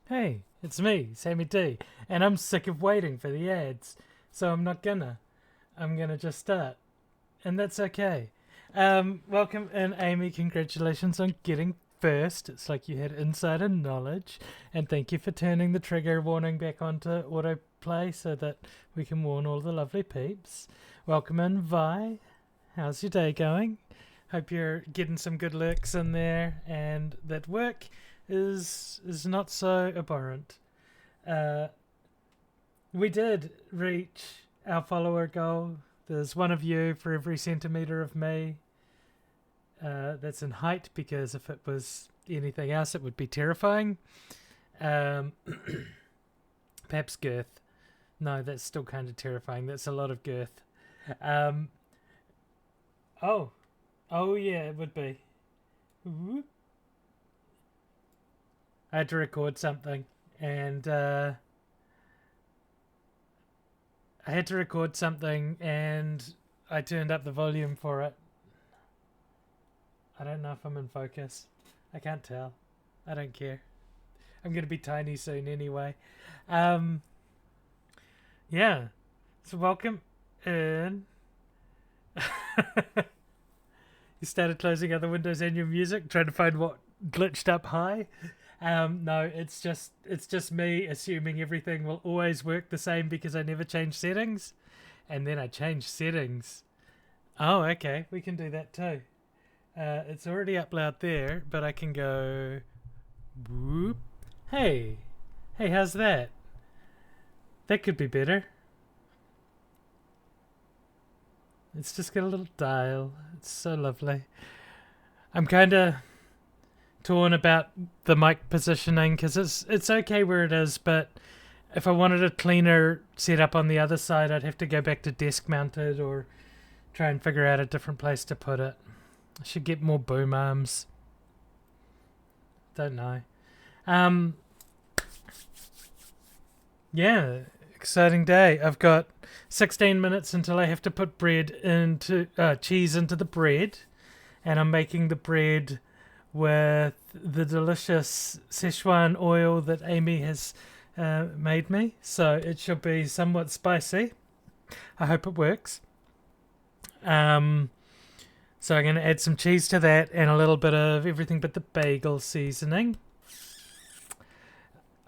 Hey, it's me, Sammy D, and I'm sick of waiting for the ads, so I'm not gonna. I'm gonna just start, and that's okay. Welcome, and Amy, congratulations on getting first. It's like you had insider knowledge, and thank you for turning the trigger warning back onto autoplay so that we can warn all the lovely peeps. Welcome in, Vi. How's your day going? Hope you're getting some good lurks in there, and that work is not so abhorrent. Uh, we did reach our follower goal. There's one of you for every centimeter of me. That's in height, because if it was anything else, it would be terrifying. Um, perhaps girth. No, that's still kind of terrifying. That's a lot of girth. Um, oh, oh yeah, it would be. Whoop. I had to record something, and I turned up the volume for it. I don't know if I'm in focus. I can't tell. I don't care. I'm gonna be tiny soon anyway. Um, yeah. So welcome in. You started closing other windows and your music, trying to find what glitched up high. No, it's just me assuming everything will always work the same because I never change settings, and then I change settings. Oh, okay, we can do that too. It's already up loud there, but I can go. Whoop. Hey, hey, how's that? That could be better. It's just got a little dial. It's so lovely. I'm kind of torn about the mic positioning because it's okay where it is, but if I wanted a cleaner setup on the other side, I'd have to go back to desk mounted or try and figure out a different place to put it. I should get more boom arms. Don't know. Um, yeah, exciting day. I've got 16 minutes until I have to put cheese into the bread, and I'm making the bread with the delicious Szechuan oil that Amy has made me. So it should be somewhat spicy. I hope it works. So I'm going to add some cheese to that and a little bit of everything but the bagel seasoning.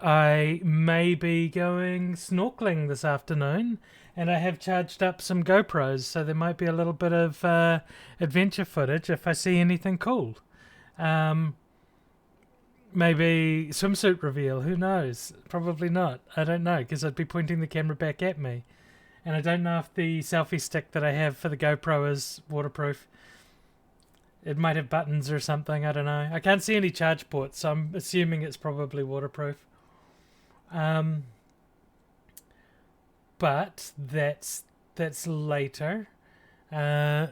I may be going snorkeling this afternoon, and I have charged up some GoPros, so there might be a little bit of adventure footage if I see anything cool. Um, Maybe swimsuit reveal, who knows? Probably not. I don't know, because I'd be pointing the camera back at me. And I don't know if the selfie stick that I have for the GoPro is waterproof. It might have buttons or something, I don't know. I can't see any charge ports, so I'm assuming it's probably waterproof. Um, but that's later. Uh,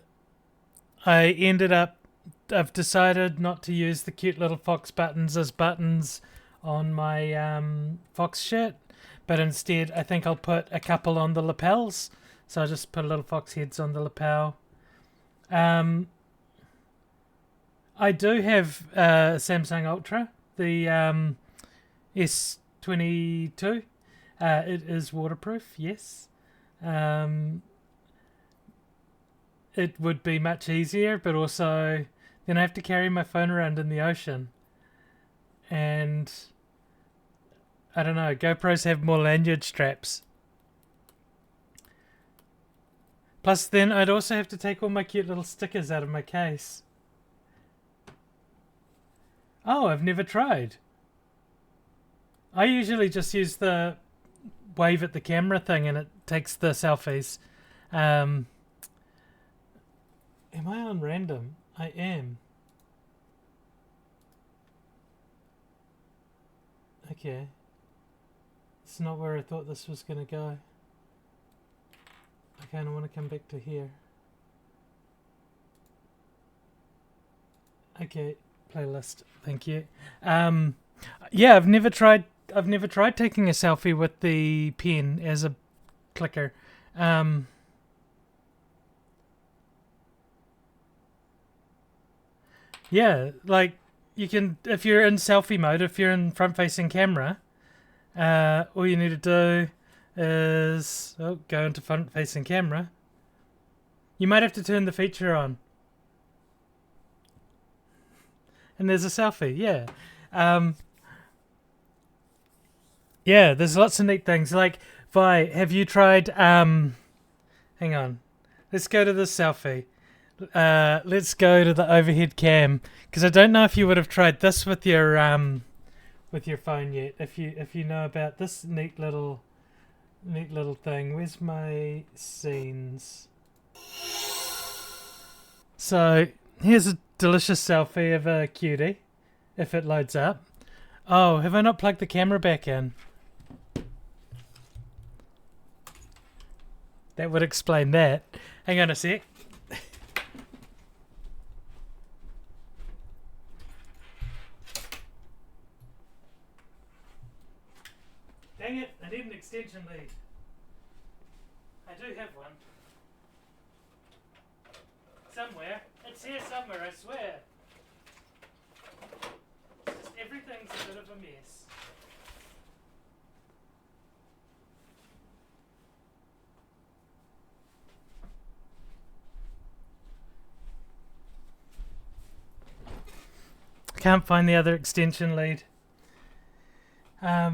I've decided not to use the cute little fox buttons as buttons on my fox shirt, but instead I think I'll put a couple on the lapels. So I'll just put little fox heads on the lapel. Um, I do have Samsung Ultra, the S22. It is waterproof, yes. Um, it would be much easier, but also then I have to carry my phone around in the ocean. And I don't know, GoPros have more lanyard straps. Plus, then I'd also have to take all my cute little stickers out of my case. Oh, I've never tried. I usually just use the wave at the camera thing and it takes the selfies. Um, am I on random? I am. Okay. It's not where I thought this was going to go. I kind of want to come back to here. Okay, playlist. Thank you. Yeah, I've never tried taking a selfie with the pen as a clicker. Um, yeah, like you can, if you're in selfie mode, if you're in front facing camera, All you need to do is go into front-facing camera. You might have to turn the feature on. And there's a selfie, yeah. Yeah, there's lots of neat things. Like, Vi, have you tried... hang on. Let's go to the selfie. Let's go to the overhead cam. Because I don't know if you would have tried this with your phone yet. If you know about this neat little thing. Where's my scenes? So here's a delicious selfie of a cutie, if it loads up. Oh, have I not plugged the camera back in? That would explain that. Hang on a sec. Dang it, I need an extension lead. I do have one. Somewhere. It's here somewhere, I swear. It's just everything's a bit of a mess. Can't find the other extension lead. I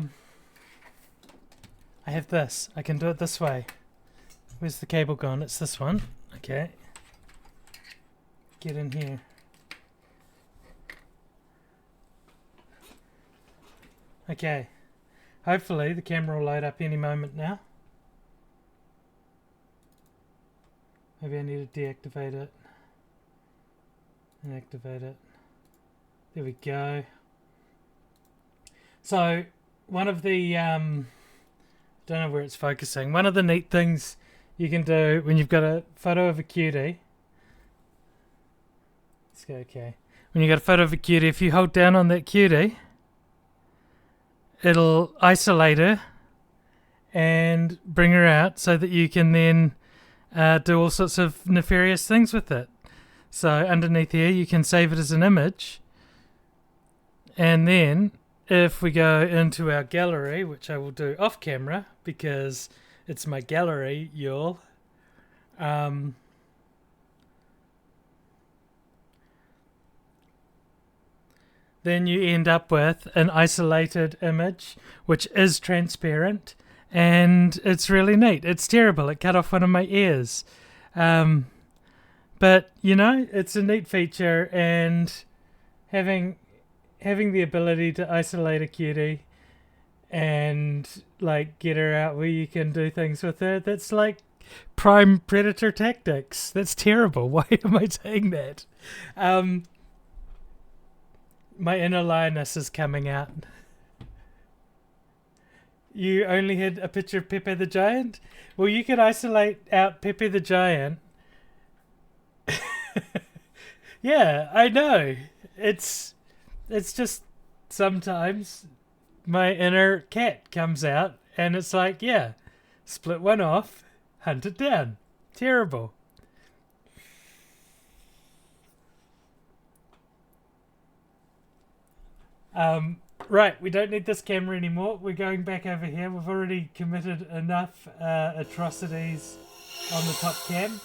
have this. I can do it this way. Where's the cable gone? It's this one. Okay. Get in here. Okay. Hopefully the camera will load up any moment now. Maybe I need to deactivate it. And activate it. There we go. So, one of the... don't know where it's focusing. One of the neat things you can do when you've got a photo of a cutie... Let's go, okay. When you've got a photo of a cutie, if you hold down on that cutie, it'll isolate her and bring her out so that you can then do all sorts of nefarious things with it. So underneath here, you can save it as an image. And then if we go into our gallery, which I will do off camera because it's my gallery, y'all. Then you end up with an isolated image, which is transparent, and it's really neat. It's terrible. It cut off one of my ears. But, you know, it's a neat feature, and having the ability to isolate a cutie and, like, get her out where you can do things with her, that's like prime predator tactics. That's terrible. Why am I saying that? My inner lioness is coming out. You only had a picture of Pepe the Giant? Well, you could isolate out Pepe the Giant. Yeah, I know. It's just sometimes my inner cat comes out and it's like, yeah, split one off, hunt it down. Terrible. Right, we don't need this camera anymore. We're going back over here. We've already committed enough atrocities on the top cam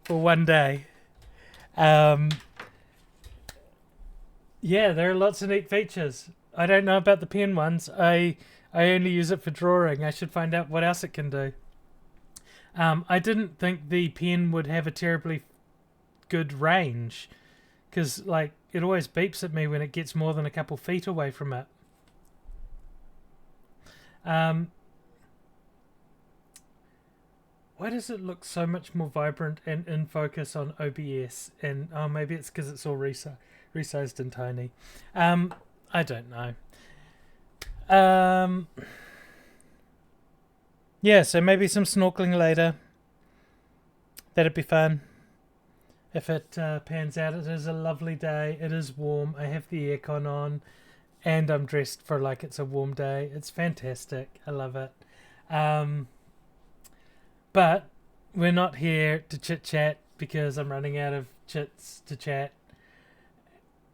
for one day. Yeah, there are lots of neat features. I don't know about the pen ones. I only use it for drawing. I should find out what else it can do. I didn't think the pen would have a terribly good range because, like, it always beeps at me when it gets more than a couple feet away from it. Why does it look so much more vibrant and in focus on OBS? And maybe it's because it's all resized and tiny. I don't know. Yeah, so maybe some snorkeling later. That'd be fun. If it pans out, it is a lovely day. It is warm. I have the aircon on, and I'm dressed for like it's a warm day. It's fantastic. I love it. But we're not here to chit-chat because I'm running out of chits to chat.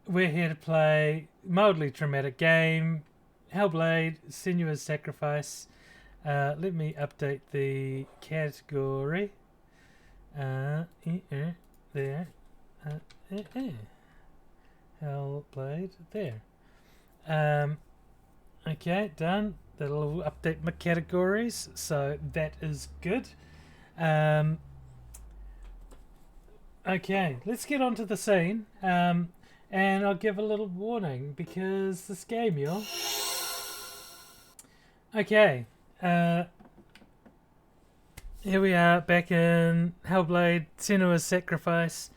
We're here to play mildly traumatic game, Hellblade, Senua's Sacrifice. Let me update the category. There. Hellblade, there. Okay, done. That'll update my categories, so that is good. Okay, let's get onto the scene. And I'll give a little warning because this game, y'all. Okay, here we are back in Hellblade, Senua's Sacrifice.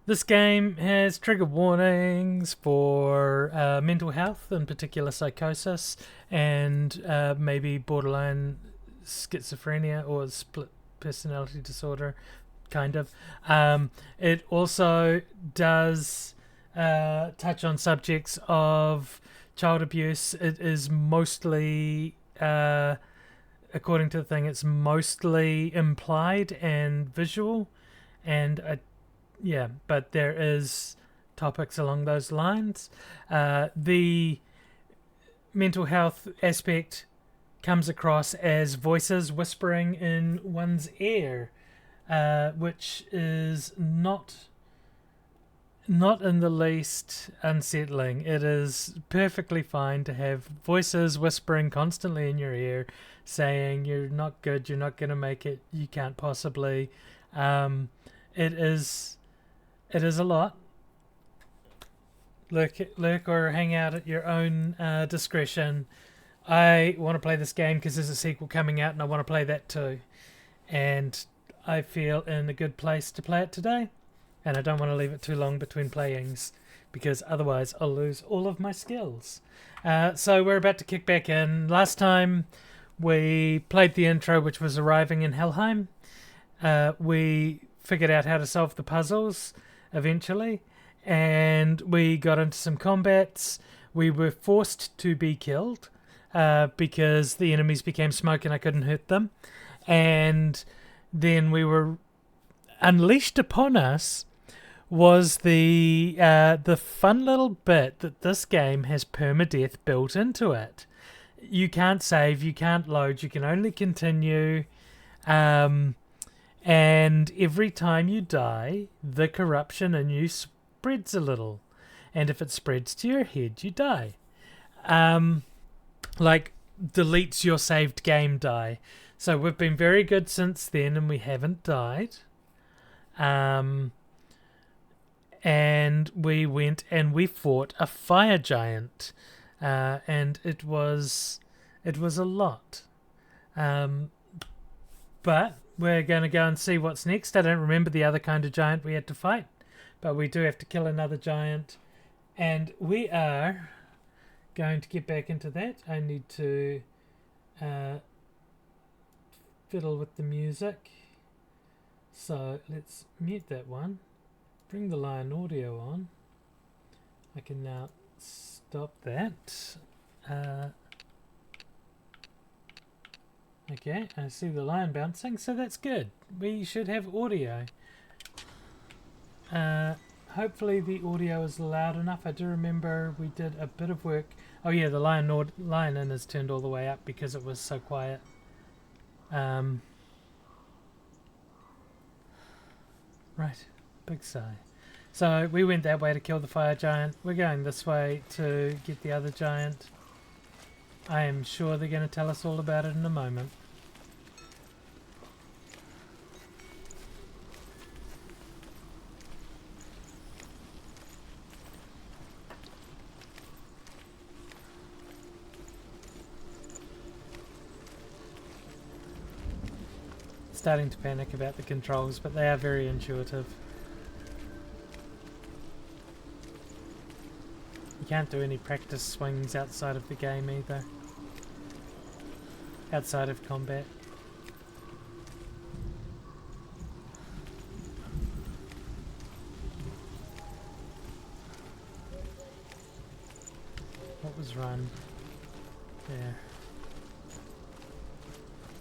This game has trigger warnings for mental health, in particular psychosis, and maybe borderline schizophrenia or split personality disorder, kind of. It also does touch on subjects of child abuse. It is mostly, according to the thing, it's mostly implied and visual, and yeah, but there is topics along those lines. The mental health aspect comes across as voices whispering in one's ear, which is not in the least unsettling. It is perfectly fine to have voices whispering constantly in your ear, saying you're not good, you're not going to make it, you can't possibly. It is a lot. Lurk or hang out at your own discretion. I want to play this game because there's a sequel coming out and I want to play that too. And I feel in a good place to play it today. And I don't want to leave it too long between playings because otherwise I'll lose all of my skills. So we're about to kick back in. Last time we played the intro, which was arriving in Helheim. We figured out how to solve the puzzles eventually, and we got into some combats. We were forced to be killed because the enemies became smoke and I couldn't hurt them, and then we were unleashed upon us was the fun little bit that this game has permadeath built into it. You can't save, you can't load, you can only continue, and every time you die, the corruption in you spreads a little. And if it spreads to your head, you die. Like, deletes your saved game die. So we've been very good since then, and we haven't died. And we went and we fought a fire giant. And it was a lot. But we're going to go and see what's next. I don't remember the other kind of giant we had to fight, but we do have to kill another giant, and we are going to get back into that. I need to fiddle with the music, so let's mute that one, bring the lion audio on. I can now stop that. Okay, I see the lion bouncing, so that's good. We should have audio. Hopefully the audio is loud enough. I do remember we did a bit of work. Oh yeah, the lion in is turned all the way up because it was so quiet. Right, big sigh. So we went that way to kill the fire giant. We're going this way to get the other giant. I am sure they're going to tell us all about it in a moment. Starting to panic about the controls, but they are very intuitive. You can't do any practice swings outside of the game either. Outside of combat. What was run? There.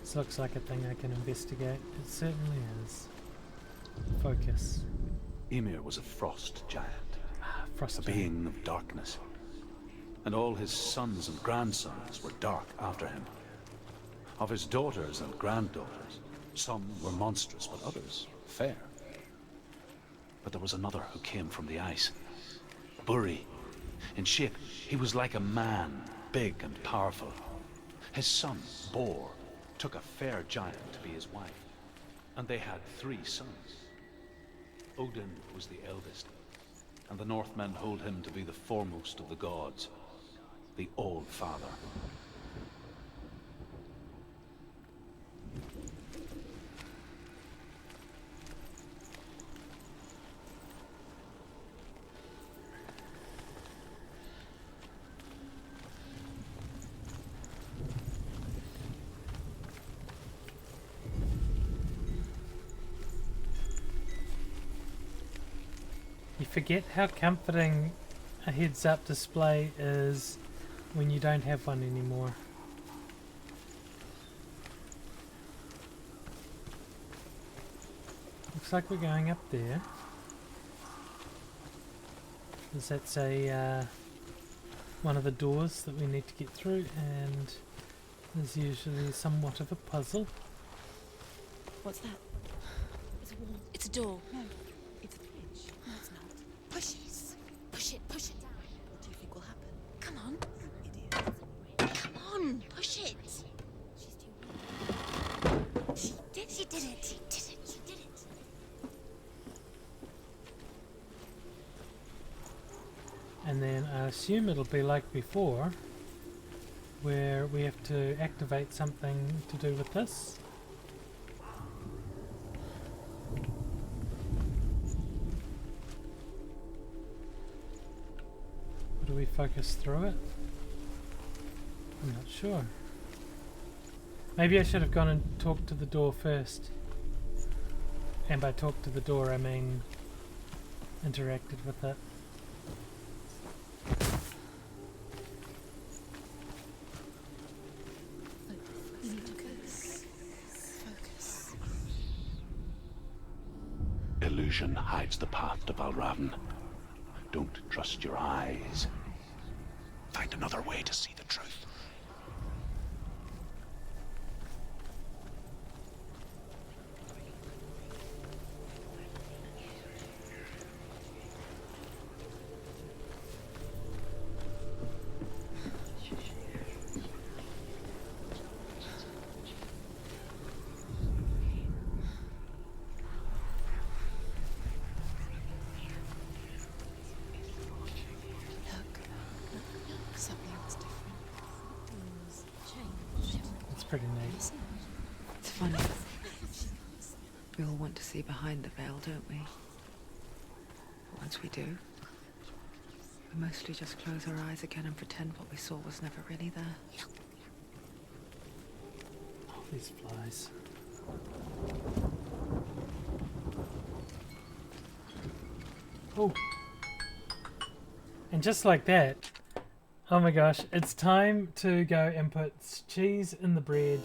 This looks like a thing I can investigate. It certainly is. Focus. Ymir was a frost giant, Frost a giant. being of darkness. and all his sons and grandsons were dark after him. Of his daughters and granddaughters, some were monstrous, but others fair. But there was another who came from the ice. Buri. In shape, he was like a man, big and powerful. His son, Bor, took a fair giant to be his wife, and they had 3 sons. Odin was the eldest, and the Northmen hold him to be the foremost of the gods, the All-Father. You forget how comforting a heads-up display is when you don't have one anymore. Looks like we're going up there. That's a one of the doors that we need to get through, and there's usually somewhat of a puzzle. What's that? It's a wall. It's a door. No, it's a bridge. No, it's not. Push it. Push it. Push it down. What do you think will happen? Come on. Idiot. Come on. Push it. She's too weak. She did it. She did it. She did it. And then I assume it'll be like before, where we have to activate something to do with this. Do we focus through it? I'm not sure. Maybe I should have gone and talked to the door first. And by talk to the door I mean interacted with it. Focus. Illusion hides the path to Valravn. Don't trust your eyes. Find another way to see the truth. Something's different. Things change. It's pretty neat. It's funny. We all want to see behind the veil, don't we? But once we do, we mostly just close our eyes again and pretend what we saw was never really there. Oh, these flies. Oh. And just like that, oh my gosh, it's time to go and put cheese in the bread.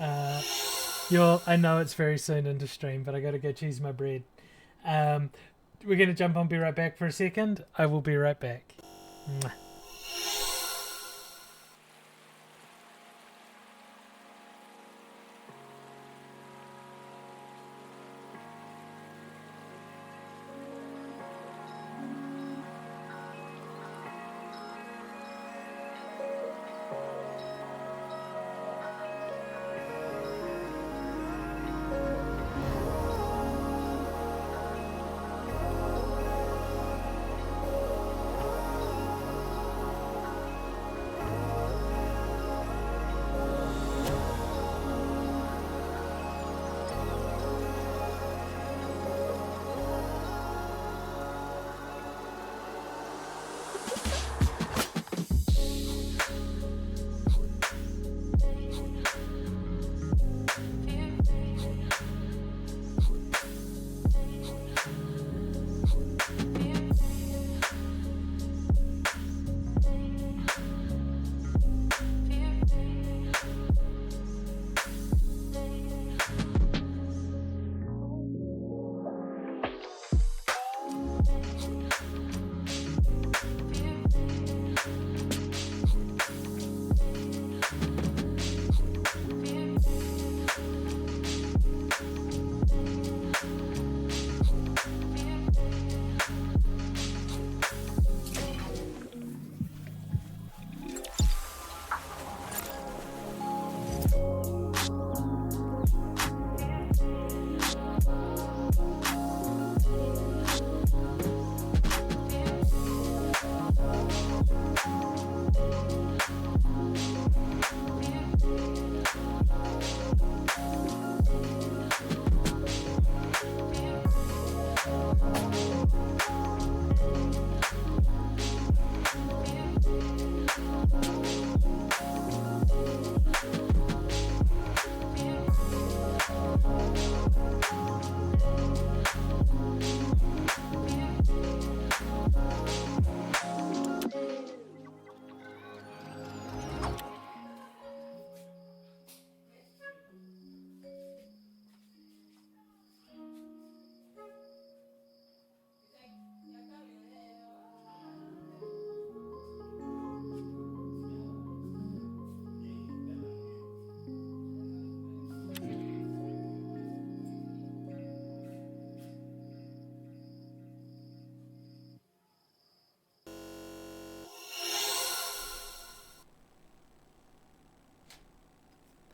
I know it's very soon into stream, but I gotta go cheese my bread. We're gonna jump on, be right back for a second. I will be right back. Mwah.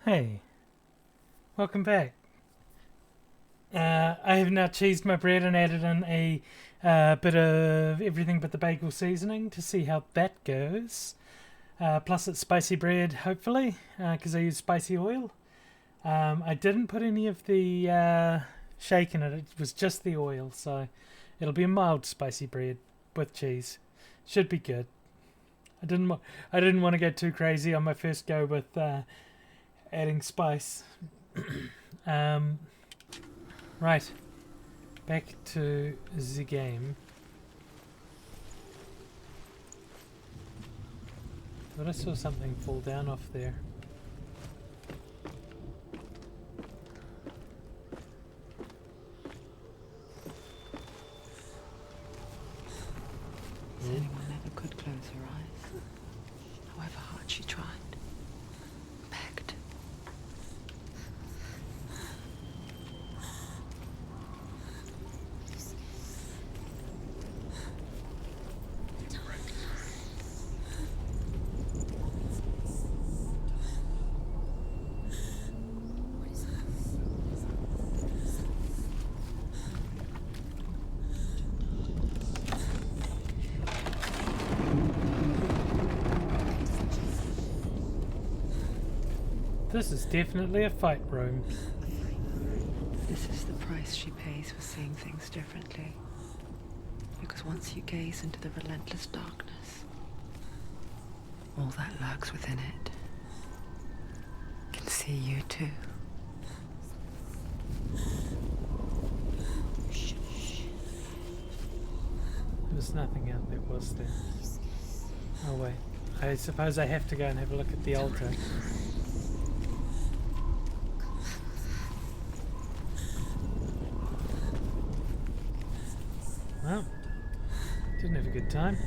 Hey, welcome back. I have now cheesed my bread and added in a bit of everything but the bagel seasoning to see how that goes. Plus it's spicy bread, hopefully, because I use spicy oil. I didn't put any of the shake in it. It was just the oil, so it'll be a mild spicy bread with cheese. Should be good. I didn't want to go too crazy on my first go with adding spice. Right, back to the game. Thought I saw something fall down off there. Senua never could close her eyes, however hard she tried. Begged. This is definitely a fight room. This is the price she pays for seeing things differently. Because once you gaze into the relentless darkness, all that lurks within it can see you too. There was nothing out there, was there? Oh wait, I suppose I have to go and have a look at the altar. Well, didn't have a good time.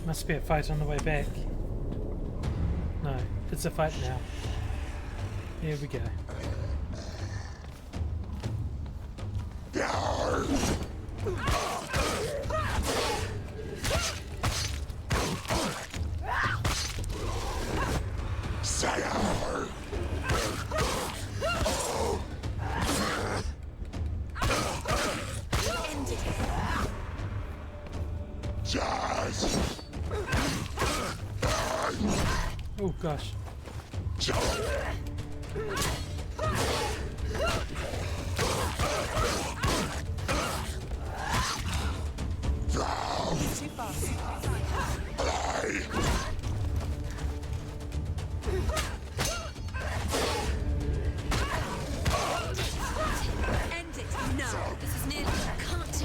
Must be a fight on the way back. No, it's a fight now. Here we go. Oh gosh.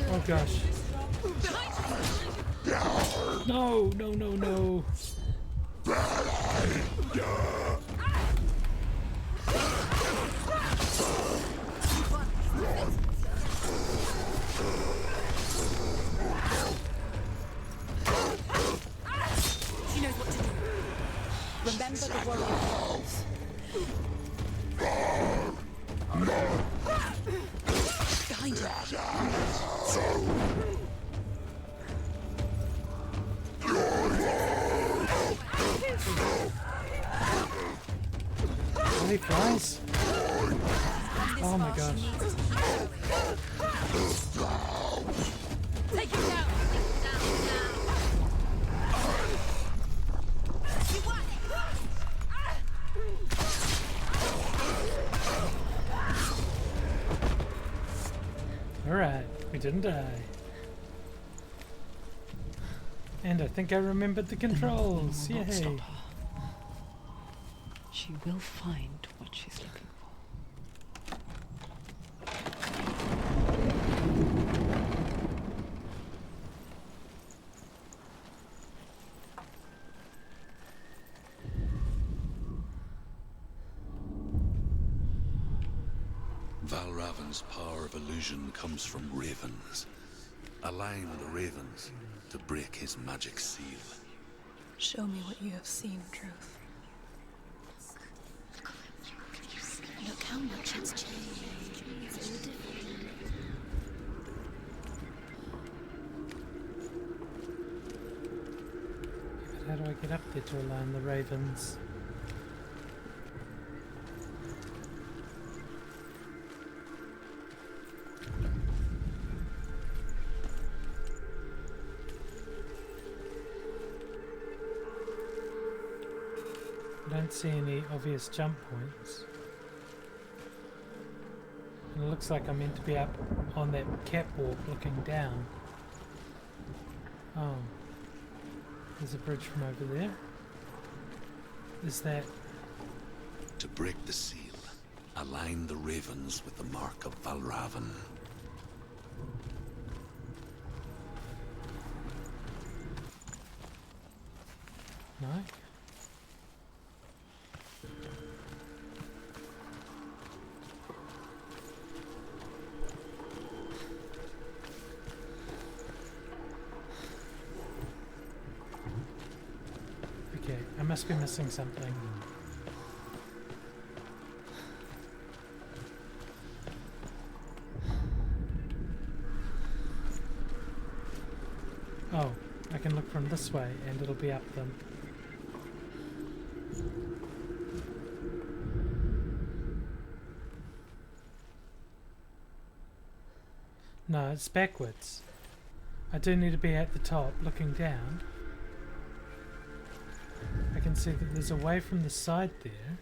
Oh gosh. No, no, no, no. She knows what to do. Remember the warrior calls. Behind her. Are they flies? Oh my gosh. Take him down. Alright, we didn't die. And I think I remembered the controls. Nothing will not Yay. stop her. She will find what she's looking for. Valravan's power of illusion comes from ravens. Align the ravens to break his magic seal. Show me what you have seen, Truth. Look how much it's changed. get up there to align the ravens? I don't see any obvious jump points. And it looks like I'm meant to be up on that catwalk looking down. Oh. There's a bridge from over there. Is that... To break the seal, align the ravens with the mark of Valravan. No? Okay, I must be missing something. Oh, I can look from this way and it'll be up them. No, it's backwards. I do need to be at the top looking down. I can see that there's a way from the side there,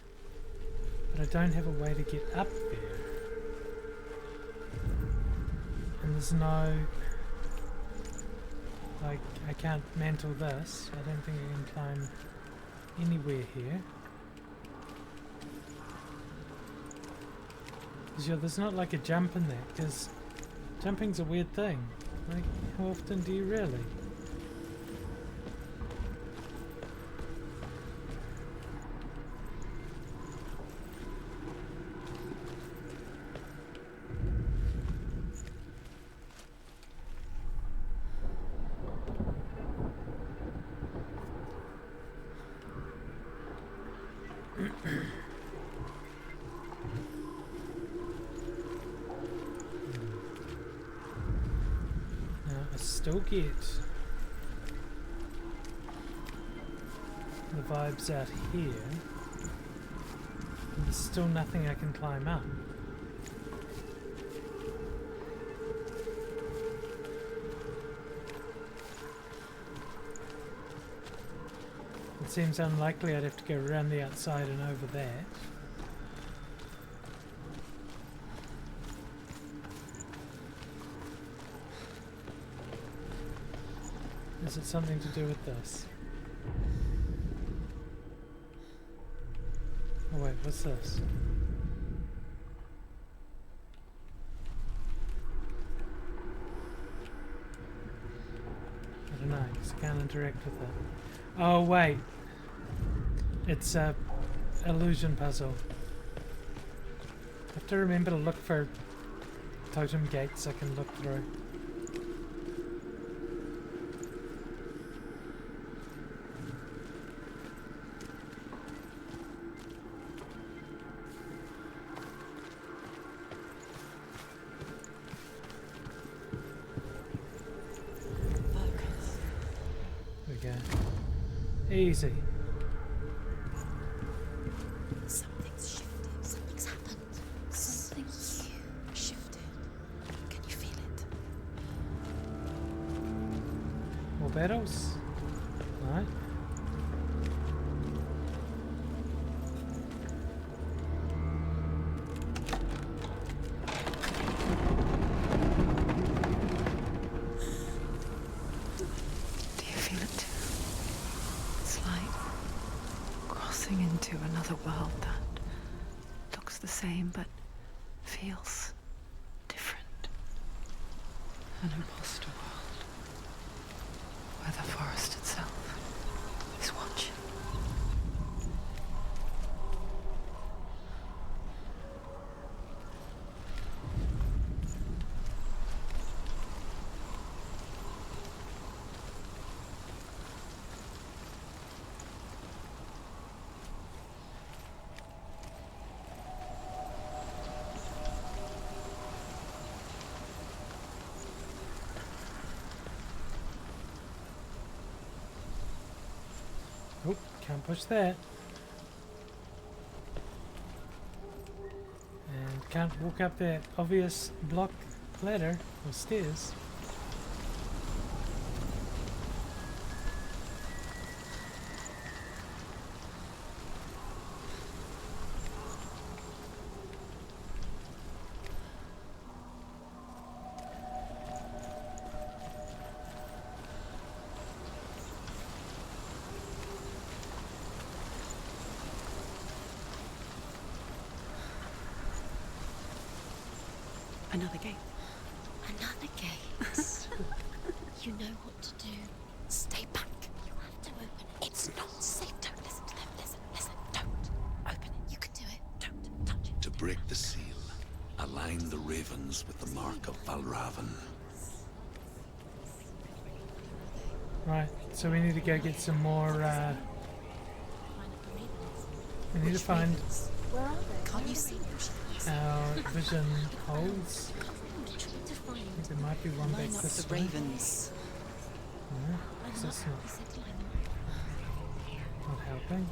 but I don't have a way to get up there. And there's no... like, I can't mantle this. I don't think I can climb anywhere here. Because there's not like a jump in that, because jumping's a weird thing. Like, how often do you really? Still get the vibes out here. And there's still nothing I can climb up. It seems unlikely I'd have to go around the outside and over that. Is it something to do with this? Oh wait, what's this? I don't know, because I can't interact with it. Oh wait! It's a illusion puzzle. I have to remember to look for totem gates I can look through. Easy. Something's shifted. Something's happened. Something huge shifted. Can you feel it? More battles? Right. Into another world that looks the same but feels different. An imposter world where the forest itself is watching. Can't push that. And can't walk up that obvious block ladder or stairs. Another gate. Another gate. You know what to do. Stay back. You have to open it. It's not safe. Don't listen to them. Listen. Don't. Open it. You can do it. Don't touch it. To break the seal, align the ravens with the mark of Valravan. Right, so we need to go get some more, we need to find Where are they? Can't you see them? our vision holes. To find I think there might be one back line up this the way. ravens. No, 'cause that's He said to line them not helping. up.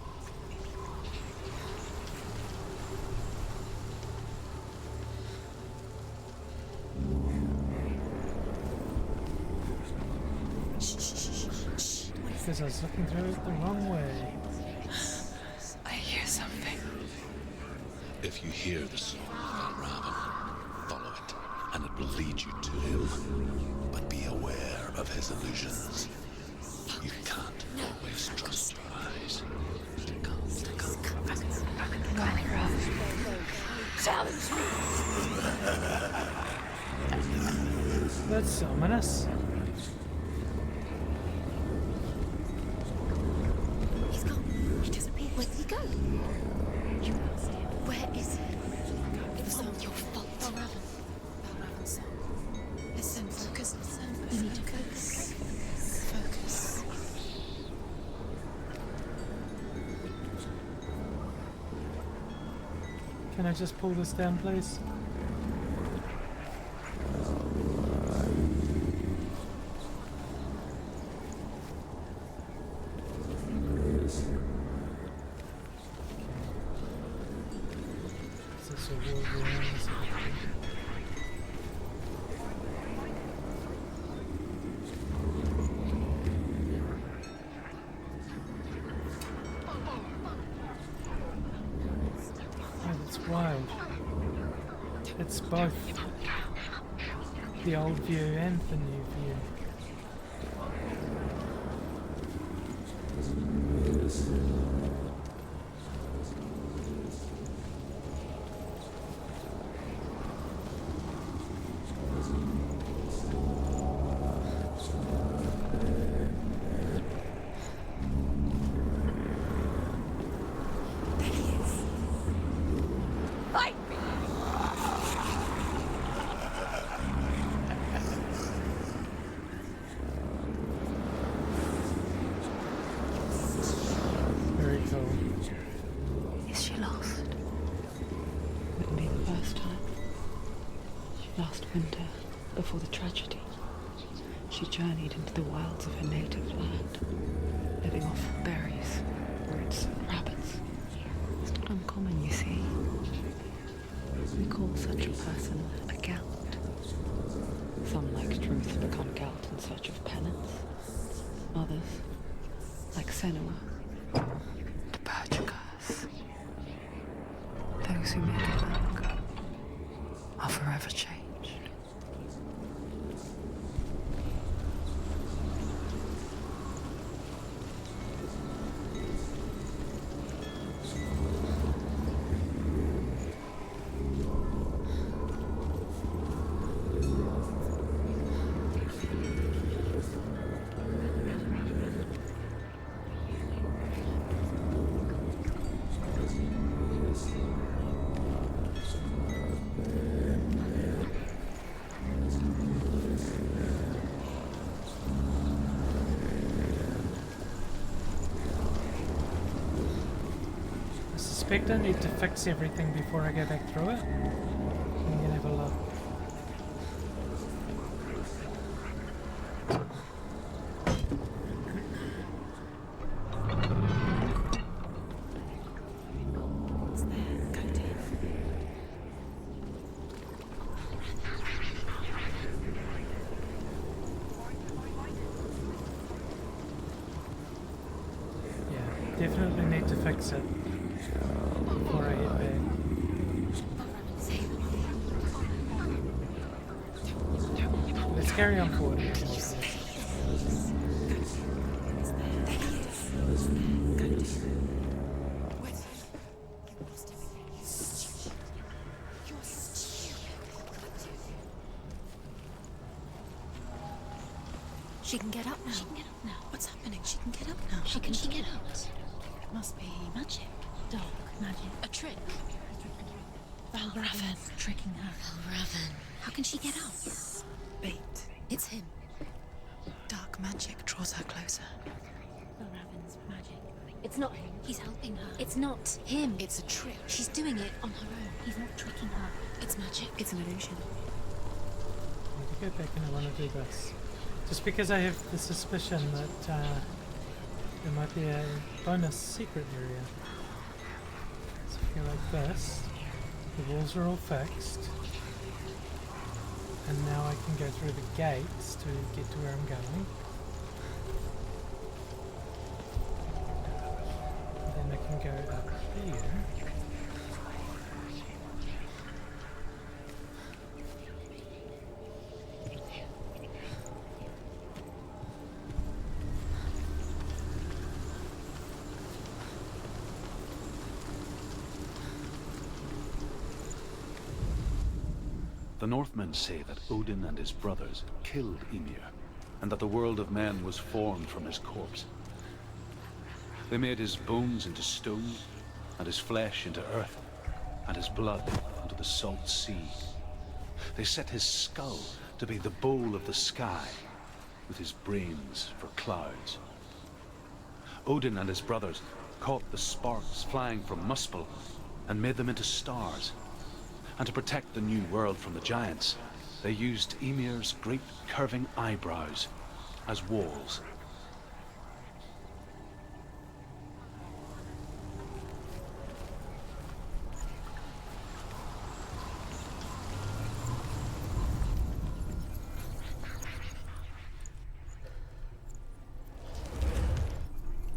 Shh. Because I was looking through it the wrong way. I hear something. If you hear the song of Valravan, follow it, and it will lead you to him. But be aware of his illusions. You can't always trust your eyes. That's ominous. He's gone. He disappeared. Where did he go? You can't see him. Where is he? It was all your fault. Valravan's song. Listen, focus. You need to focus. Focus. Can I just pull this down, please? Is this a wall behind us? Oh, that's wild. It's both the old view and the new view. Very cool. Is she lost? Wouldn't be the first time. Last winter, before the tragedy, she journeyed into the wilds of her native land, living off berries, roots, and rabbits. It's not uncommon, you see. We call such a person a Gelt. Some, like Truth, become Gelt in search of penance. Others, like Senua, the Purgers. Those who make it work are forever changed. I suspect I need to fix everything before I go back through it. I'm gonna have a look. need to fix it before I hit back. Let's carry on forward. She can get up now. She can get up now. What's happening? She can get up now. She can get up. It must be magic. Dark magic. A trick. Valravan tricking her. Valravan. How can she get up? Bait. It's him. Dark magic draws her closer. Valravan's magic. It's not him. He's helping her. It's not him. It's a trick. She's doing it on her own. He's not tricking her. It's magic. It's an illusion. I need to go back and I want to do this. Just because I have the suspicion that there might be a bonus secret area. So if you like this, the walls are all fixed. And now I can go through the gates to get to where I'm going. And then I can go up here. The Northmen say that Odin and his brothers killed Ymir, and that the world of men was formed from his corpse. They made his bones into stone, and his flesh into earth, and his blood into the salt sea. They set his skull to be the bowl of the sky, with his brains for clouds. Odin and his brothers caught the sparks flying from Muspel and made them into stars. And to protect the new world from the giants, they used Ymir's great curving eyebrows as walls.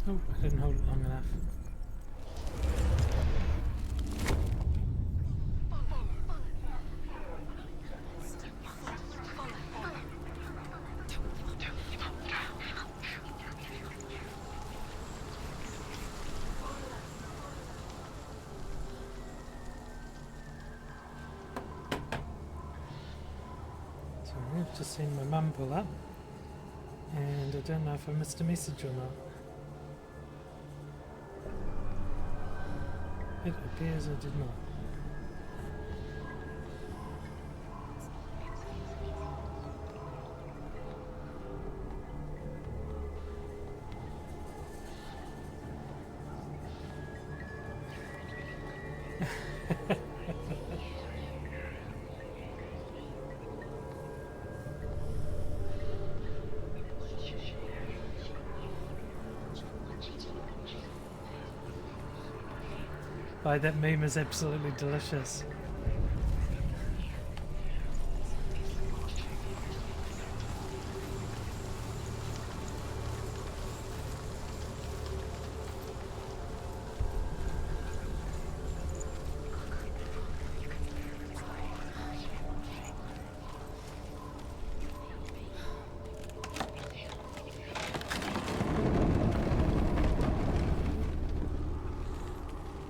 Oh, I didn't hold it long enough. I've just seen my mum pull up, and I don't know if I missed a message or not. It appears I did not. Why, that meme is absolutely delicious.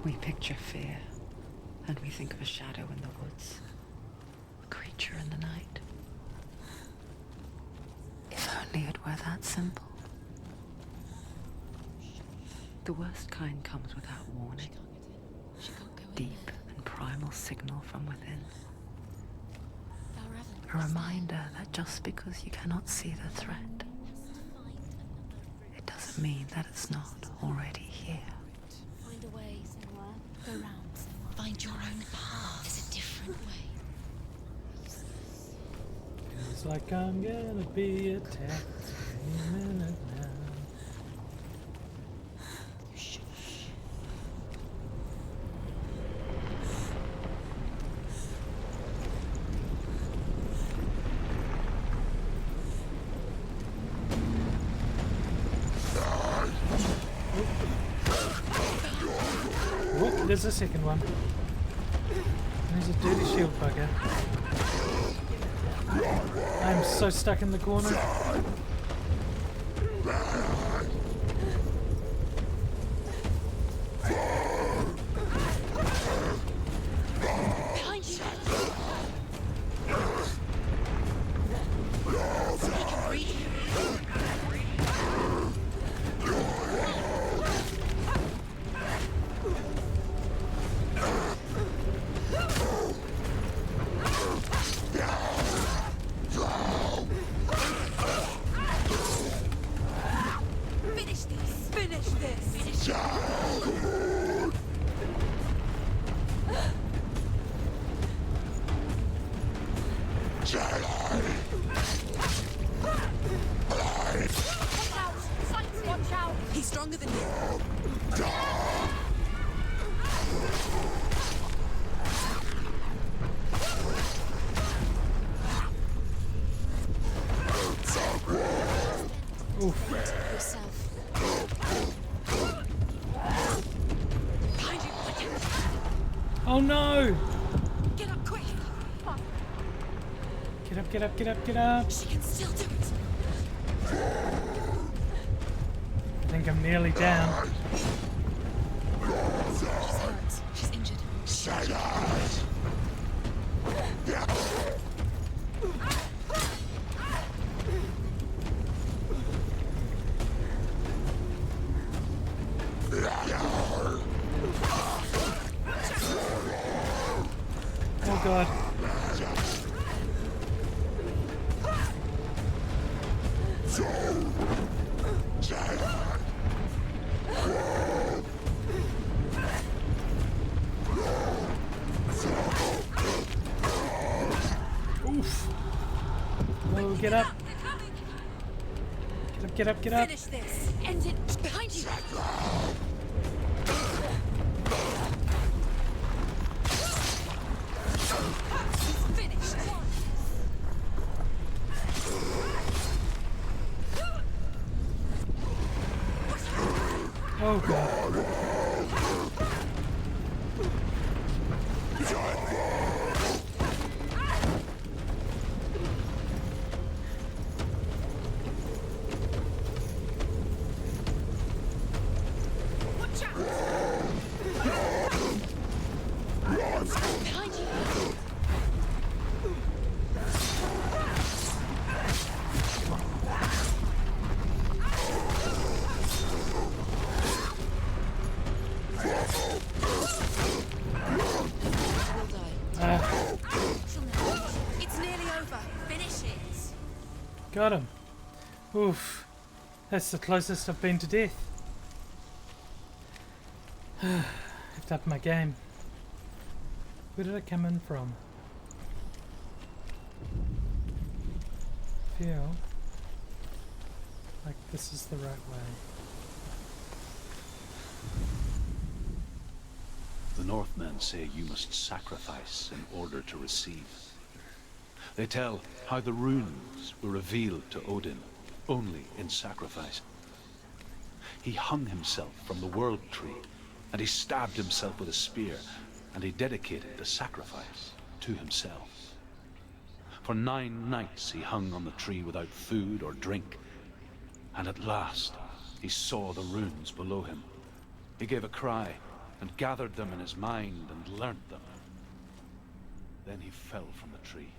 We picture fear, and we think of a shadow in the woods, a creature in the night. If only it were that simple. The worst kind comes without warning. Deep and primal signal from within. A reminder that just because you cannot see the threat, it doesn't mean that it's not already here. Find a way, Senua. Go round, Senua. Find your own path. There's a different way. Feels like I'm gonna be attacked any minute now. Oh, there's a second one. There's a dirty shield bugger. I'm so stuck in the corner. Behind you. So he can breathe. Finish this. Finish this. Finish it. Watch out! Sights him. Watch out! He's stronger than you. Oof. Yourself. Behind you. Oh no! Get up quick. Get up, get up, get up, get up. She can still do it. I think I'm nearly down. She's hurt. She's injured. Oh god. Oof. Oh, get up. Get up, get up, get up. Finish this. End it. Behind you. Finished. Oh god. Watch out. Behind you. Will die. She'll never finish it. It's nearly over. Finish it. Got him. Oof. That's the closest I've been to death. I've upped my game. Where did I come in from? Feel like this is the right way. The Northmen say you must sacrifice in order to receive. They tell how the runes were revealed to Odin only in sacrifice. He hung himself from the world tree, and he stabbed himself with a spear, and he dedicated the sacrifice to himself. For 9 nights he hung on the tree without food or drink, and at last he saw the runes below him. He gave a cry and gathered them in his mind and learnt them. Then he fell from the tree.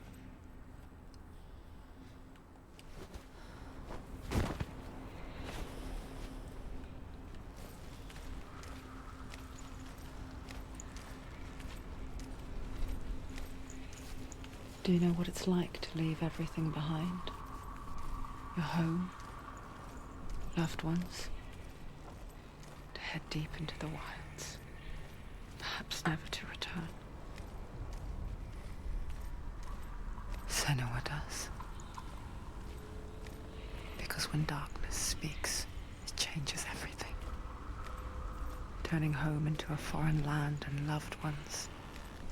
Do you know what it's like to leave everything behind? Your home, loved ones, to head deep into the wilds, perhaps never to return. Senua does. Because when darkness speaks, it changes everything. Turning home into a foreign land and loved ones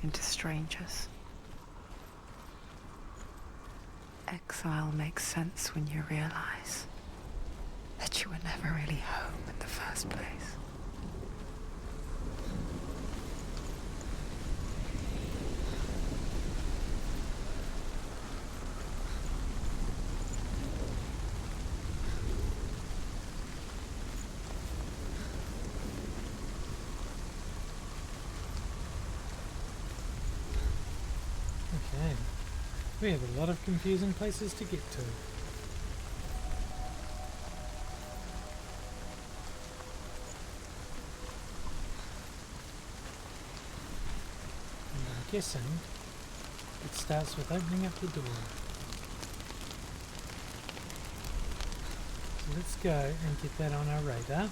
into strangers. Exile makes sense when you realize that you were never really home in the first place. We have a lot of confusing places to get to. And I'm guessing it starts with opening up the door. So let's go and get that on our radar.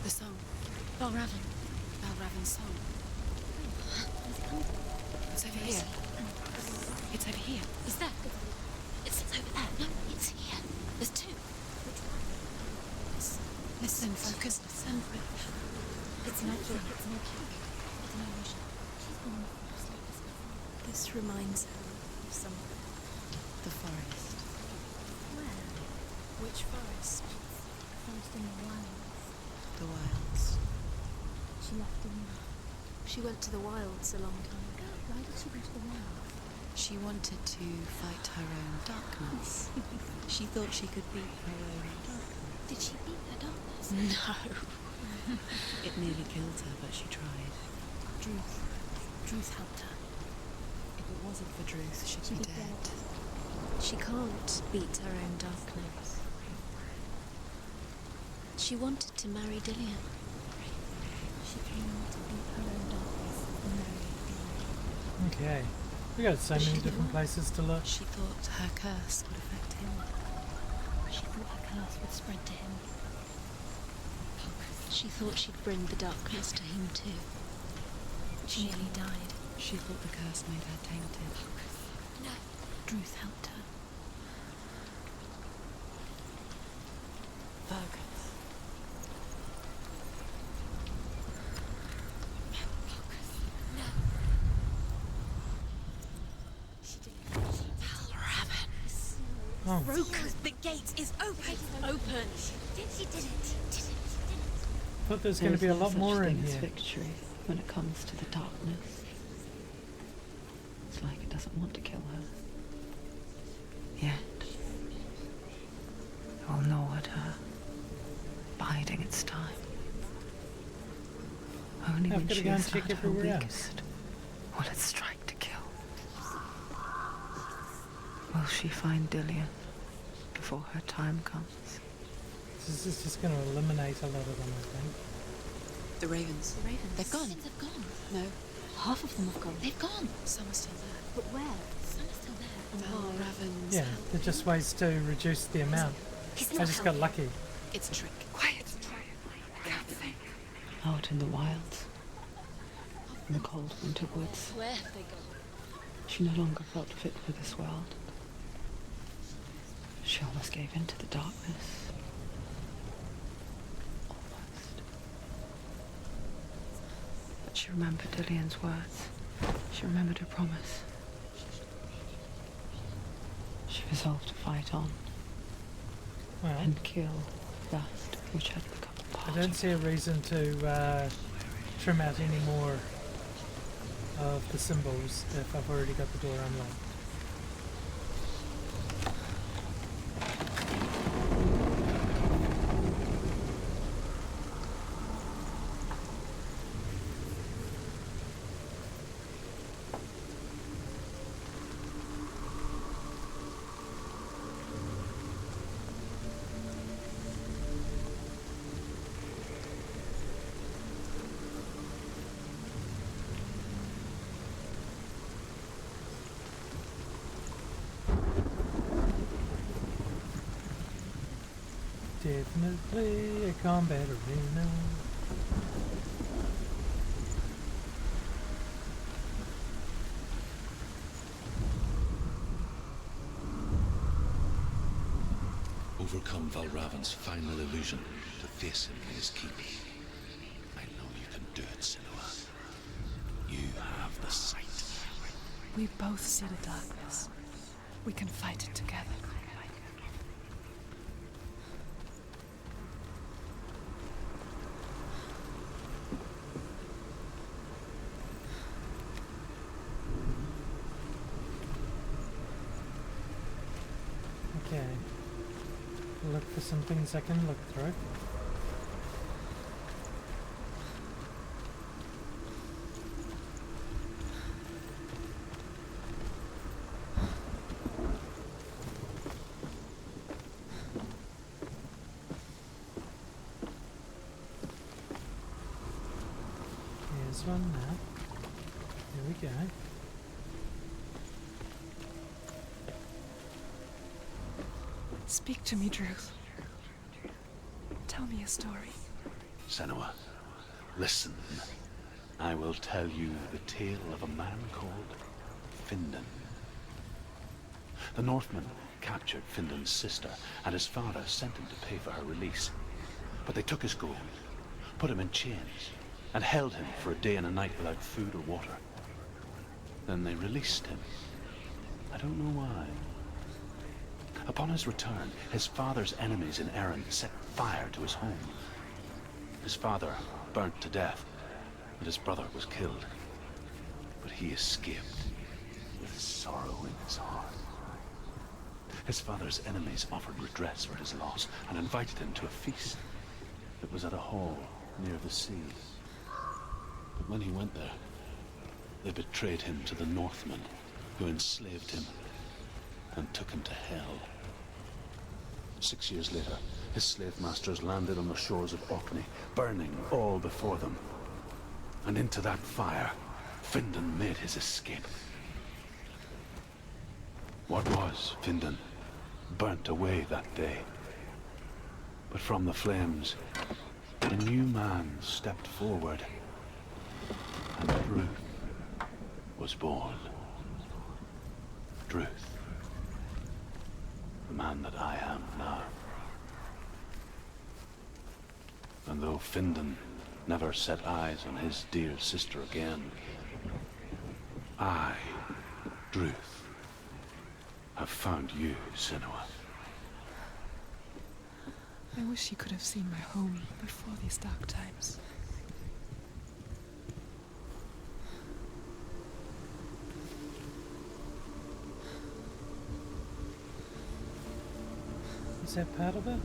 The song. Balraven's song. It's over here. It's over here. Is that? It's over there. No, it's here. There's two. Listen, focus, listen. It's magic. It's magic. It's an illusion. She's been in the forest like this before. This reminds her of somewhere. The forest. Where? Which forest? Forest in the wilds. The wilds. She left in. She went to the wilds a long time ago. Why did she go to the wilds? She wanted to fight her own darkness. She thought she could beat her own darkness. Did she beat her darkness? No. It nearly killed her, but she tried. Druth helped her. If it wasn't for Druth, she'd be dead. She can't beat her own darkness. She wanted to marry Dillian. She came to beat her own darkness and marry Dillian. Okay. We got so many different places to look. She thought her curse would affect him. She thought her curse would spread to him. She thought she'd bring the darkness to him too. She nearly died. She thought the curse made her tainted. No. Druth helped her. Focus. Oh. Broken. The gate is open. Open. She did it. Thought there was going to be a lot more in here. Victory when it comes to the darkness. It's like it doesn't want to kill her. Yet it will gnaw at her, biding its time. Only I've when got to she go and is check at her everywhere else. weakest will it strike to kill. Will she find Dillian before her time comes? This is just going to eliminate a lot of them, I think. The ravens. The ravens. They've gone. They've gone. No. Half of them have gone. They've gone. Some are still there. But where? Some are still there. Ravens. Yeah, they're just ways to reduce the amount. I just got lucky. It's a trick. Quiet. Out in the wilds, in the cold winter woods, Where have they gone? she no longer felt fit for this world. She almost gave in to the darkness. Almost. But she remembered Dillian's words. She remembered her promise. She resolved to fight on Well, and kill that which had become I part don't of see a reason to trim out any more of the symbols if I've already got the door unlocked. Definitely a combat arena. Overcome Valravan's final illusion to face him in his keep. I know you can do it, Senua. You have the sight. We both see the darkness. We can fight it together. Okay. Look for some things I can look through. Here's one now. Here we go. Speak to me, Druth. Tell me a story. Senua, listen. I will tell you the tale of a man called Findan. The Northmen captured Findan's sister, and his father sent him to pay for her release. But they took his gold, put him in chains, and held him for a day and a night without food or water. Then they released him. I don't know why. Upon his return, his father's enemies in Erin set fire to his home. His father burnt to death, and his brother was killed. But he escaped with sorrow in his heart. His father's enemies offered redress for his loss and invited him to a feast. It was at a hall near the sea. But when he went there, they betrayed him to the Northmen, who enslaved him and took him to hell. 6 years later, his slave masters landed on the shores of Orkney, burning all before them. And into that fire, Findan made his escape. What was Findan burnt away that day. But from the flames, a new man stepped forward, and Druth was born. Druth. The man that I am now. And though Findan never set eyes on his dear sister again, I, Druth, have found you, Senua. I wish you could have seen my home before these dark times. Is that part of it?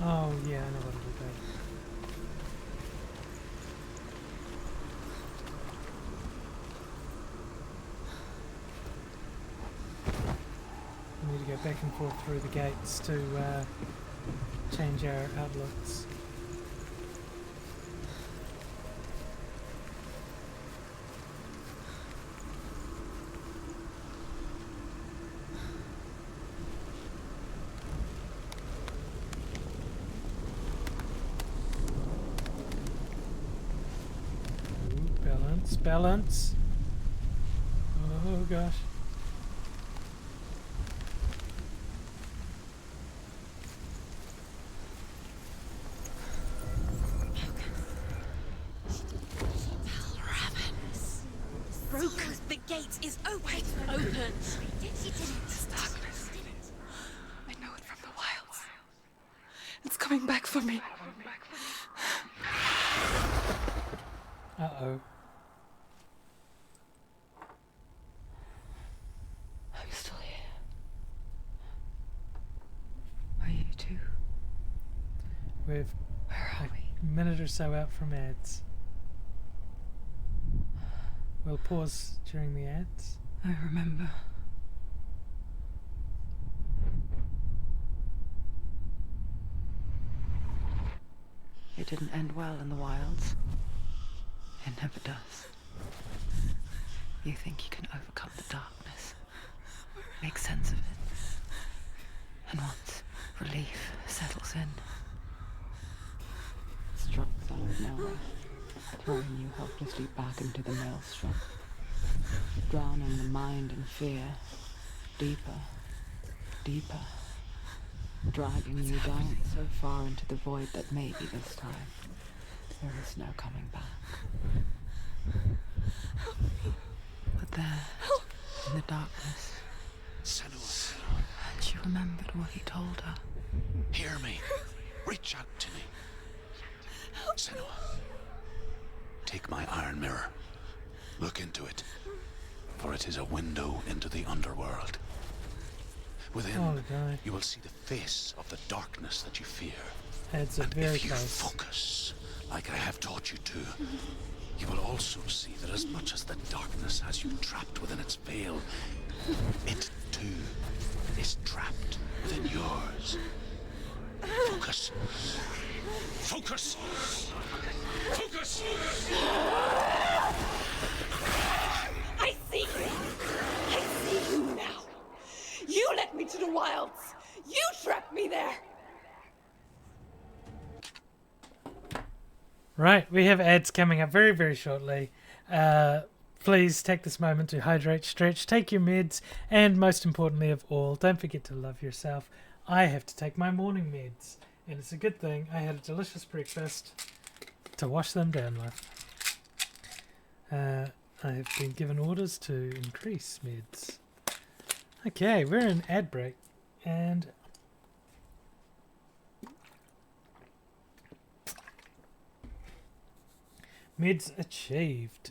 Oh yeah, I know what it'll be. We need to go back and forth through the gates to change our outlooks. Balance. Oh gosh. Broken. The gate is open. Open. This darkness. I know it from the wilds. It's coming back for me. Uh-oh. I'm still here. Are you too? We're Where are we? a minute or so out from ads. We'll pause during the ads. I remember. It didn't end well in the wilds. It never does. You think you can overcome the darkness, make sense of it, and once relief settles in, it strikes out of nowhere, throwing you helplessly back into the maelstrom, drowning the mind in fear, deeper, deeper, dragging you down so far into the void that maybe this time there is no coming back. But there, in the darkness, Senua, she remembered what he told her. hear me. Reach out to me. Senua. Take my iron mirror. Look into it, for it is a window into the underworld. Within, Oh, God. you will see the face of the darkness that you fear. It's a And very if you close. focus, like I have taught you to, you will also see that as much as the darkness has you trapped within its veil, it too is trapped within yours. Focus. Focus! Focus! I see you! I see you now! You led me to the wilds! You trapped me there! Right, we have ads coming up very, very shortly. Please take this moment to hydrate, stretch, take your meds, and most importantly of all, don't forget to love yourself. I have to take my morning meds, and it's a good thing I had a delicious breakfast to wash them down with. I have been given orders to increase meds. Okay, we're in ad break, and meds achieved.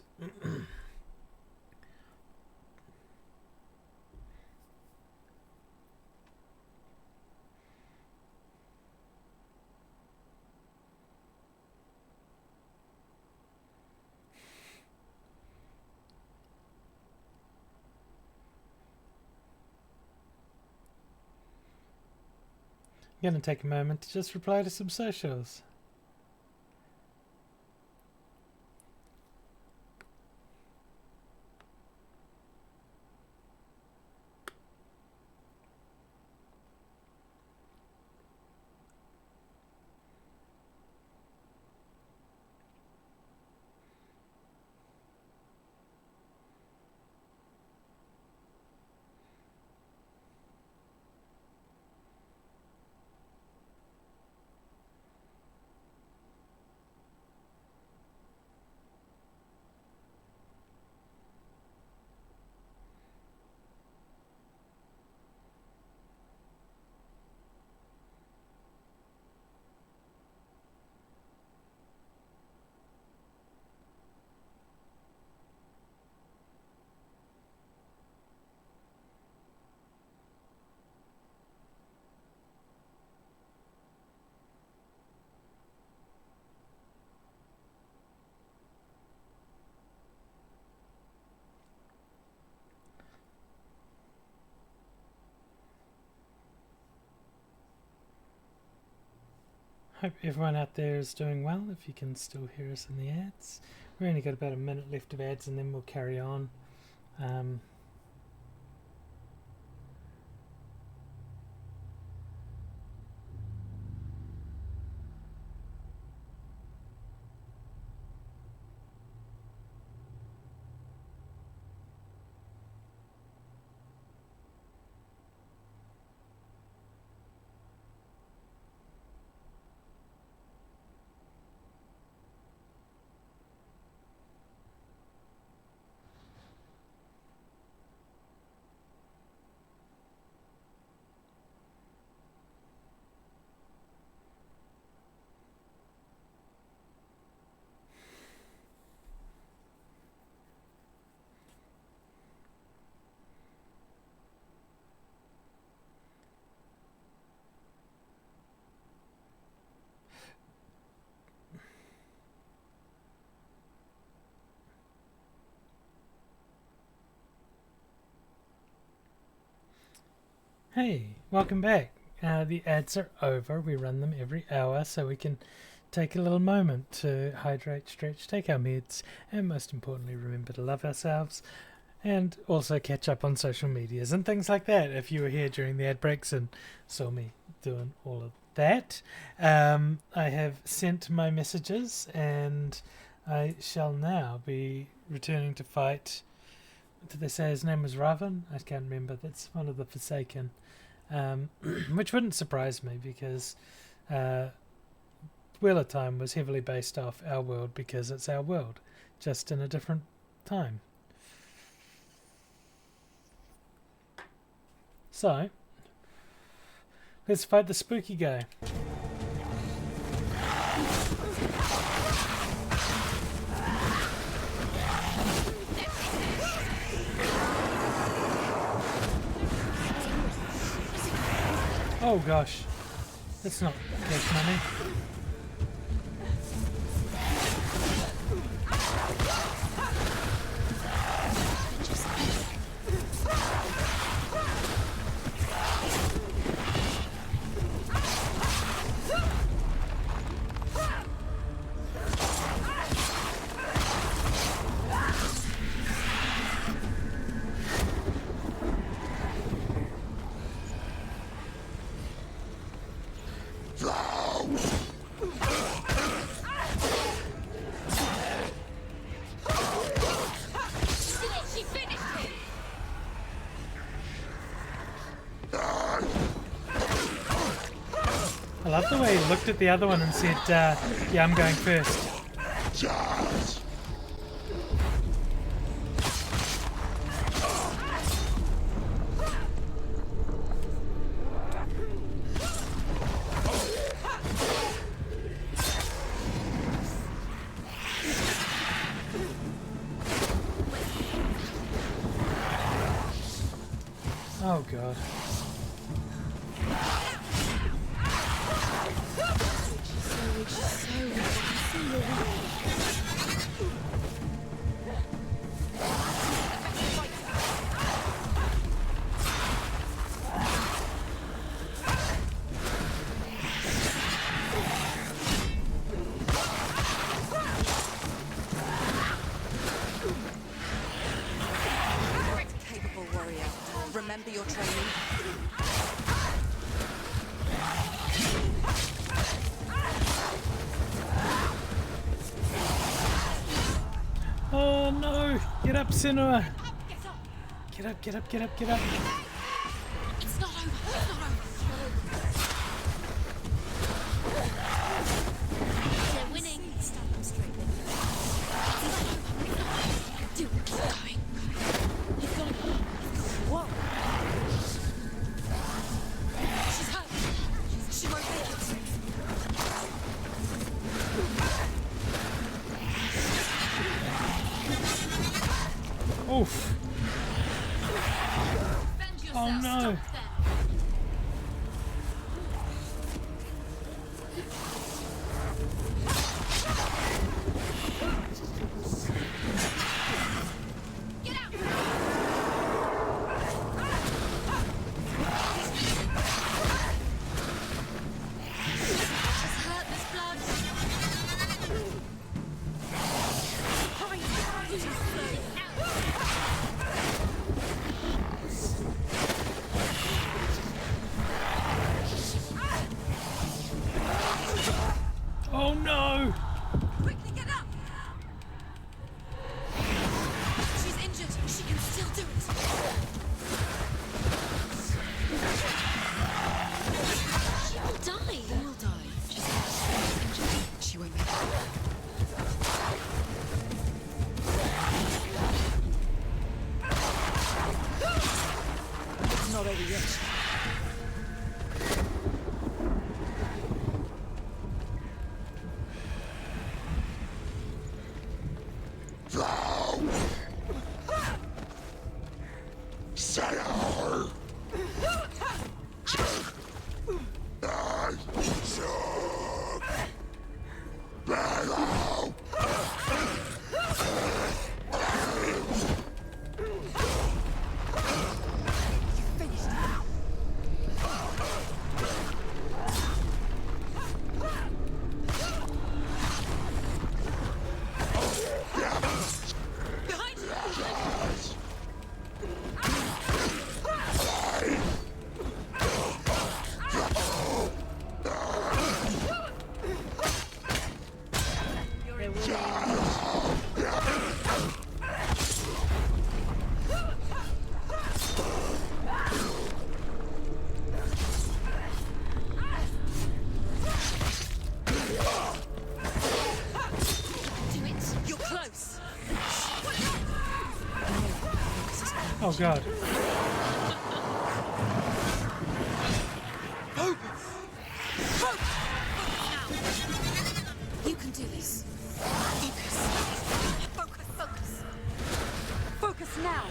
I'm going to take a moment to just reply to some socials. Hope everyone out there is doing well, if you can still hear us in the ads. We've only got about a minute left of ads and then we'll carry on. Hey, welcome back. The ads are over. We run them every hour so we can take a little moment to hydrate, stretch, take our meds, and most importantly, remember to love ourselves, and also catch up on social medias and things like that. If you were here during the ad breaks and saw me doing all of that, I have sent my messages, and I shall now be returning to fight. Did they say his name was Raven? I can't remember. That's one of the Forsaken. Which wouldn't surprise me because Wheel of Time was heavily based off our world because it's our world, just in a different time. So, let's fight the spooky guy. Oh gosh. That's not cash money. I love the way he looked at the other one and said, yeah, I'm going first. Oh god. Capable warrior. Remember your training. Oh no! Get up, Senua! Get up, get up, get up, get up! It's not over. It's not over. They're winning. Stand up straight. Do it. Keep going. He's gone. Whoa. She's hurt. She won't make it. Oof! Oh no! Oh no! Quickly get up! She's injured. She can still do it. She will die. They will die. She's injured. She won't make it. It's not over yet. Oh god. You can do this. Focus. Focus. Focus. Focus now.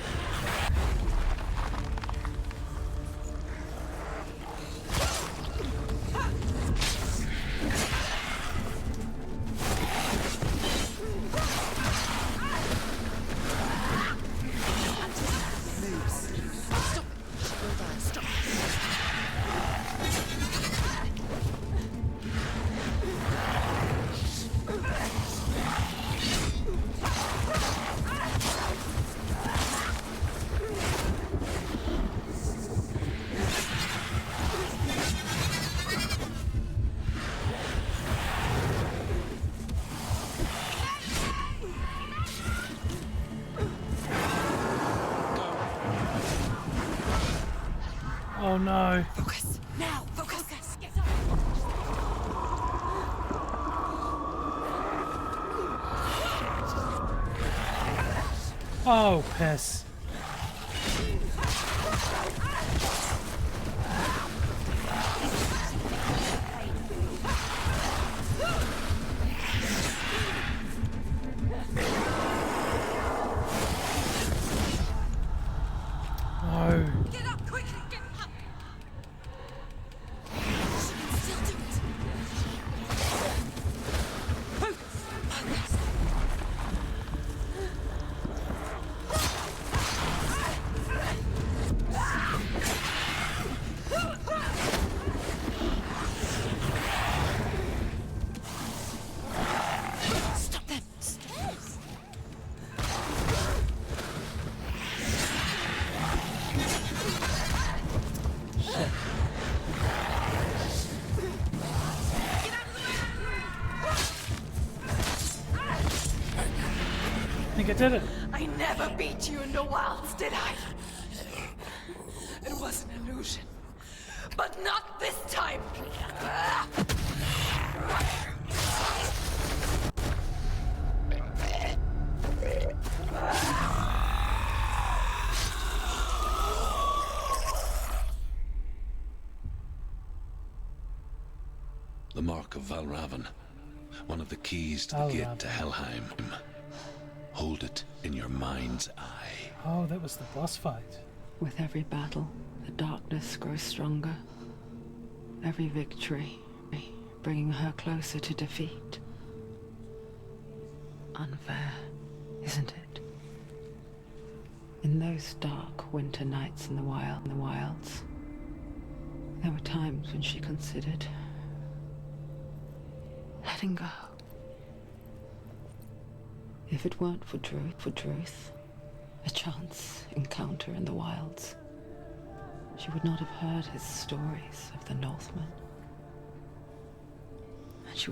Oh no. Focus. Now. Focus. Get up. Oh, piss. No. Get up quickly. Get up. She can still do it. Focus. Stop them. Stairs. I think I did it. I never beat you in the wilds, did I? It was an illusion. But not this time! The Mark of Valravan. One of the keys to the gate to Helheim. Hold it in your mind's eye. Oh, that was the boss fight. With every battle, the darkness grows stronger. Every victory, bringing her closer to defeat. Unfair, isn't it? In those dark winter nights in the wilds, there were times when she considered letting go. If it weren't for truth, a chance encounter in the wilds, she would not have heard his stories of the Northmen. And she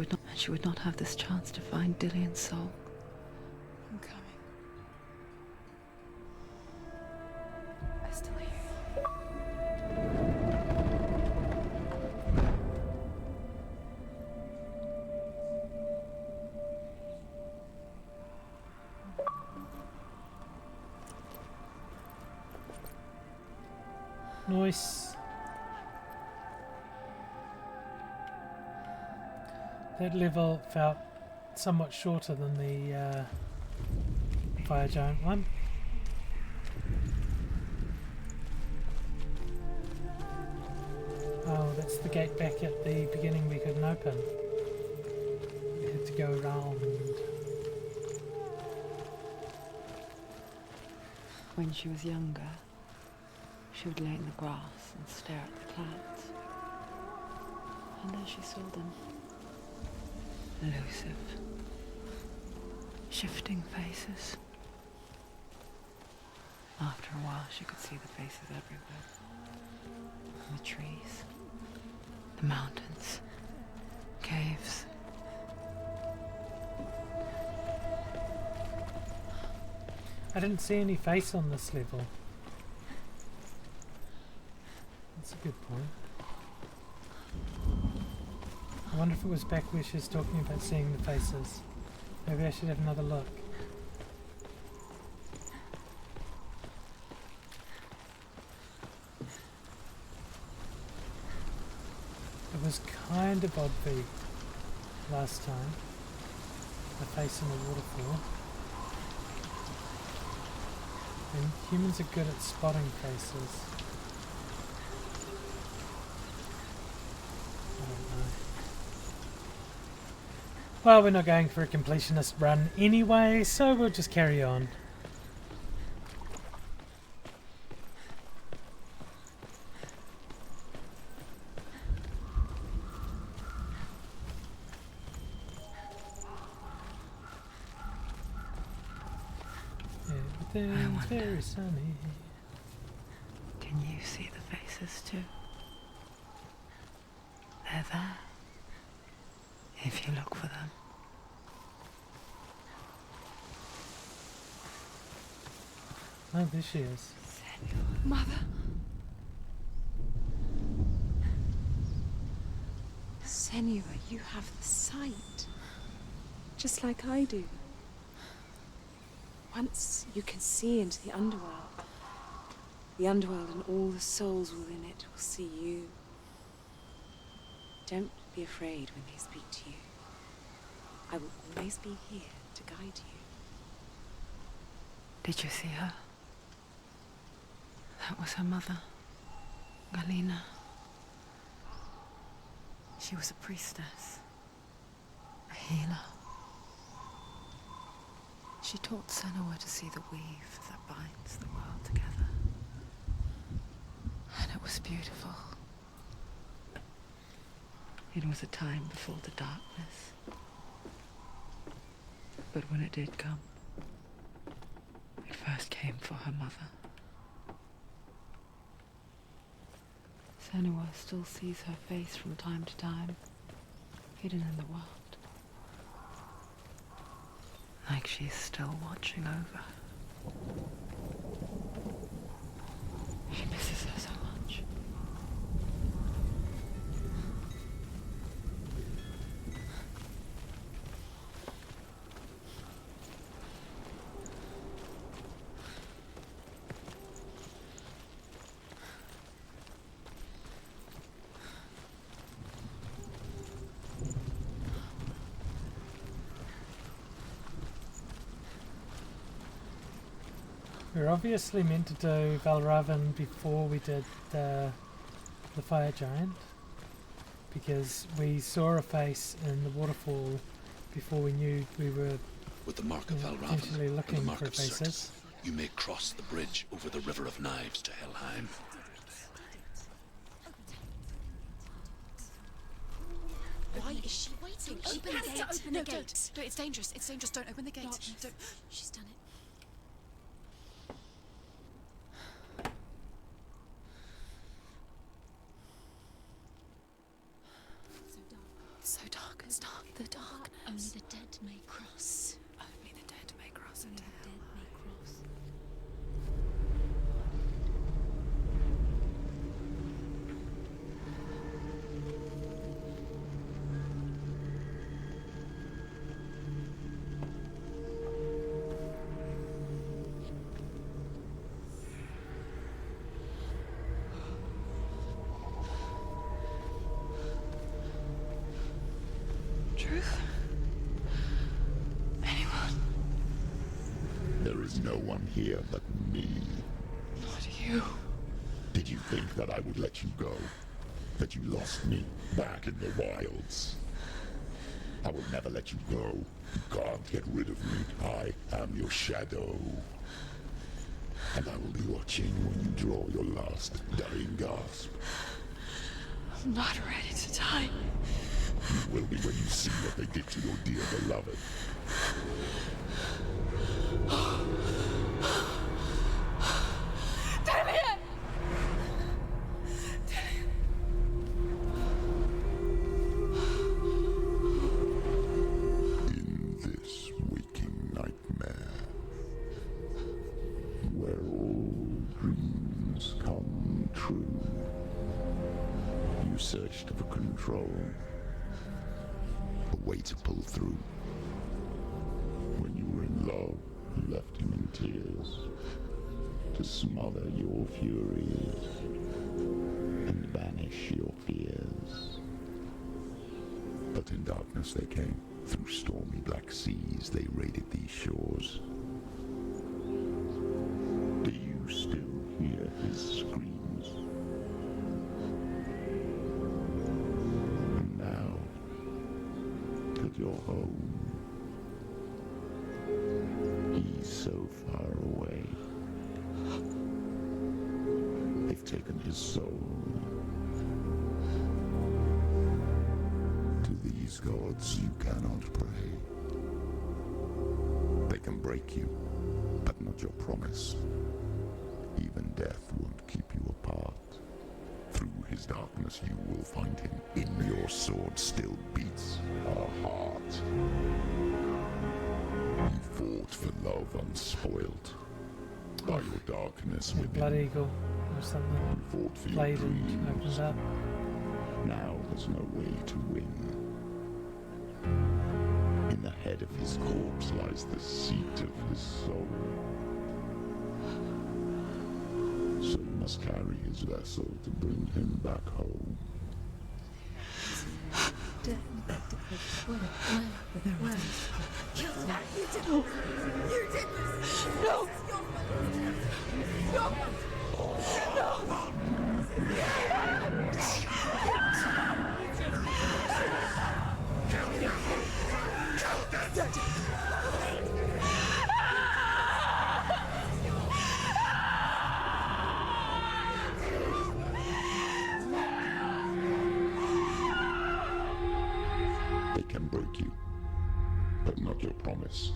would not have this chance to find Dillion's soul. I'm coming. I still hear you. Nice. That level felt somewhat shorter than the fire giant one. Oh, that's the gate back at the beginning we couldn't open. We had to go around. When she was younger, she would lay in the grass and stare at the clouds. And there she saw them. Elusive. Shifting faces. After a while, she could see the faces everywhere. The trees, the mountains, caves. I didn't see any face on this level. That's a good point. I wonder if it was back where she was talking about seeing the faces. Maybe I should have another look. It was kind of obvious last time. The face in the waterfall. And humans are good at spotting faces. I don't know. Well, we're not going for a completionist run anyway, so we'll just carry on. Everything's very sunny. Can you see the faces too? They're there. If you look for them. Oh, there she is. Mother? Senua, you have the sight. Just like I do. Once you can see into the underworld and all the souls within it will see you. Don't be afraid when they speak to you. I will always be here to guide you. Did you see her? That was her mother, Galina. She was a priestess, a healer. She taught Senua to see the weave that binds the world together. And it was beautiful. It was a time before the darkness. But when it did come, it first came for her mother. Senua still sees her face from time to time, hidden in the world. Like she's still watching over her. She misses her so much. We were obviously meant to do Valravan before we did the fire giant, because we saw a face in the waterfall before we knew we were With the mark of Valravan potentially and the looking mark for of faces. Sirtis, you may cross the bridge over the River of Knives to Helheim. Why is she waiting? Open the gate. Open the gate. No, it's dangerous. It's dangerous. Don't open the gate. Don't. She's done it. It's so dark. It's dark. The darkness. Only the dead may cross. Only the dead may cross Only into the dead hell. may cross. Truth? Anyone? There is no one here but me. Not you. Did you think that I would let you go? That you lost me back in the wilds? I will never let you go. You can't get rid of me. I am your shadow. And I will be watching when you draw your last dying gasp. I'm not ready to die. You will be when you see what they did to your dear beloved. Damn it! In this waking nightmare, where all dreams come true, you searched for control, a way to pull through. When you were in love, you left him in tears, to smother your furies and banish your fears. But in darkness they came. Through stormy black seas they raided these shores. Do you still hear his screams? And now that you're home, he's so far away. They've taken his soul. To these gods you cannot pray. They can break you, but not your promise. Even death won't keep you apart. Through his darkness you will find him. In your sword still beats a heart. You fought for love unspoiled. By your darkness Blood within. Eagle or something. You fought for your Played and dreams. opened up. Now there's no way to win. In the head of his corpse lies the seat of his soul. So you must carry his vessel to bring him back home. Where? Kill him. You did this. You did this. No. No. They can break you, but not your promise.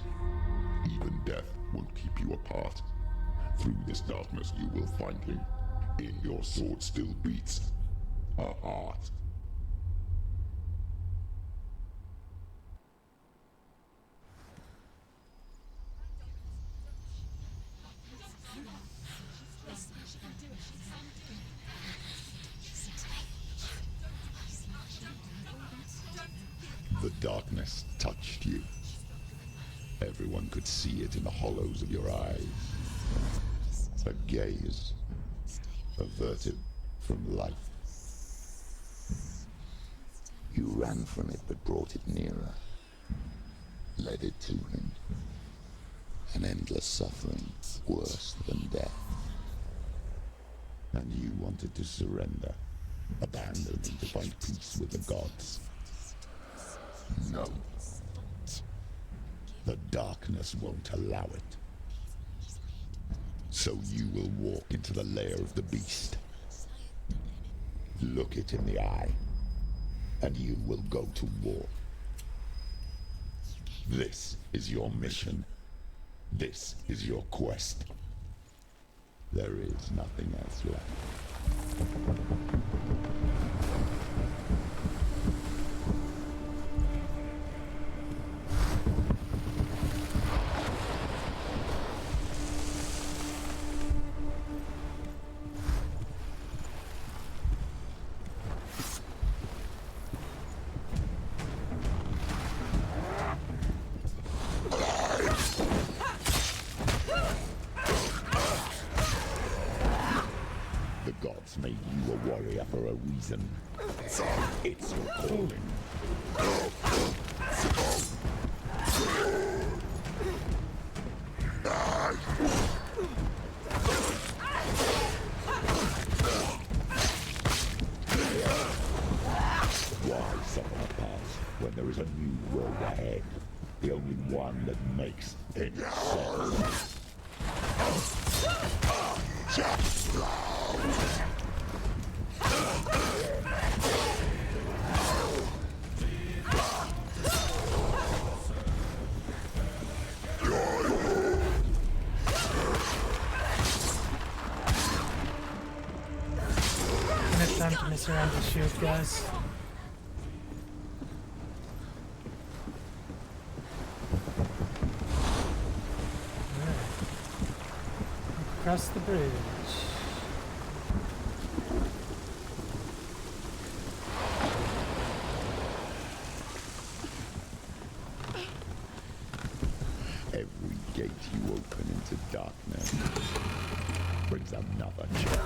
Even death won't keep you apart. Through this darkness you will find him. In your sword still beats a heart. The darkness touched you. Everyone could see it in the hollows of your eyes. A gaze averted from life. You ran from it but brought it nearer. Led it to him. An endless suffering worse than death. And you wanted to surrender, abandon him to find peace with the gods. No. The darkness won't allow it. So you will walk into the lair of the beast. Look it in the eye, and you will go to war. This is your mission. This is your quest. There is nothing else left. The gods made you a warrior for a reason. It's your calling. Why suffer a past when there is a new road ahead? The only one that makes any sense. It's time to mess around with shield, guys. Across the bridge. Every gate you open into darkness brings another change.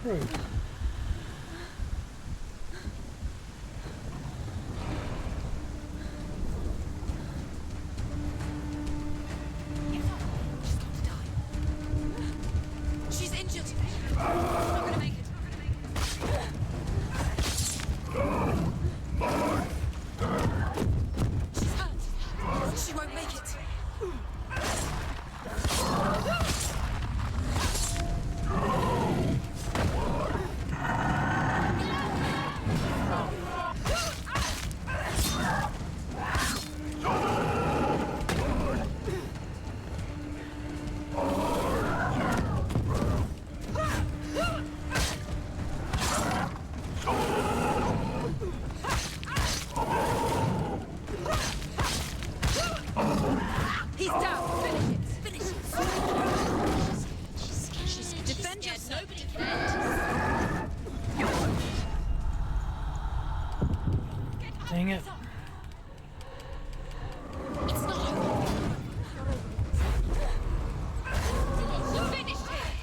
Rude. She's injured. She's not gonna make it. She's hurt. She won't make it. Dang it. It's not over. You finished him.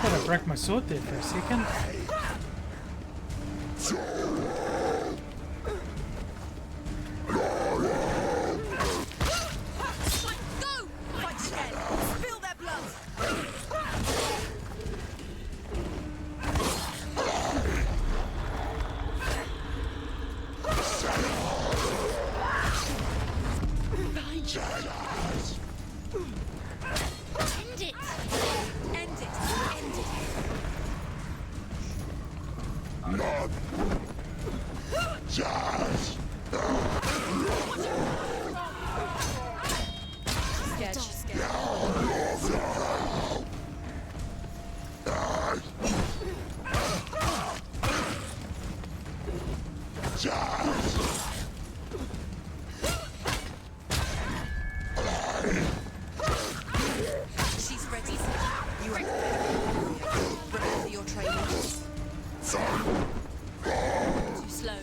Thought I broke my sword there for a second. Go! Fight again. Spill their blood. End it. End it. End it. Scared. She's scared. She's ready. You ready? Remember your training. Too slow.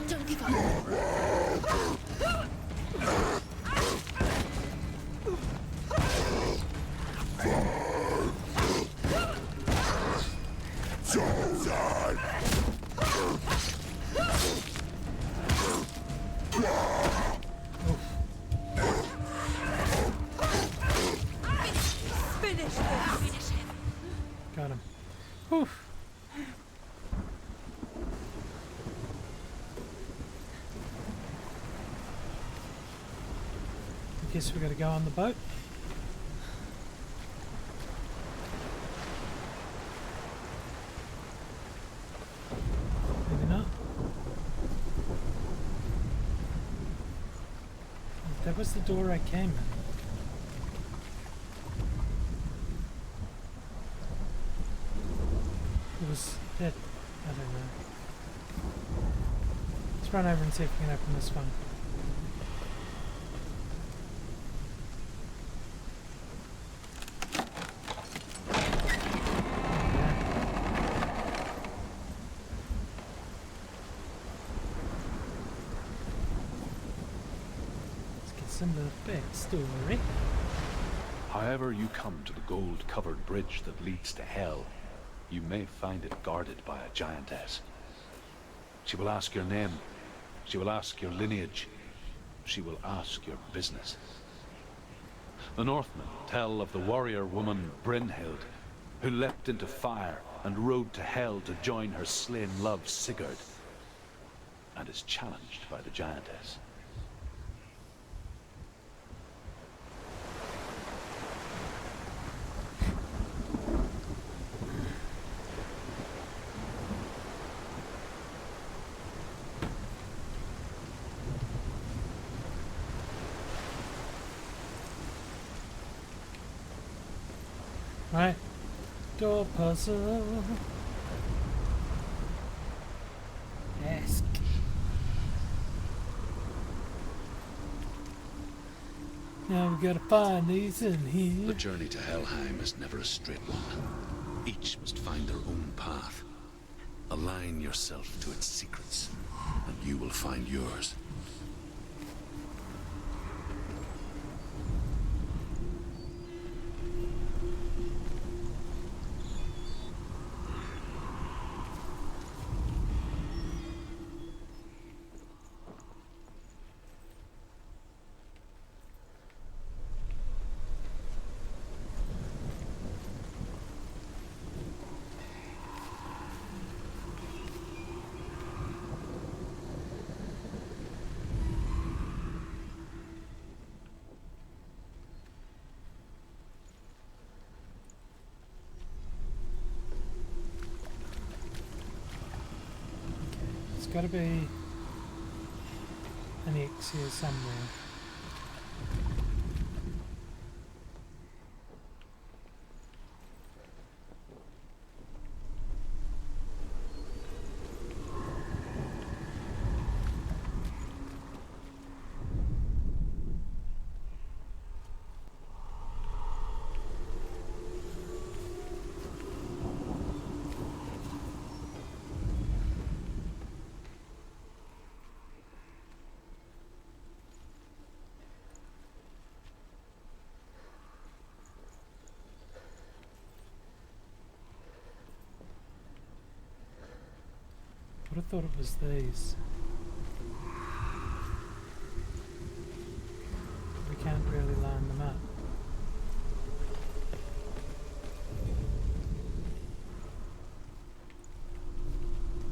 Don't give up. Finish this. Finish him. Got him. Whew. I guess we gotta go on the boat. Maybe not. That was the door I came in. It was that. I don't know. Let's run over and see if we can open this one. Let's get some of the backstory. However you come to the gold-covered bridge that leads to Hell, you may find it guarded by a giantess. She will ask your name. She will ask your lineage. She will ask your business. The Northmen tell of the warrior woman Brynhild, who leapt into fire and rode to Hell to join her slain love Sigurd, and is challenged by the giantess. Right. Door puzzle. Ask. Now we gotta find these in here. The journey to Helheim is never a straight one. Each must find their own path. Align yourself to its secrets, and you will find yours. got to be an X here somewhere. I would have thought it was these. We can't really line them up.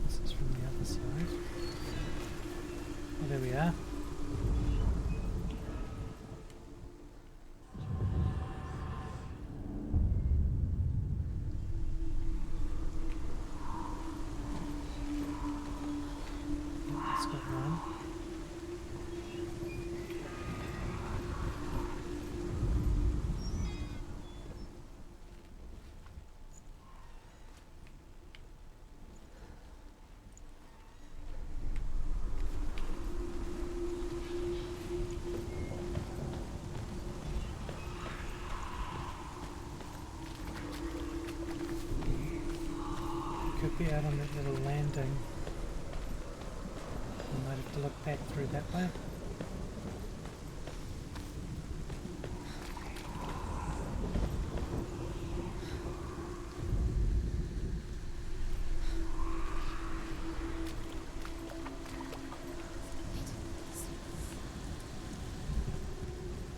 This is from the other side. Oh, there we are. It's got one. Could be out on that little landing. We might have to look back through that way.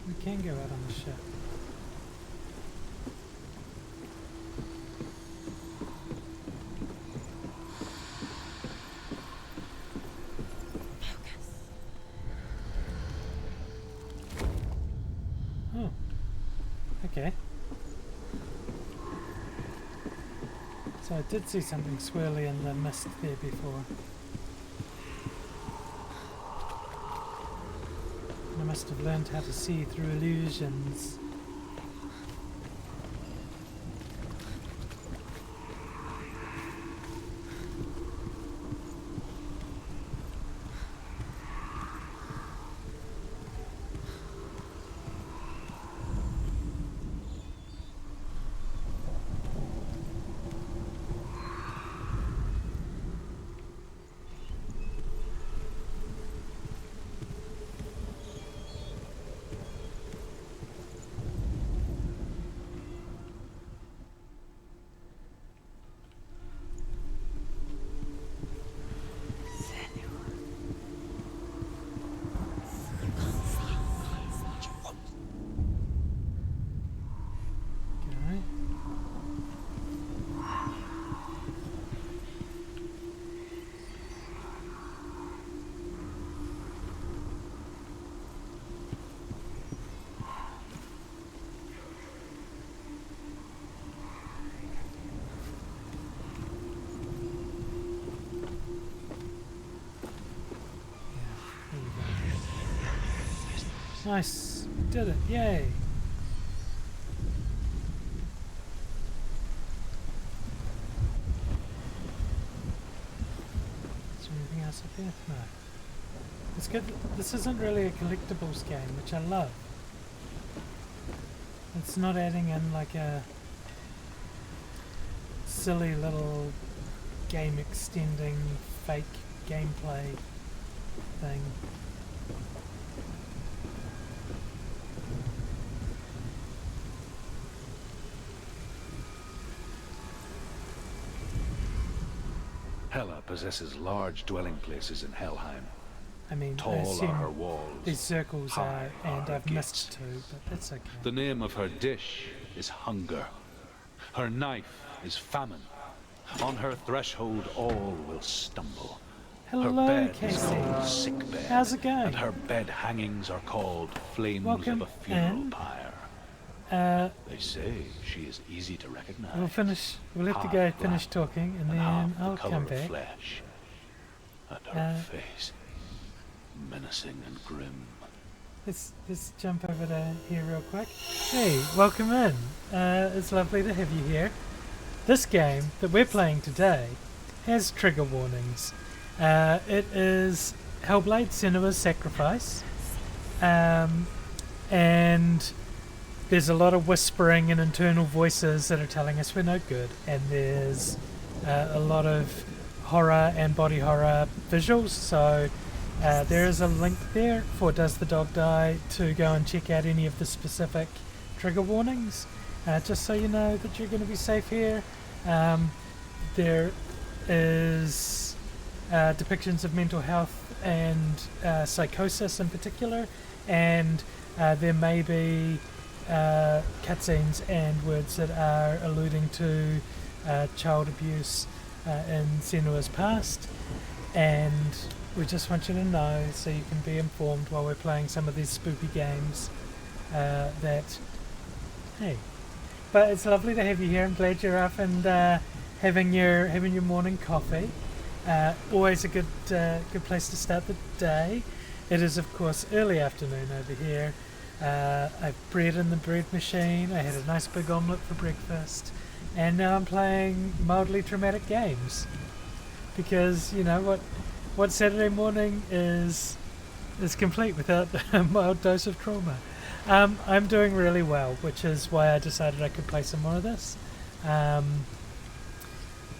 We can go out on the ship. Oh, okay. So I did see something swirly in the mist there before. I must have learned how to see through illusions. Okay. Yeah, here we go. Nice, did it, yay! Is there anything else up there? No. It's good. This isn't really a collectibles game, which I love. It's not adding in like a silly little game extending fake gameplay thing. Hela possesses large dwelling places in Helheim. I mean, I Tall are assume her walls. these circles high are, and her I've missed gates. two, but that's okay. The name of her dish is hunger. Her knife is famine. On her threshold all will stumble. Her Hello, bed is Casey. called sick bed. How's it going? And her bed hangings are called flames Welcome of a funeral in. pyre. They say she is easy to recognize. We'll have to Half go black finish talking, and and then half the I'll color come of back. flesh. And her face, menacing and grim. Let's jump over to here real quick. Hey, welcome in. It's lovely to have you here. This game that we're playing today has trigger warnings. It is Hellblade: Senua's Sacrifice, and there's a lot of whispering and internal voices that are telling us we're no good, and there's a lot of horror and body horror visuals, so there is a link there for Does the Dog Die to go and check out any of the specific trigger warnings, just so you know that you're going to be safe here. There is depictions of mental health and psychosis in particular, and there may be cutscenes and words that are alluding to child abuse in Senua's past, and we just want you to know so you can be informed while we're playing some of these spoopy games that, hey, but it's lovely to have you here. I'm glad you're up and having your morning coffee. Always a good place to start the day. It is of course early afternoon over here. I've bread in the bread machine. I had a nice big omelette for breakfast, and now I'm playing mildly traumatic games because you know what Saturday morning is complete without a mild dose of trauma. I'm doing really well, which is why I decided I could play some more of this.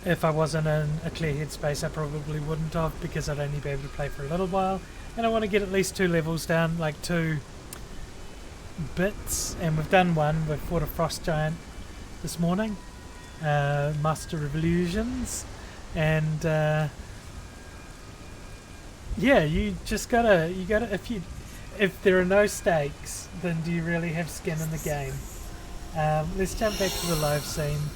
If I wasn't in a clear headspace, I probably wouldn't have, because I'd only be able to play for a little while, and I want to get at least 2 levels down, like 2 bits, and we've done one. We've fought a frost giant this morning, Master of Illusions, and yeah, you gotta if there are no stakes, then do you really have skin in the game? Let's jump back to the live scene.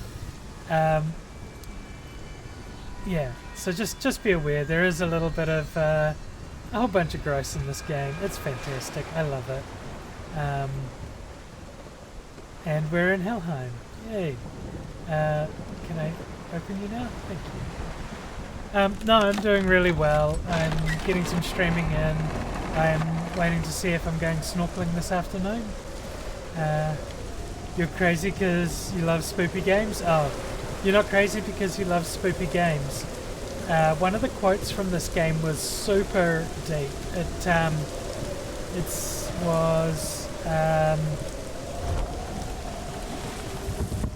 Yeah, so just be aware there is a little bit of a whole bunch of gross in this game. It's fantastic. I love it. And we're in Helheim. Yay. Can I open you now? Thank you. No, I'm doing really well. I'm getting some streaming in. I'm waiting to see if I'm going snorkeling this afternoon. You're crazy because you love spoopy games? Oh, you're not crazy because you love spoopy games. One of the quotes from this game was super deep. It was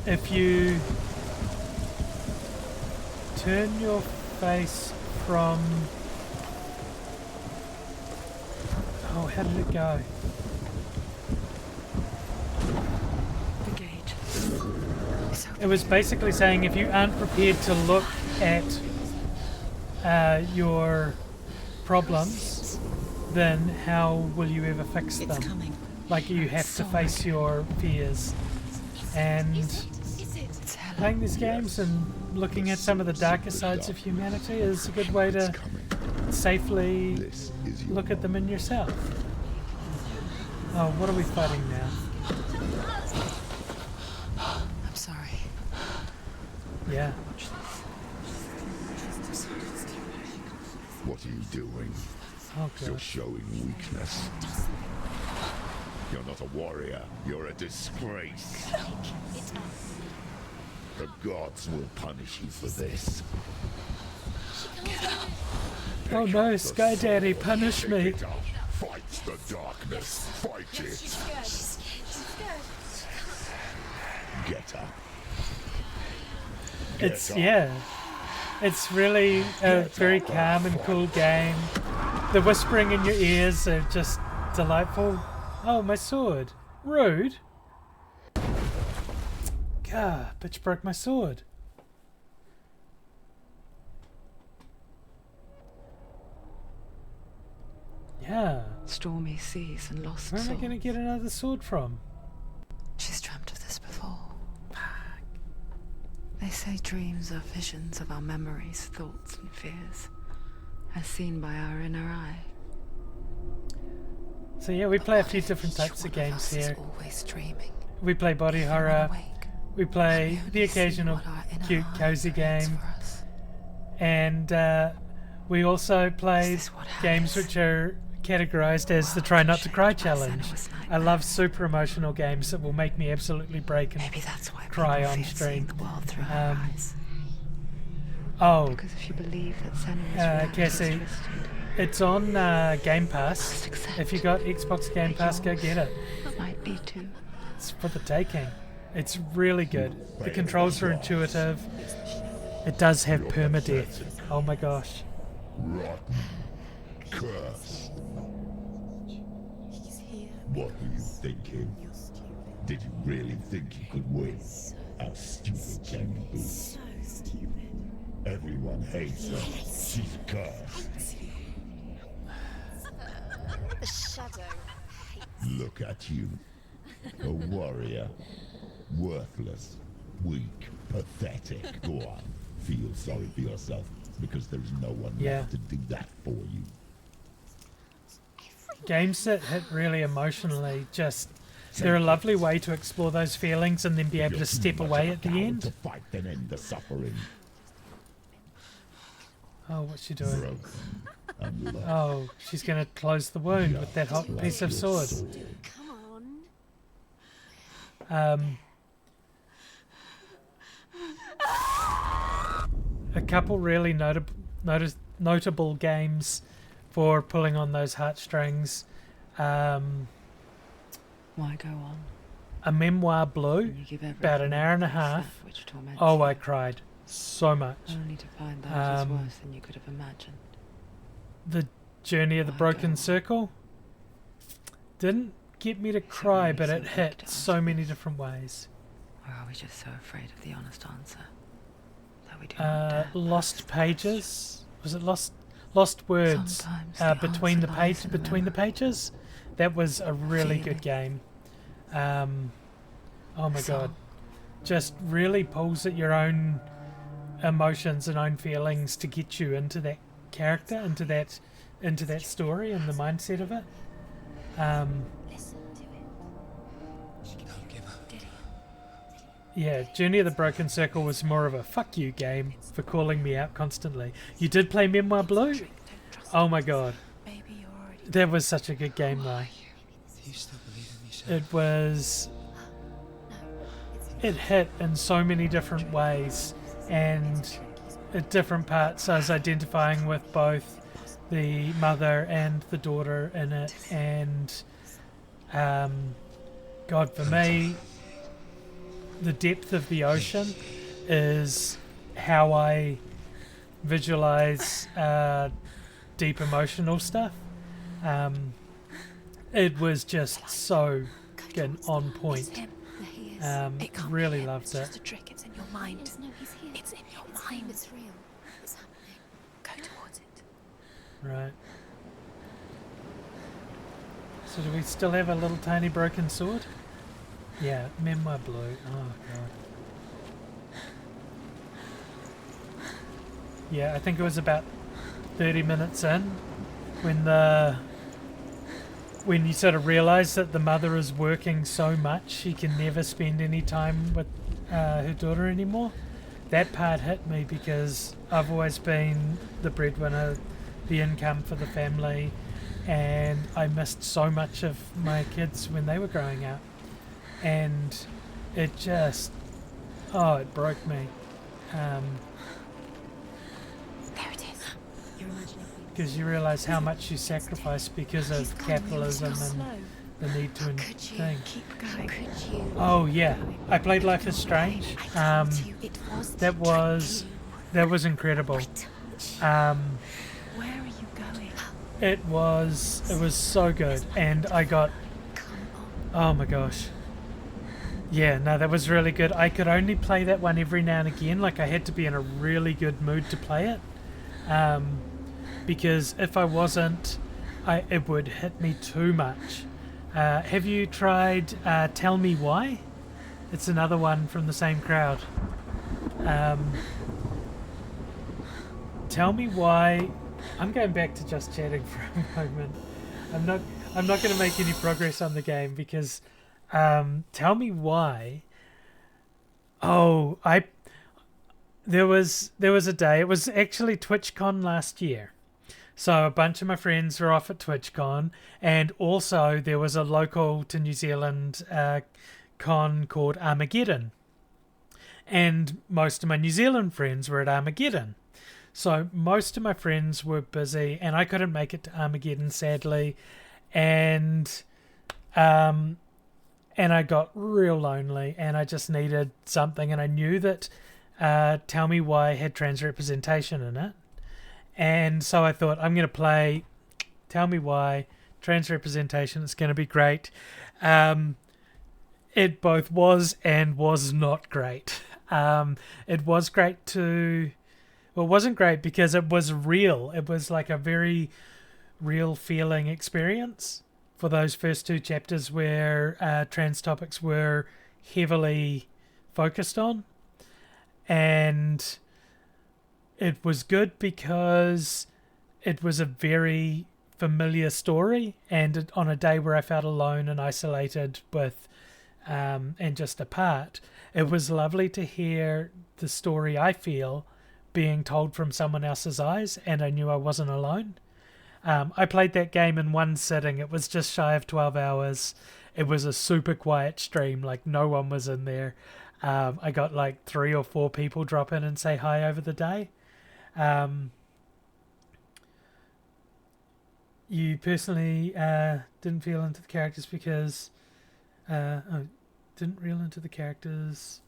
if you turn your face from, oh, how did it go? The gauge. It was basically saying if you aren't prepared to look at your problems, then how will you ever fix them? Coming. Like, you have to face your fears. And playing these games and looking at some of the darker sides of humanity is a good way to safely look at them in yourself. Oh, what are we fighting now? I'm sorry. Yeah. What are you doing? Oh, You're God. showing weakness. You're not a warrior. You're a disgrace. The gods will punish you for this. Oh no, Sky Daddy, punish Pick me. it up. Fight the darkness. Fight it. Get up. It's, up. yeah. It's really a very calm and cool game. The whispering in your ears are just delightful. Oh, my sword. Rude. God, bitch broke my sword. Yeah. Stormy seas and lost Where am I souls. going to get another sword from? She's dreamt of this before. They say dreams are visions of our memories, thoughts and fears, as seen by our inner eye. So yeah, we play a few different types of games here. Always dreaming. We play body horror. We play the occasional cute, cozy game. And We also played Is this what games happens? which are categorized as the World Try Not to shaped Cry by challenge. Senua's I love nightmares. super emotional games that will make me absolutely break and Maybe that's why cry people on fear stream. seeing the world through her Um, eyes. Oh, Because if you believe that Senua's reality Cassie, is twisted, it's on Game Pass. must accept If you got Xbox Game that Pass, go yours get it. might be too. It's for the taking. It's really good. The controls are intuitive. It does have permadeath. Oh my gosh. Rotten. Cursed. What were you thinking? Did you really think you could win? How stupid can you be? So stupid. Everyone hates her. She's cursed. The shadow. Look at you. A warrior. Worthless. Weak. Pathetic. Go on. Feel sorry for yourself, because there's no one Yeah. left to do that for you. Games that hit really emotionally, just they're a lovely way to explore those feelings and then be able to step away at the To end. fight and end the suffering. Oh, what's she doing? Broken and lost. Oh, she's going to close the wound with that hot piece of sword. Come on. A couple really notable games for pulling on those heartstrings. Why go on? A Memoir Blue, You give about an everything hour and a except half. which torments Oh, you, I cried so much. only to find that is Um, worse than you could have imagined. The Journey of the Why Broken go on? Circle didn't get me to cry, really but so it hit big to so ask many this? different ways. Or are we just so afraid of the honest answer that we do not dare Lost ask the Pages. Was it Lost Words? Sometimes the Between the answer lies in the between the memory. pages. That was a really good Feeling. game. Oh my god, Song. just really pulls at your own emotions and own feelings to get you into that character, into that story and the mindset of it. Listen to it. Don't give up. Yeah, Journey of the Broken Circle was more of a fuck you game for calling me out constantly. You did play Memoir Blue? Don't trust Oh my god, Maybe you're already. that was such a good game though. You still believe in me, Sam? It was. It hit in so many different ways, and at different parts I was identifying with both the mother and the daughter in it, and God, for me, the depth of the ocean is how I visualize deep emotional stuff. It was just so good, on point. Him. There he is. It can't Really be him. loved It's it. just a trick. It's in your mind. No, he's here. It's in your It's him, mind. it's real. It's happening. Go towards it. Right. So do we still have a little tiny broken sword? Yeah, Memoir Blue. Oh god. Yeah, I think it was about 30 minutes in when you sort of realise that the mother is working so much she can never spend any time with her daughter anymore. That part hit me because I've always been the breadwinner, the income for the family, and I missed so much of my kids when they were growing up. And it just, it broke me. There it is. You're imagining things. Because you realise how much you sacrifice because of capitalism and the need to Could you thing. keep going? Could you? Oh yeah, I played Life is Strange. I told you it was That to was trick that was incredible. you. Where are you going? It was so good, and I got, Come on. oh my gosh. Yeah, no, that was really good. I could only play that one every now and again. Like I had to be in a really good mood to play it, because if I wasn't, it would hit me too much. Have you tried Tell Me Why? It's another one from the same crowd. Tell Me Why. I'm going back to just chatting for a moment. I'm not going to make any progress on the game because Tell Me Why. Oh, there was a day. It was actually TwitchCon last year, So a bunch of my friends were off at TwitchCon, and also there was a local to New Zealand con called Armageddon. And most of my New Zealand friends were at Armageddon. So most of my friends were busy, and I couldn't make it to Armageddon, sadly. And I got real lonely, and I just needed something. And I knew that Tell Me Why had trans representation in it. And so I thought, I'm going to play Tell Me Why, trans representation. It's going to be great. It both was and was not great. It was great to... Well, it wasn't great because it was real. It was like a very real feeling experience for those first 2 chapters where trans topics were heavily focused on. And it was good because it was a very familiar story, and on a day where I felt alone and isolated with and just apart, it was lovely to hear the story I feel being told from someone else's eyes, and I knew I wasn't alone. I played that game in one sitting. It was just shy of 12 hours. It was a super quiet stream, like no one was in there. I got like 3 or 4 people drop in and say hi over the day. You personally didn't feel into the characters because didn't reel into the characters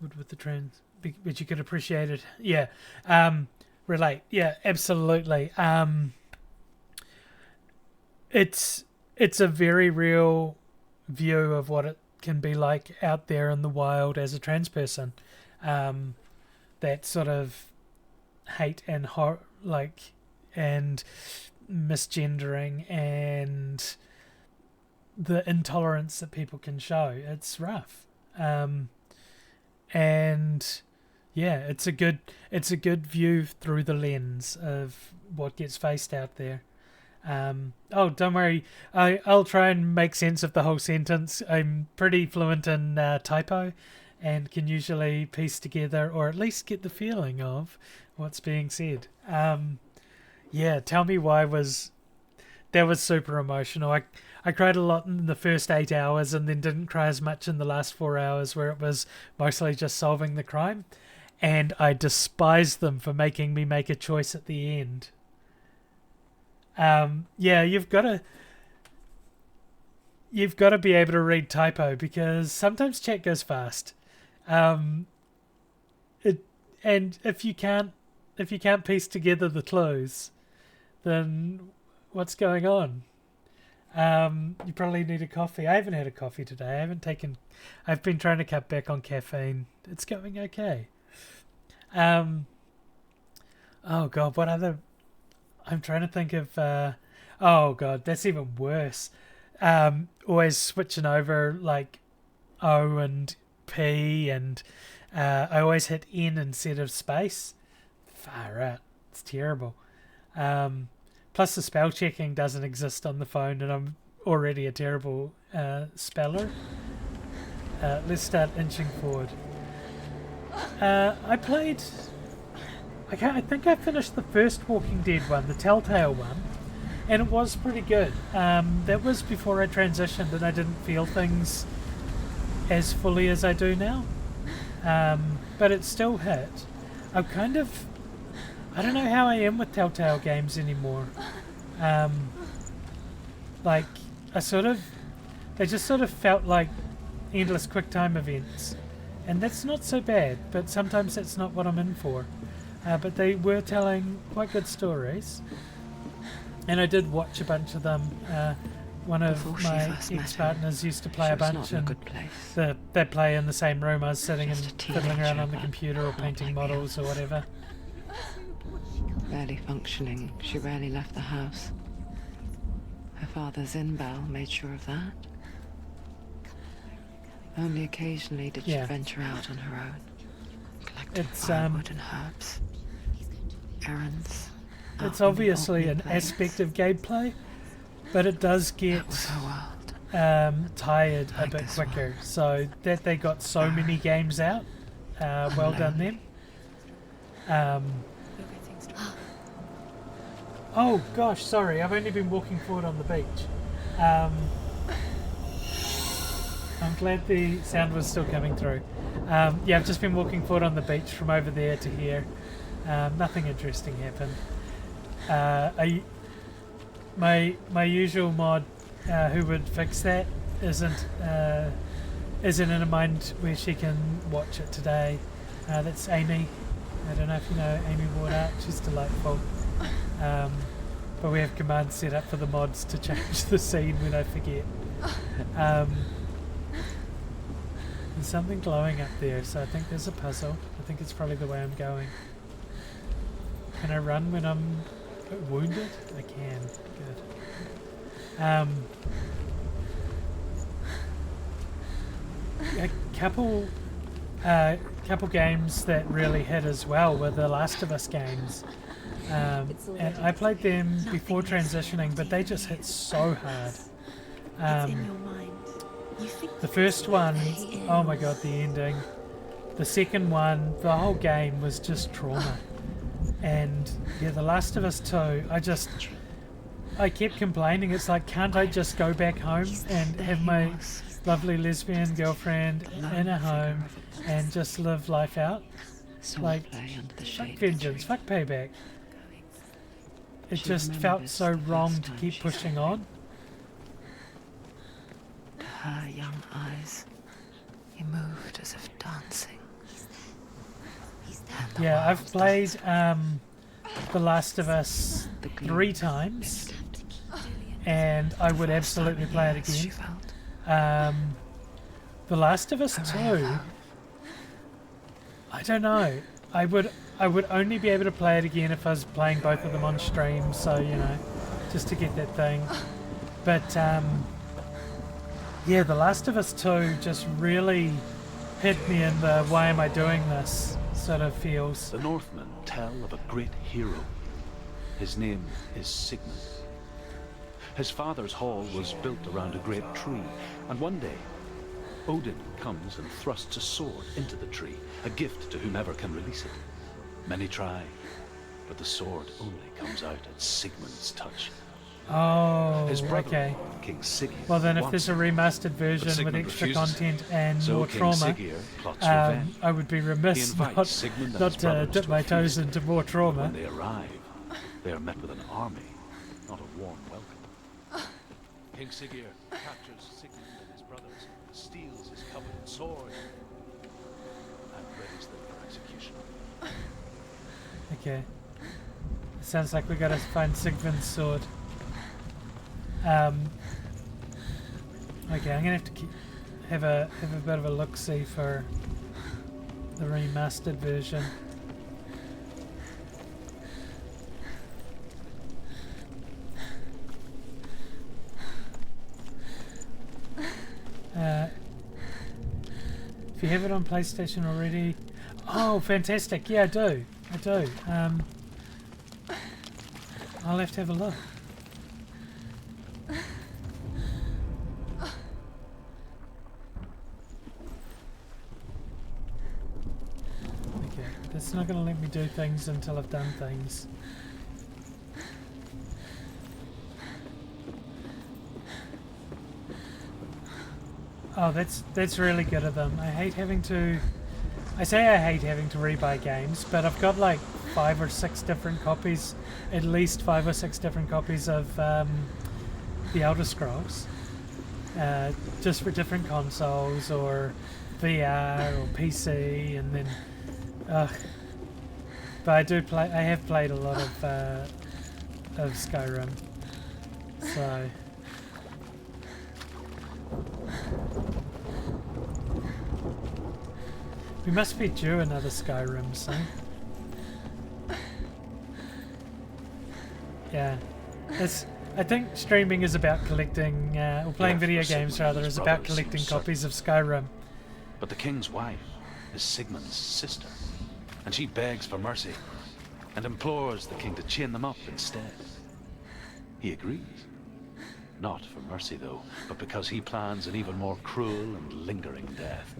with the trends, but you could appreciate it. Yeah. Relate. Yeah, absolutely. It's a very real view of what it can be like out there in the wild as a trans person. That sort of hate and and misgendering and the intolerance that people can show. It's rough. And yeah, it's a good view through the lens of what gets faced out there. Oh, don't worry. I'll try and make sense of the whole sentence. I'm pretty fluent in typo and can usually piece together or at least get the feeling of what's being said. Yeah, Tell Me Why was super emotional. I cried a lot in the first 8 hours and then didn't cry as much in the last 4 hours where it was mostly just solving the crime. And I despise them for making me make a choice at the end. Yeah, you've got to be able to read typo because sometimes chat goes fast. And if you can't piece together the clues, then what's going on? You probably need a coffee. I haven't had a coffee today. I've been trying to cut back on caffeine. It's going okay. Oh god, what other... I'm trying to think of... oh god, that's even worse. Always switching over like O and P, and I always hit N instead of space. Far out. It's terrible. Plus the spell checking doesn't exist on the phone, and I'm already a terrible speller. Let's start inching forward. I think I finished the first Walking Dead one, the Telltale one, and it was pretty good. That was before I transitioned and I didn't feel things as fully as I do now. But it still hit. I don't know how I am with Telltale games anymore. They just sort of felt like endless QuickTime events. And that's not so bad, but sometimes that's not what I'm in for. But they were telling quite good stories. And I did watch a bunch of them. One of my ex-partners used to play a bunch, and they'd play in the same room. I was sitting and fiddling around on the computer or painting models or whatever. Barely functioning, she rarely left the house. Her father's in-bell made sure of that. Only occasionally did she venture out on her own, collecting firewood and herbs, errands. It's obviously an aspect of gameplay, but it does get tired a bit quicker. So that they got so many games out, well done them. Oh gosh, sorry, I've only been walking forward on the beach. I'm glad the sound was still coming through. Yeah, I've just been walking forward on the beach from over there to here. Nothing interesting happened. My usual mod who would fix that isn't in a mind where she can watch it today. That's Amy. I don't know if you know Amy Ward. She's delightful. But we have commands set up for the mods to change the scene when I forget. There's something glowing up there, so I think there's a puzzle. I think it's probably the way I'm going. Can I run when I'm wounded? I can. Good. A couple games that really hit as well were the Last of Us games. And I played them before transitioning, but they just hit so hard. The first one, oh my god, the ending. The second one, the whole game was just trauma. And yeah, The Last of Us 2, I kept complaining. It's like, can't I just go back home and have my lovely lesbian girlfriend in a home and just live life out? Like, fuck vengeance, fuck payback. It just felt so wrong to keep pushing on. To her young eyes, he moved as if dancing. Yeah, I've played The Last of Us 3 times, and I would absolutely play it again. The Last of Us 2, I don't know. I would only be able to play it again if I was playing both of them on stream, so, you know, just to get that thing. But, yeah, The Last of Us 2 just really hit me in the why am I doing this sort of feels. The Northmen tell of a great hero. His name is Sigmund. His father's hall was built around a great tree, and one day, Odin comes and thrusts a sword into the tree, a gift to whomever can release it. Many try, but the sword only comes out at Sigmund's touch. Oh, His brother, okay. King Siggeir, Well then, if wants there's a remastered version with Sigmund extra refuses. content and So more King trauma, Siggeir plots revenge. I would be He remiss invites Sigmund and not his to brothers dip to my a toes feast. into more trauma. When they arrive, they are met with an army, not a warm welcome. King Siggeir captures Sigmund and his brothers, steals his coveted sword, and readies them for execution. Okay. Sounds like we gotta find Sigmund's sword. Okay, I'm gonna have to have a bit of a look-see for the remastered version. If you have it on PlayStation already, oh, fantastic! Yeah, I do. I'll have to have a look. Okay, that's not going to let me do things until I've done things. Oh, that's really good of them. I hate having to rebuy games, but I've got like 5 or 6 different copies, at least 5 or 6 different copies of the Elder Scrolls, just for different consoles or VR or PC, and then, but I have played a lot of Skyrim, so. We must be due another Skyrim soon. Yeah, I think streaming is about collecting, or playing video games rather, is about collecting copies of Skyrim. But the king's wife is Sigmund's sister, and she begs for mercy and implores the king to chain them up instead. He agrees. Not for mercy though, but because he plans an even more cruel and lingering death.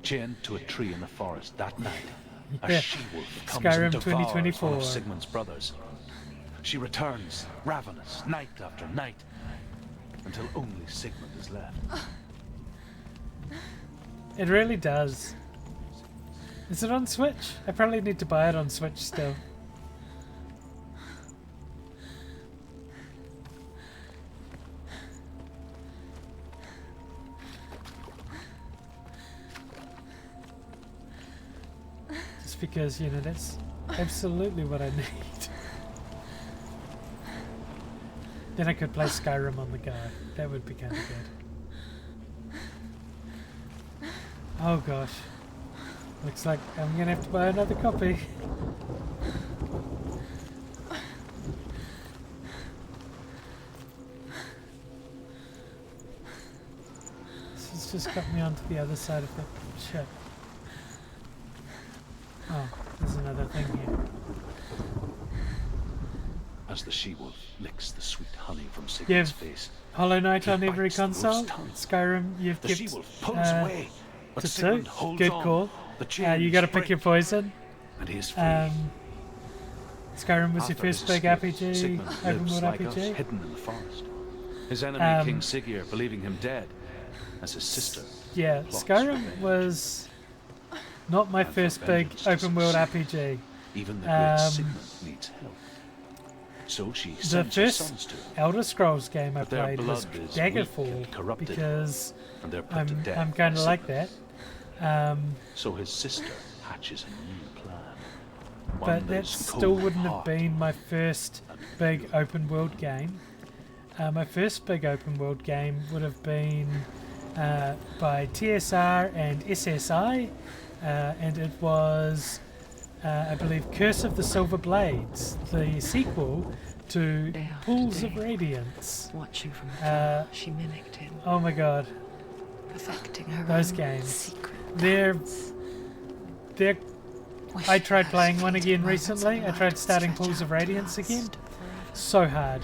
Chained to a tree in the forest that night, a she-wolf comes Skyrim and devours 2024. one of Sigmund's brothers. She returns, ravenous, night after night, until only Sigmund is left. It really does. Is it on Switch? I probably need to buy it on Switch still. Just because, you know, that's absolutely what I need. Then I could play Skyrim on the go. That would be kind of good. Oh gosh. Looks like I'm gonna have to buy another copy. This has just got me onto the other side of the ship. Oh, there's another thing here. As the she-wolf licks the sweet honey from You Sigmund's have face, Hollow Knight on He every bites the wolf's console. tongue. Skyrim, you've the kept she-wolf pulls away, but to Sigmund two. holds Good on. call. The chains You got to pick your break, poison. and he is free. Skyrim was After your first his big escape, RPG, Sigmund open lives world like us, RPG. hidden in the forest. His enemy, King Siggeir, believing him dead, as his sister. Yeah, plots Skyrim revenge. was not my And for first big vengeance to open world succeed, RPG. Even the great Um, Sigmund needs help. So she The sends her first sons to him, Elder Scrolls game I But their played was blood is Daggerfall weak and corrupted, because and they're put to death. I'm kind by of like that. Sigmund. So his sister hatches a new plan. One But that that's still cold wouldn't have heart been my first and big pure. open world game. My first big open world game would have been by TSR and SSI, and it was, I believe, Curse of the Silver Blades, the sequel to Day after Pools of day. Radiance. Watching from afar, Uh, she mimicked him, Oh my god, perfecting her those own games. secret They're dance. they're. Wishing I tried those playing one fleeting again moments of recently. I light tried would starting stretch Pools of out to Radiance last again. forever. So hard.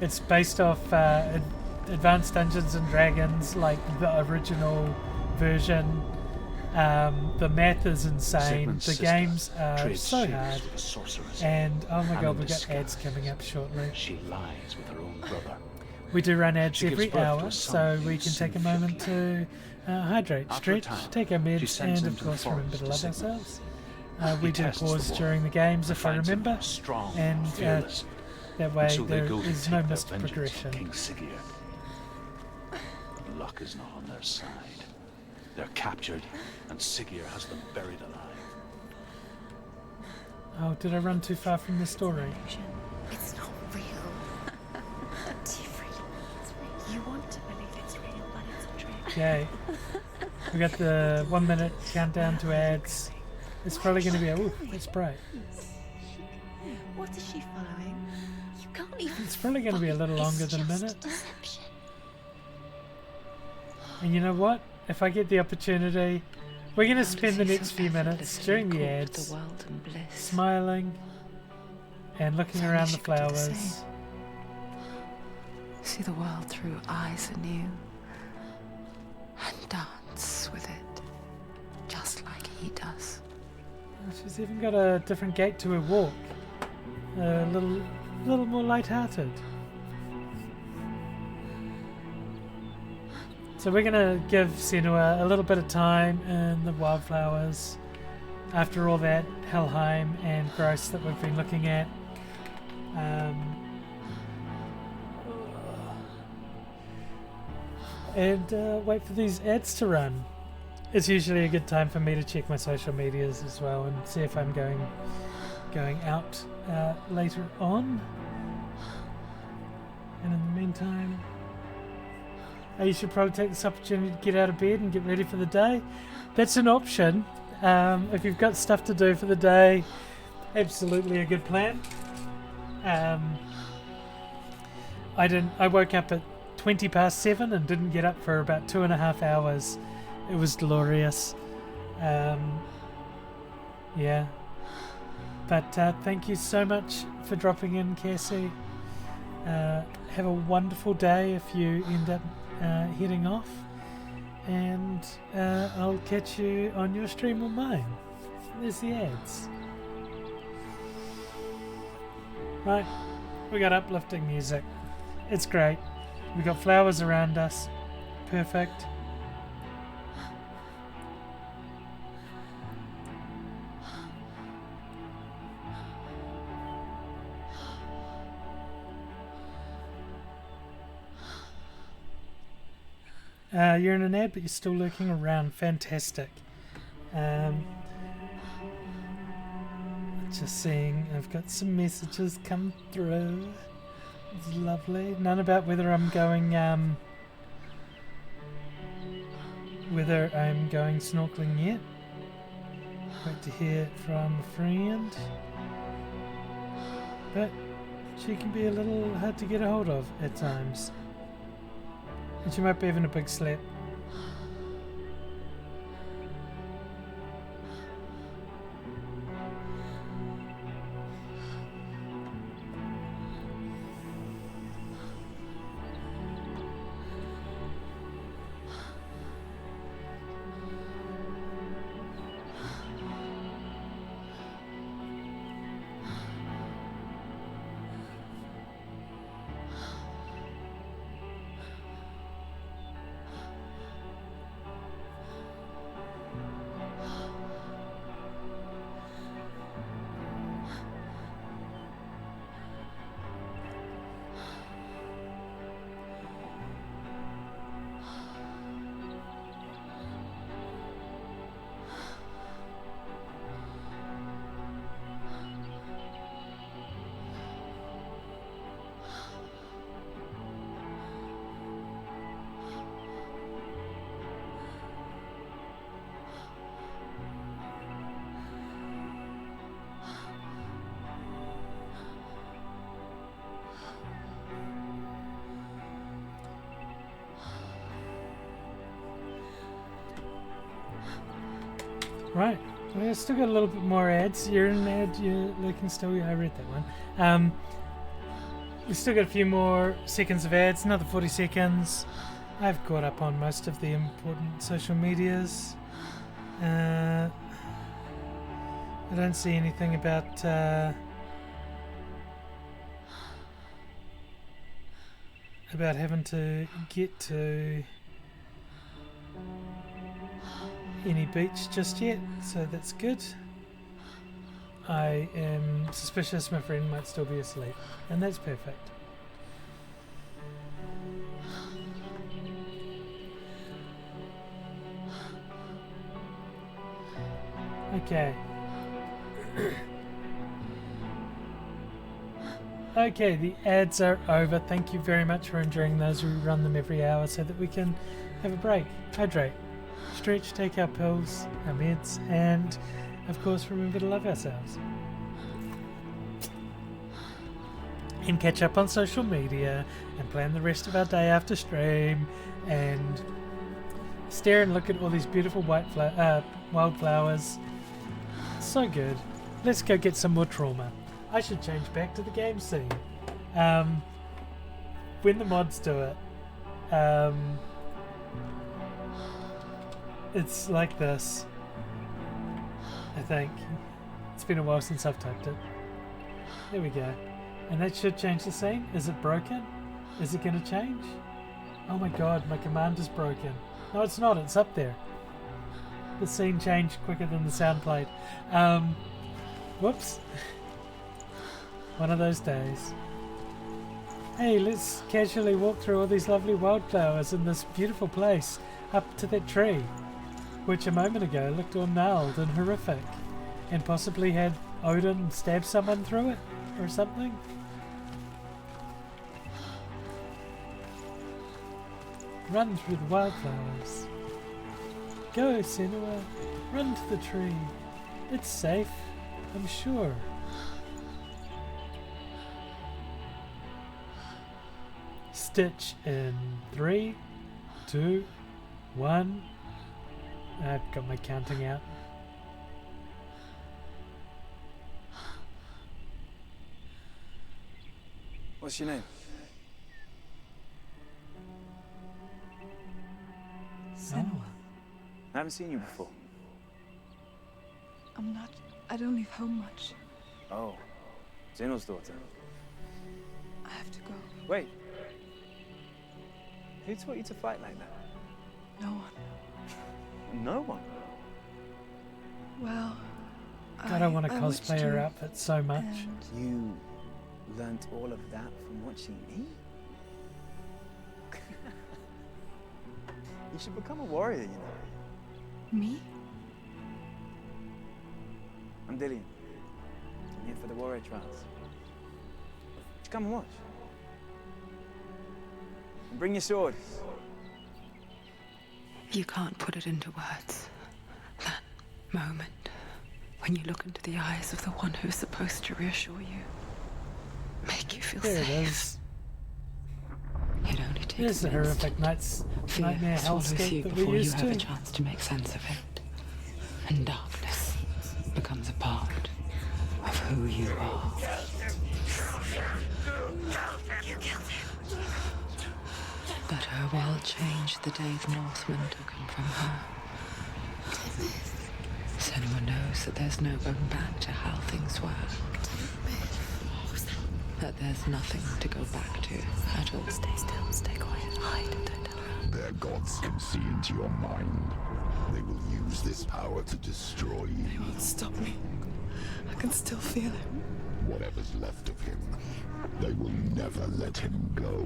It's based off Advanced Dungeons and Dragons, like the original version. The math is insane. Sigmund's The sister games are trades so shapes hard. with a sorceress. And oh my And god, in we've got ads disguise, coming up shortly. She lies with her own brother. We do run ads She gives every birth to a hour, son so named we can take a moment to hydrate, After a stretch, time, take our she meds, sends and him of to the course remember to forest love to Sigmund. ourselves. He We do tests the pause boy during the games and if I finds him remember, strong and fearless. that way And so they there go to is take no their missed vengeance on progression. King Siggeir. But luck is not on their side. They're captured, and Siggeir has them buried alive. Oh, did I run too far from the story? It's not real. Do you really? You want to believe it's real, but it's a trick. Yay. We got the 1 minute countdown to ads. It's probably going to be ooh, it's bright. What is she following? You can't even. It's probably going to be a little longer than a minute. Deception. And you know what? If I get the opportunity, we're going to spend the next few minutes Effortlessly during the caught ads the world in bliss. smiling and looking If only around she the could do the flowers. same. See the world through eyes anew and dance with it, just like he does. She's even got a different gait to her walk. A little more light-hearted. So we're gonna give Senua a little bit of time in the wildflowers after all that Helheim and gross that we've been looking at. And wait for these ads to run. It's usually a good time for me to check my social medias as well and see if I'm going out later on. And in the meantime, you should probably take this opportunity to get out of bed and get ready for the day. That's an option. If you've got stuff to do for the day, absolutely a good plan. I woke up at 7:20 and didn't get up for about 2.5 hours. It was glorious. Yeah. But thank you so much for dropping in, Cassie. Have a wonderful day if you end up heading off. And I'll catch you on your stream or mine. There's the ads. Right. We got uplifting music. It's great. We got flowers around us. Perfect. You're in an ad, but you're still lurking around. Fantastic. Just seeing, I've got some messages come through. It's lovely. None about whether I'm going snorkeling yet. Wait to hear from a friend. But she can be a little hard to get a hold of at times. And she might be having a big sleep. Right, we still got a little bit more ads. You're in an ad, you're looking still. Yeah, I read that one. We still got a few more seconds of ads, another 40 seconds. I've caught up on most of the important social medias. I don't see anything about having to get to any beach just yet, so that's good. I am suspicious my friend might still be asleep, and that's perfect. Okay. Okay, the ads are over. Thank you very much for enjoying those. We run them every hour so that we can have a break, hydrate, stretch, take our pills, our meds, and of course remember to love ourselves. And catch up on social media and plan the rest of our day after stream and stare and look at all these beautiful wildflowers. So good. Let's go get some more trauma. I should change back to the game scene. When the mods do it, it's like this, I think. It's been a while since I've typed it. There we go. And that should change the scene. Is it broken? Is it going to change? Oh my god, my command is broken. No, it's not. It's up there. The scene changed quicker than the sound played. Whoops. One of those days. Hey, let's casually walk through all these lovely wildflowers in this beautiful place up to that tree, which a moment ago looked all gnarled and horrific, and possibly had Odin stab someone through it or something. Run through the wildflowers. Go, Senua. Run to the tree. It's safe, I'm sure. Stitch in 3, 2, 1. I've got my counting out. What's your name? Senua. I haven't seen you before. I don't leave home much. Oh, Zeno's daughter. Wait. Who taught you to fight like that? No one. No one. Well, I don't want to I cosplay watched her you, outfit so much. and You learnt all of that from watching me? You should become a warrior, you know. me? I'm Dillian. I'm here for the warrior trials. Just come and watch. And bring your sword. You can't put it into words. That moment when you look into the eyes of the one who's supposed to reassure you, make you feel There it safe. is. It only takes Here's the an horrific instant. Fear nightmare swallows you hellscape that we before you used have a to. chance to make sense of it. And darkness becomes a part of who you are. You killed him. But her world changed the day the Northmen took him from her. Senua knows that there's no going back to how things were. That there's nothing to go back to at all. Stay still, stay quiet, hide, don't tell her. Their gods can see into your mind. They will use this power to destroy you. They won't stop me. I can still feel him. Whatever's left of him, they will never let him go.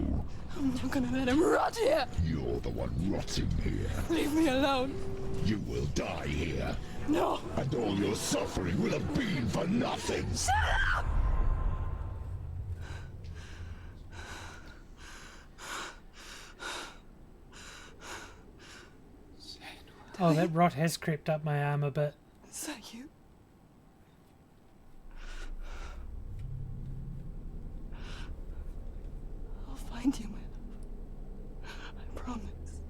I'm not gonna let him rot here. You're the one rotting here. Leave me alone. You will die here. No. And all your suffering will have been for nothing. Shut up! Oh, that rot has crept up my arm a bit. Is that you? I'll find you, my love. I promise.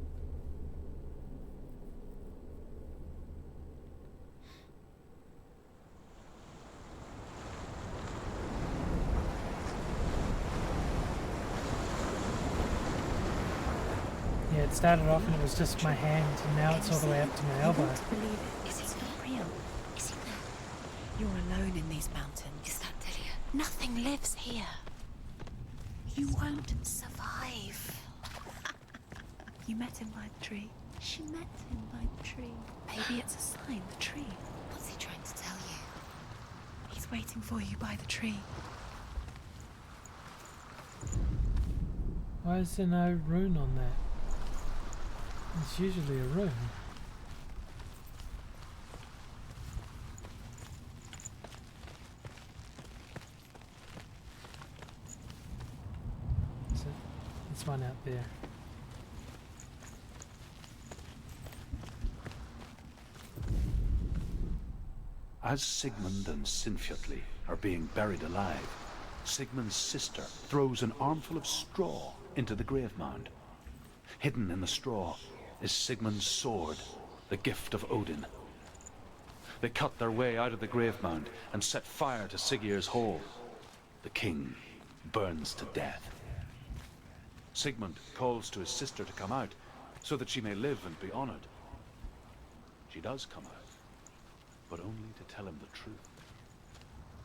Yeah, it started off and it was just my hand, and now it's all the way up to my elbow. To believe it. Is it not real? Is it there? You're alone in these mountains. Is that Dillian? Nothing lives here. You won't survive. You met him by the tree. She met him by the tree. Maybe it's a sign, the tree. What's he trying to tell you? He's waiting for you by the tree. Why is there no rune on that? It's usually a rune. So, this one out there. As Sigmund and Sinfjotli are being buried alive, Sigmund's sister throws an armful of straw into the grave mound. Hidden in the straw is Sigmund's sword, the gift of Odin. They cut their way out of the grave mound and set fire to Siggeir's hall. The king burns to death. Sigmund calls to his sister to come out so that she may live and be honored. She does come out, but only to tell him the truth.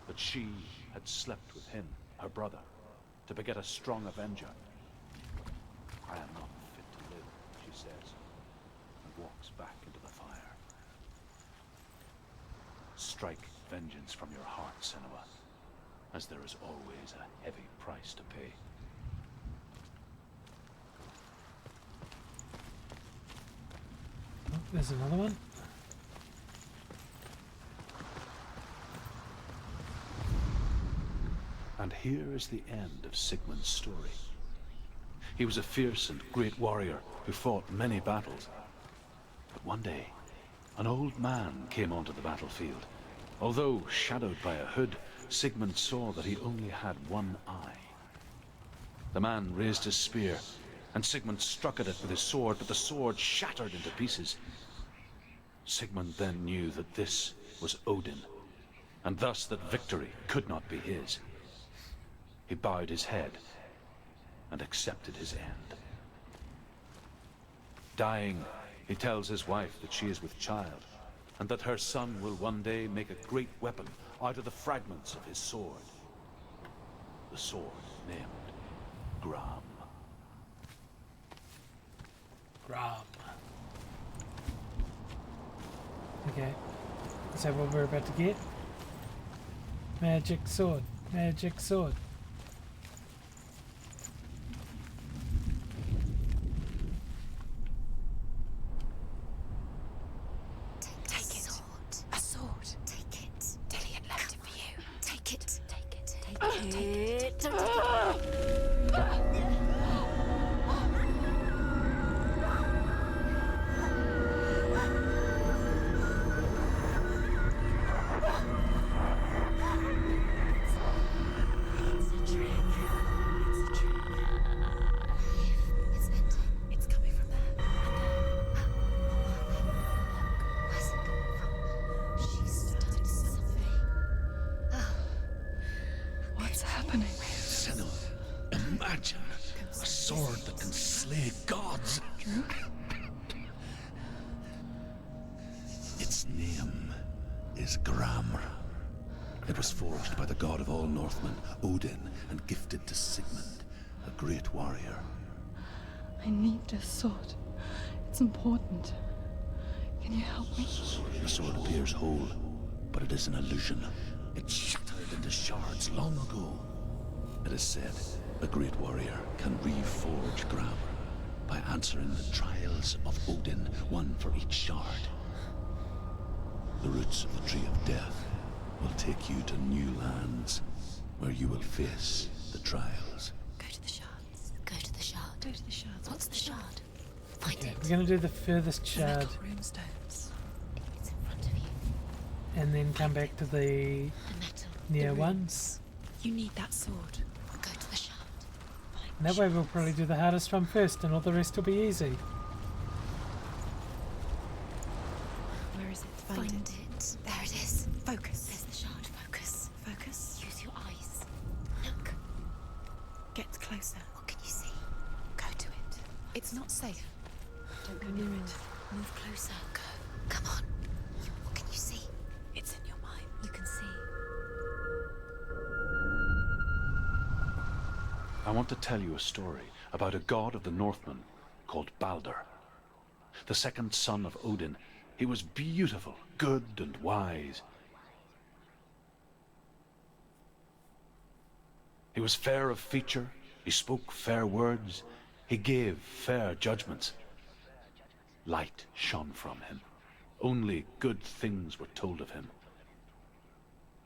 That she had slept with him, her brother, to beget a strong avenger. I am not fit to live, she says, and walks back into the fire. Strike vengeance from your heart, Senua, as there is always a heavy price to pay. Oh, there's another one. And here is the end of Sigmund's story. He was a fierce and great warrior who fought many battles. But one day, an old man came onto the battlefield. Although shadowed by a hood, Sigmund saw that he only had one eye. The man raised his spear, and Sigmund struck at it with his sword, but the sword shattered into pieces. Sigmund then knew that this was Odin, and thus that victory could not be his. He bowed his head and accepted his end. Dying, he tells his wife that she is with child, and that her son will one day make a great weapon out of the fragments of his sword. The sword named Gram. Gram. Okay. Is that what we're about to get? Magic sword. Magic sword. Take it. A sword. Take it. Dillian left it for you. Take it. Take it. Take it. Don't take it. What's happening? Senua, imagine a sword that can slay gods. Its name is Gram. It was forged by the god of all Northmen, Odin, and gifted to Sigmund, a great warrior. I need this sword. It's important. Can you help me? The sword appears whole, but it is an illusion. It shattered into shards long ago. It is said a great warrior can reforge Gram by answering the trials of Odin, one for each shard. The roots of the Tree of Death will take you to new lands where you will face the trials. Go to the shards. Go to the shard. Go to the shards. What's the shard? Find Okay, it. we're gonna do the furthest shard Runestones. It's in front of you. and then come back to the The metal. near the ones. You need that sword. Go to the shard. And that way we'll probably do the hardest one first and all the rest will be easy. Where is it? Find it. There it is. Focus. There's the shard. Focus. Focus. Use your eyes. Look. Get closer. What can you see? Go to it. It's not safe. Don't go near it. Move closer. Go. Come on. What can you see? It's in your mind. You can see. I want to tell you a story about a god of the Northmen called Balder. The second son of Odin. He was beautiful, good and wise. He was fair of feature, he spoke fair words, he gave fair judgments. Light shone from him. Only good things were told of him.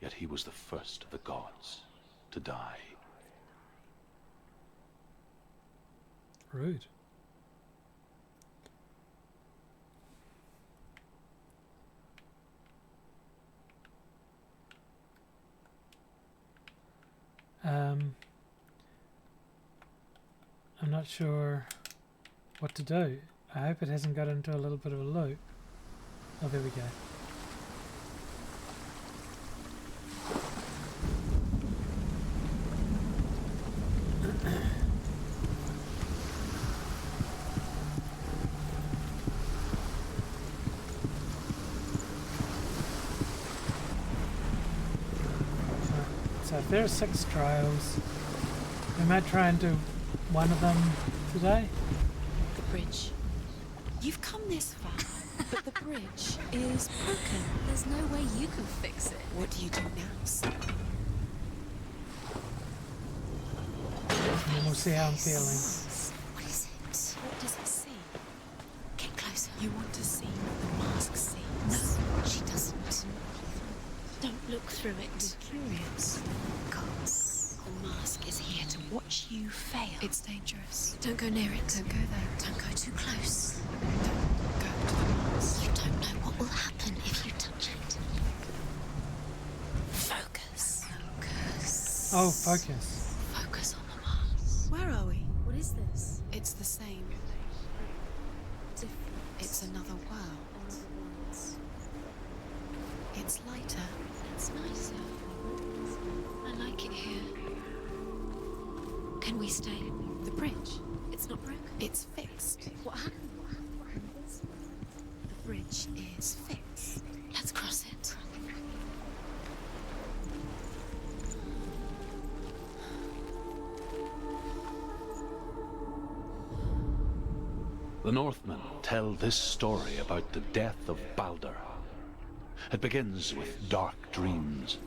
Yet he was the first of the gods to die. Rude. I'm not sure what to do. I hope it hasn't got into a little bit of a loop. Oh, there we go. So if there are 6 trials, we might try and do one of them today. The bridge. You've come this far, but the bridge is broken. There's no way you can fix it. What do you do now, Sam? And then we'll see how I'm feeling. What is it? What does it see? Get closer. You want to see what the mask sees? No, she doesn't. Don't look through it. I'm curious. Because the mask is here to watch you fail. It's dangerous. Don't go near it. Don't go there. Don't go too close. Don't go to the mask. You don't know what will happen if you touch it. Focus. Focus. Oh, focus. Focus on the mask. Where are we? What is this? It's the same. Different. It's another world. It's lighter. It's nicer. I like it here. Can we stay? The bridge. It's not broken. It's fixed. What happened? The bridge is fixed. Let's cross it. The Northmen tell this story about the death of Baldur. It begins with dark dreams.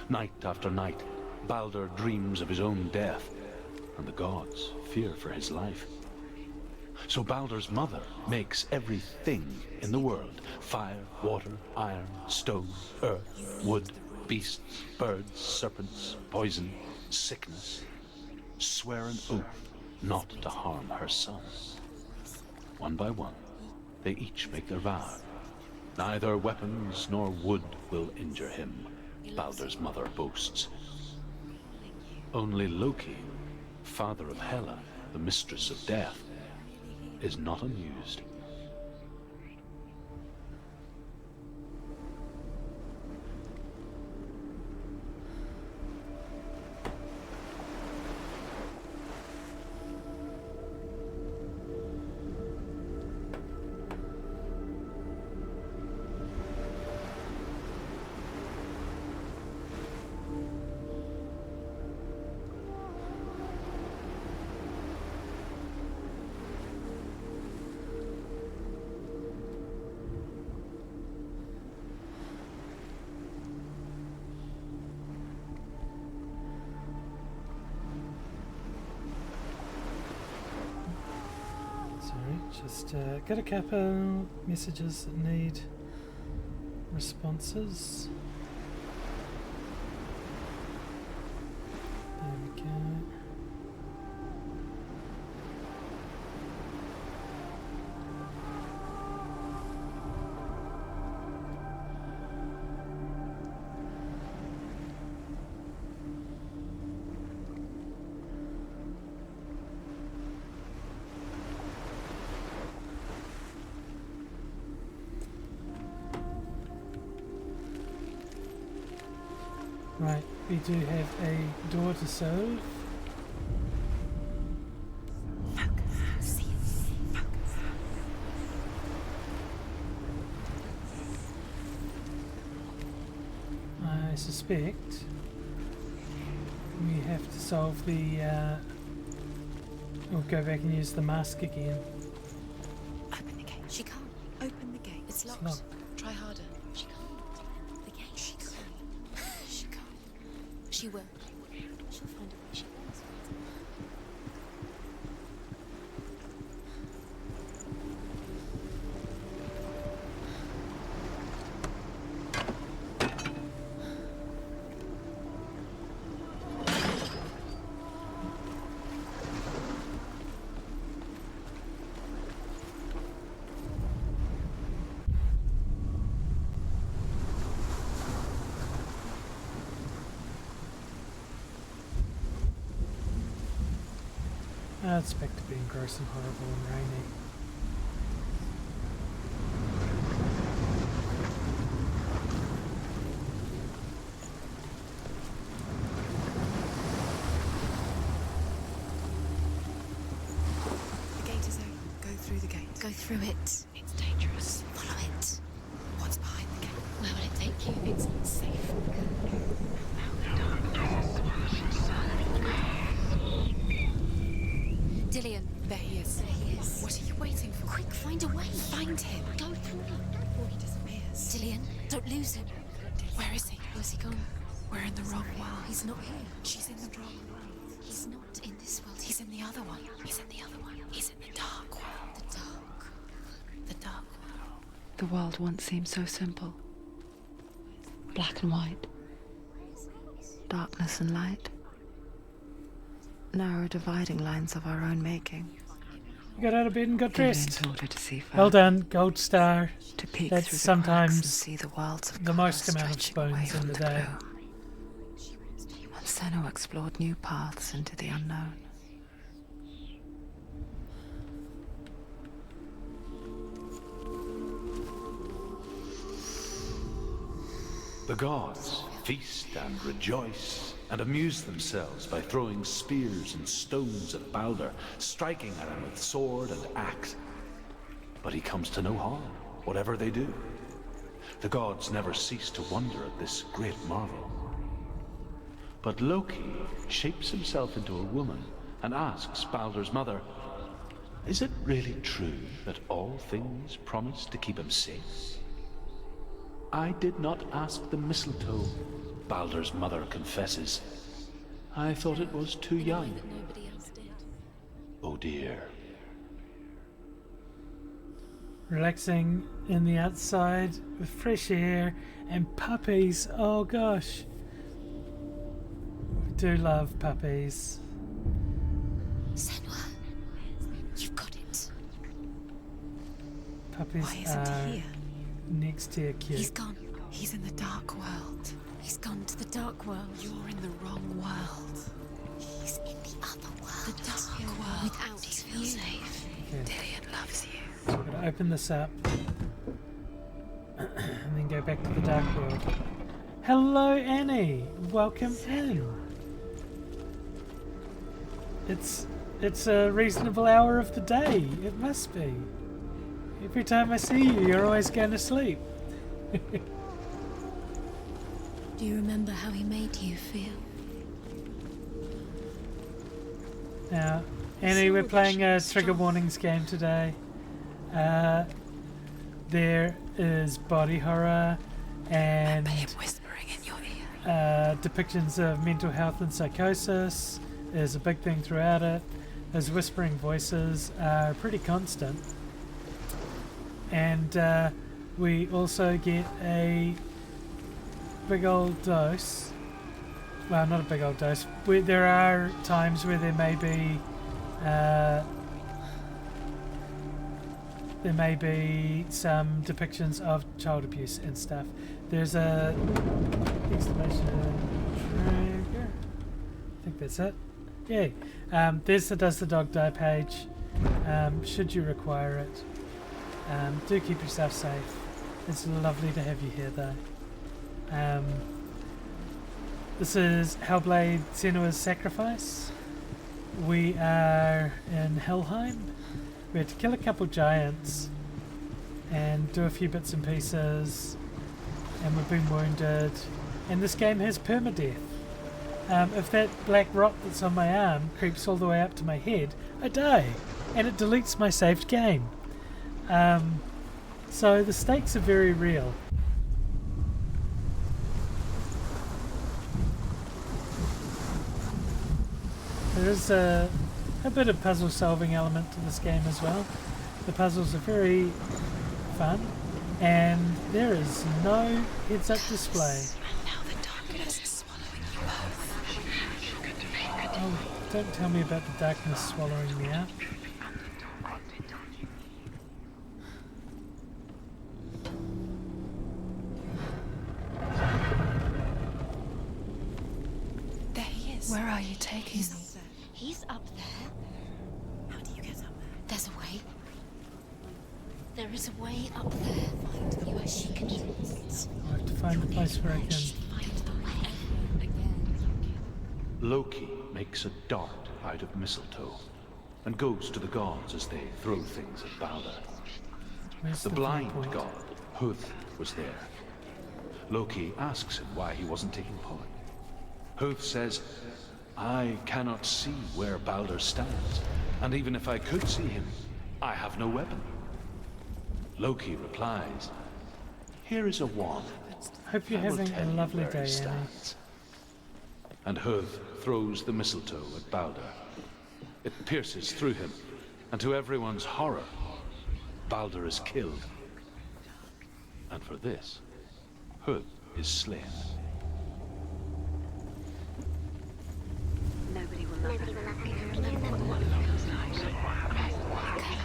Night after night, Baldur dreams of his own death, and the gods fear for his life. So Baldur's mother makes everything in the world, fire, water, iron, stone, earth, wood, beasts, birds, serpents, poison, sickness, swear an oath not to harm her son. One by one, they each make their vow. Neither weapons nor wood will injure him, Baldur's mother boasts. Only Loki, father of Hela, the mistress of death, is not amused. Just got a couple messages that need responses. There we go. Right, we do have a door to solve. I suspect we have to solve the we'll go back and use the mask again. Open the gate. She can't. Open the gate. It's locked. locked. Try harder. She can't. The gate. She can't. She can't. She will. She'll find a way. She will. I expect it being gross and horrible and rainy. The gate is open. Go through the gate. Go through it. It's dangerous. Follow it. What's behind the gate? Where will it take you? It's not safe. Dillion. There he is. There he is. What are you waiting for? Quick, find a way. Find him. Go through it before he disappears. Dillion, don't lose him. Where is he? Where's he gone? We're in the wrong world. He's not here. She's in the wrong world. He's not in this world. He's in the other one. He's in the other one. He's in the dark world. The dark. The dark world. The world once seemed so simple. Black and white. Darkness and light. Narrow dividing lines of our own making. You got out of bed and got Dillion dressed. taught her to see further. Well done, gold star. To peek That's through the sometimes cracks and see the worlds of the most colour amount of stretching away spoons in from the day. gloom. And Senua explored new paths into the unknown. The gods feast and rejoice and amuse themselves by throwing spears and stones at Baldur, striking at him with sword and axe. But he comes to no harm, whatever they do. The gods never cease to wonder at this great marvel. But Loki shapes himself into a woman and asks Baldur's mother, Is it really true that all things promise to keep him safe? I did not ask the mistletoe, Baldur's mother confesses. I thought it was too young. That nobody else did. Oh dear. Relaxing in the outside with fresh air and puppies. Oh gosh. We do love puppies. Senua, you've got it. Puppies Why isn't are he here? next tier cute. He's gone. He's in the dark world. He's gone to the dark world. You're in the wrong world. He's in the other world. The dark world. Without Do you feel you. safe? Okay. Dillian loves you. So I'm gonna open this up and then go back to the dark world. Hello Annie, welcome in. It's a reasonable hour of the day. It must be. Every time I see you, you're always going to sleep. Do you remember how he made you feel? Now, Annie, we're playing a trigger warnings game today. There is body horror and Remember him whispering in your ear. depictions of mental health and psychosis is a big thing throughout it. Those whispering voices are pretty constant. And we also get a big old dose. Well, not a big old dose. There are times where there may be some depictions of child abuse and stuff. There's a exclamation trigger. I think that's it. Yeah. There's the Does the Dog Die page. Should you require it. Do keep yourself safe. It's lovely to have you here though. This is Hellblade Senua's Sacrifice. We are in Helheim. We had to kill a couple giants and do a few bits and pieces, and we've been wounded, and this game has permadeath. If that black rock that's on my arm creeps all the way up to my head, I die, and it deletes my saved game. So the stakes are very real. There is a bit of puzzle solving element to this game as well. The puzzles are very fun, and there is no heads up display. And now the darkness is swallowing you both. Oh, don't tell me about the darkness swallowing me up. There he is. Where are you taking me? He's up there. How do you get up there? There's a way. There is a way up there. Find you as she can do it. I have to find a place where I can. Find the way. Again. Loki makes a dart out of mistletoe and goes to the gods as they throw things at Balder. Where's The blind viewpoint? god, Huth, was there. Loki asks him why he wasn't taking part. Huth says, I cannot see where Balder stands, and even if I could see him, I have no weapon. Loki replies, here is a wand. Hope you're I will having tell a you lovely where he day, Annie. stands." And Huth throws the mistletoe at Balder. It pierces through him, and to everyone's horror, Balder is killed. And for this, Huth is slain.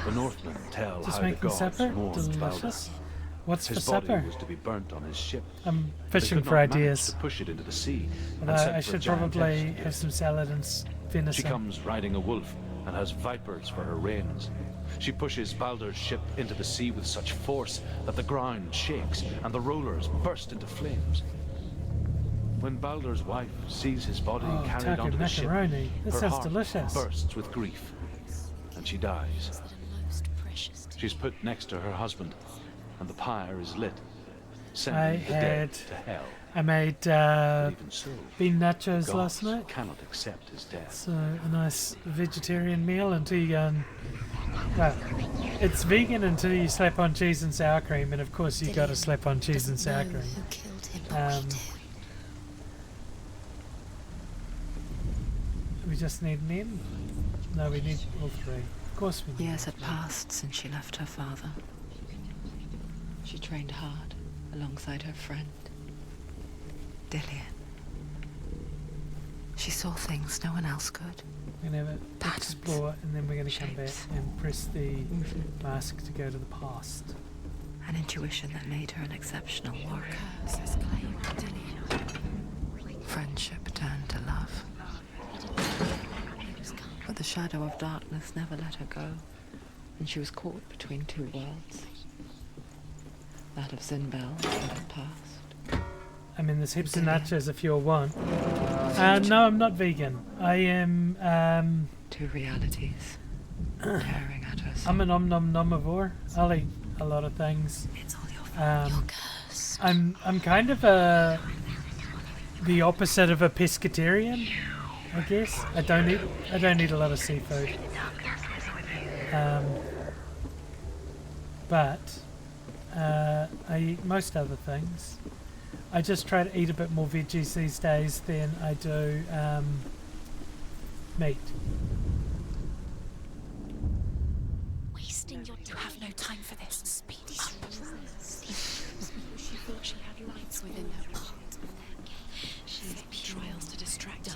The Northmen tell Just how the making gods supper? mourned Balder. Delicious. What's His for body supper? was to be burnt on his ship. I'm They fishing could for not manage ideas. to push it into the sea. Although and sent I for a should giant probably fish to do have it. some salad and She venison. comes riding a wolf and has vipers for her reins. She pushes Baldur's ship into the sea with such force that the ground shakes and the rollers burst into flames. When Baldur's wife sees his body Oh, carried taco onto the ship, macaroni. That her sounds heart delicious. bursts with grief, and she dies. That are most precious to She's put next to her husband, and the pyre is lit, I sending the dead had- to hell. I made But even so, bean nachos gods last night. cannot accept his death. So a nice vegetarian meal until you go and Well, it's vegan until you slap on cheese and sour cream, and of course you gotta slap on cheese and sour cream. Who killed him, but we do. We just need an end? No, we need all three. Of course we need. Years had passed since she left her father. She trained hard alongside her friend, Dillian. She saw things no one else could. We're gonna have it Patterns, explore, and then we're gonna come back shapes, and press the mask to go to the past. An intuition that made her an exceptional warrior. Curse has claimed Dillian. Friendship turned to love. He was coming. But the shadow of darkness never let her go, and she was caught between two worlds. That of Zinbel and her past. I mean, there's heaps of nachos if you want. No, I'm not vegan. I am, Two realities tearing at her soul. I'm an omnivore. I'll eat a lot of things. It's all your fault. You're cursed. I'm kind of the opposite of a pescatarian, I guess. I don't eat a lot of seafood. But I eat most other things. I just try to eat a bit more veggies these days than I do meat. Wasting your time. You have no time for this. Speed up. She thought she had lights within her heart. She had trials to distract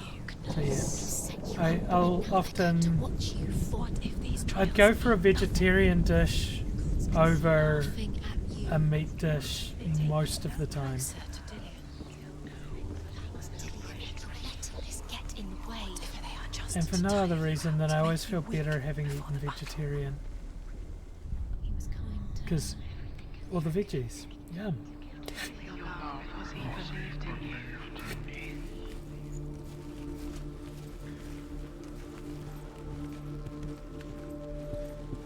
you. So yeah, I'll often. What you thought if these I'd go for a vegetarian dish over a meat dish most of the time. And for no other reason than I always feel better having eaten vegetarian. Because, well, the veggies, yum.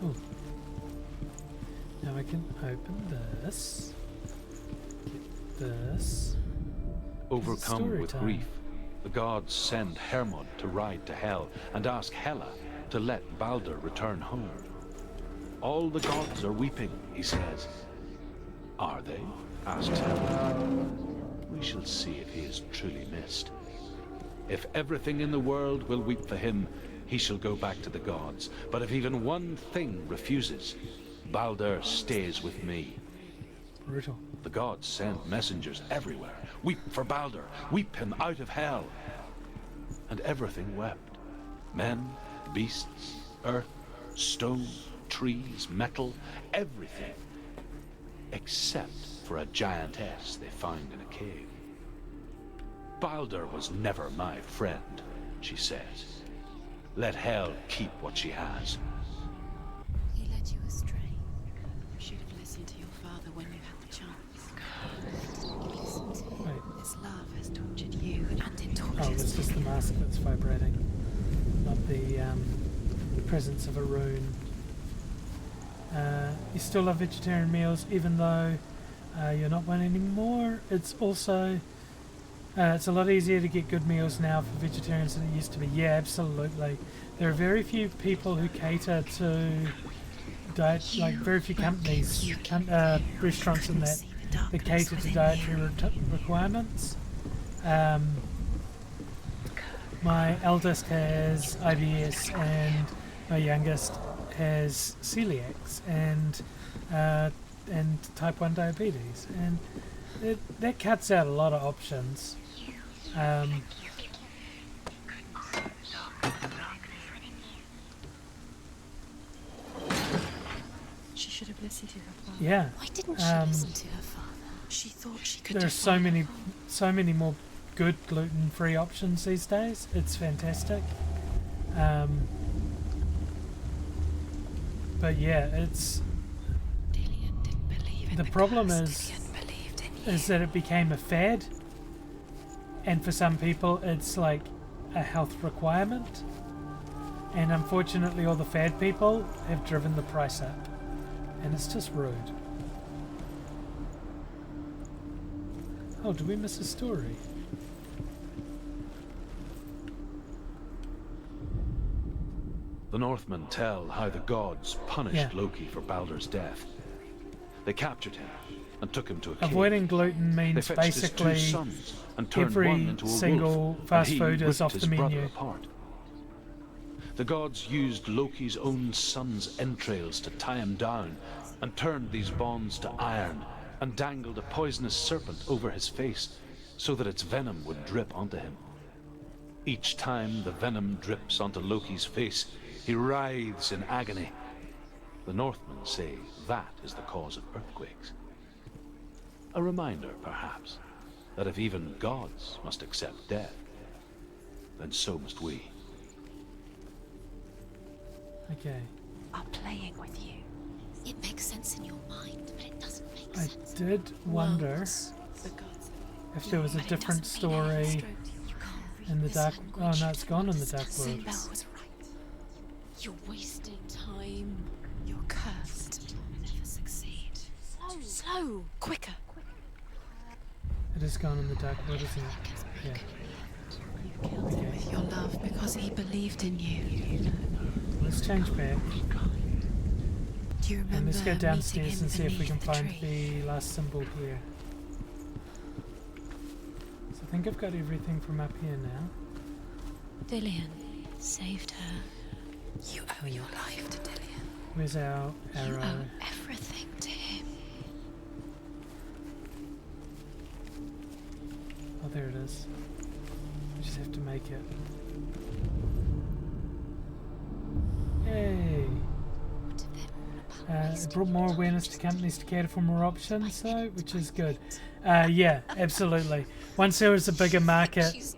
Oh. Now I can open this. Get this. Overcome Story with time. grief, the gods send Hermod to ride to Hell and ask Hela to let Balder return home. All the gods are weeping, he says. Are they? Asks Hela. We shall see if he is truly missed. If everything in the world will weep for him, he shall go back to the gods. But if even one thing refuses, Balder stays with me. Brutal. The gods send messengers everywhere. Weep for Balder. Weep him out of hell. And everything wept. Men, beasts, earth, stone, trees, metal, everything. Except for a giantess they found in a cave. Balder was never my friend, she says. Let hell keep what she has. He led you astray. You should have listened to your father when you had the chance. Listen to him. Wait. This love has tortured you and it tortures Oh, it's just the mask that's vibrating, not the presence of a rune. You still love vegetarian meals, even though you're not one anymore. It's also it's a lot easier to get good meals now for vegetarians than it used to be. Yeah, absolutely. There are very few people who cater to diet, like very few companies, restaurants and that cater to dietary requirements. My eldest has IBS and my youngest has celiacs and type 1 diabetes, and that cuts out a lot of options. She should have listened to her father. Yeah. Why didn't she listen to her father? She thought she could. There are so many more good gluten-free options these days. It's fantastic. But yeah, it's Dillian didn't believe in the problem curse. is Dillian believed in you. is that it became a fad, and for some people it's like a health requirement, and unfortunately all the fad people have driven the price up, and it's just rude. Oh, did we miss a story? The The Northmen tell how the gods punished Loki for Baldur's death. They captured him and took him to a cave. Avoiding gluten They means fetched his two basically sons and turned one every into a single wolf, and fast he food is ripped off his the brother menu. apart. The gods used Loki's own son's entrails to tie him down and turned these bonds to iron and dangled a poisonous serpent over his face so that its venom would drip onto him. Each time the venom drips onto Loki's face, he writhes in agony. The Northmen say that is the cause of earthquakes. A reminder, perhaps, that if even gods must accept death, then so must we. Okay. Are playing with you. It makes sense in your mind, but it doesn't make I sense. did wonder Worlds. if there was a But it different doesn't mean story You can't read in the this dark. Oh language. no, You it's don't gone in the dark understand. world. Bell was right. You're wasting time. You're cursed. You'll never succeed. Slow. Quicker. It is gone in the dark world, isn't it? Yeah. You killed him with your love because he believed in you. Let's change back. Do you remember And let's go meeting downstairs him and see if we beneath can the find tree? the last symbol here. So I think I've got everything from up here now. Dillian saved her. You owe your life to Dillian. Where's our You arrow? owe everything to him. Oh, there it is. We just have to make it. Yay! It brought more awareness to companies to cater for more options, though, which is good. Yeah, absolutely. Once there was a bigger market,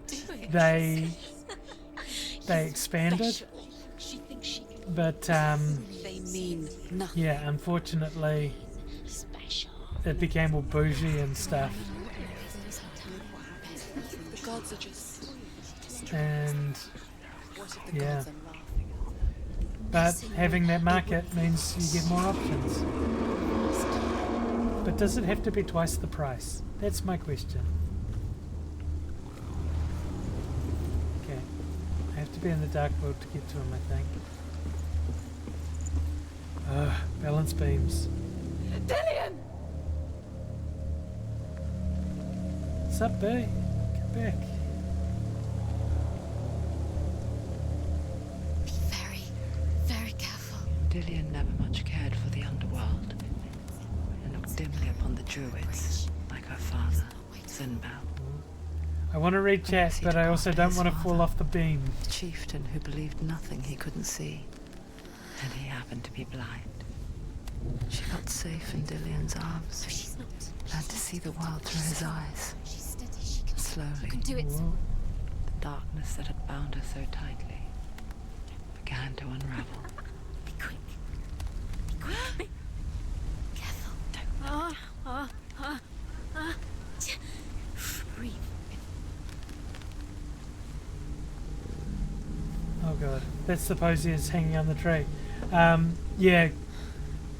they expanded. But They mean nothing. yeah, unfortunately, it became all bougie and stuff. The gods are just. And What if the yeah. gods are laughing at But having that market means you get more options. But does it have to be twice the price? That's my question. Okay. I have to be in the dark world to get to him, I think. Balance beams. Dillian! What's up, B? Get back. Be very, very careful. Dillian never much cared for the underworld and looked dimly upon the druids, like her father, Sinbad, I want to read chat, but I also don't want to fall off the beam. the chieftain who believed nothing he couldn't see, and he happened to be blind. She felt safe in Dillian's arms, She's not. glad to see the world through his eyes. She's steady. She can Slowly, can do it. Whoa. the darkness that had bound her so tightly began to unravel. Be quick. Be quick. Be careful. Don't breathe. Oh god, that's the posies hanging on the tree.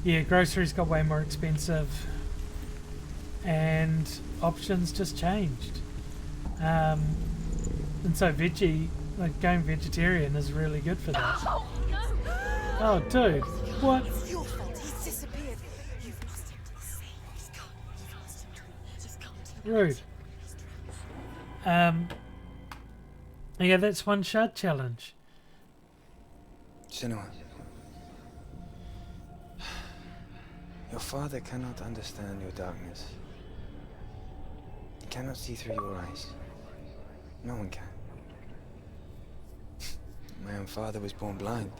Yeah, groceries got way more expensive, and options just changed. And so veggie, like going vegetarian, is really good for that. Oh, no! Oh, dude, what? It's your fault. He's disappeared. You've lost him to the sea. He's gone. You've lost him to the... He's gone. Rude. Yeah, that's one shard challenge. Senua. Your father cannot understand your darkness. He cannot see through your eyes. No one can. My own father was born blind.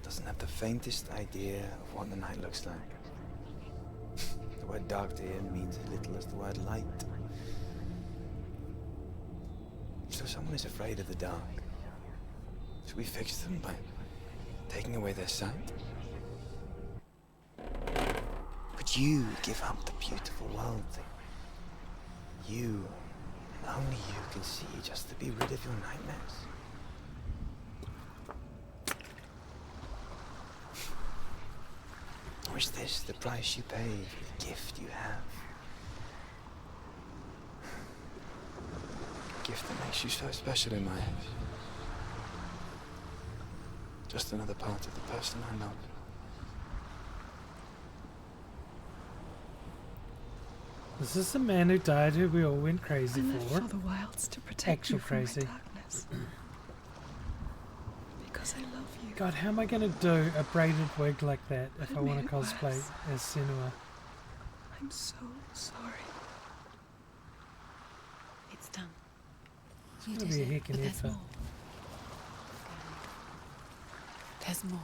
Doesn't have the faintest idea of what the night looks like. The word dark to him means as little as the word light. So someone is afraid of the dark. Should we fix them by taking away their sight? Would you give up the beautiful world that you, and only you, can see just to be rid of your nightmares? Or is this the price you pay for the gift you have? A gift that makes you so special in my eyes. Just another part of the person I love. This is the man who died, who we all went crazy I live for. for the wilds to protect Actual you from crazy. my darkness. Because I love you. God, how am I going to do a braided wig like that if I I want made to it cosplay worse. as Senua? I'm so sorry. It's done. It's You going did to be a it, heck but and there's effort. more. There's more.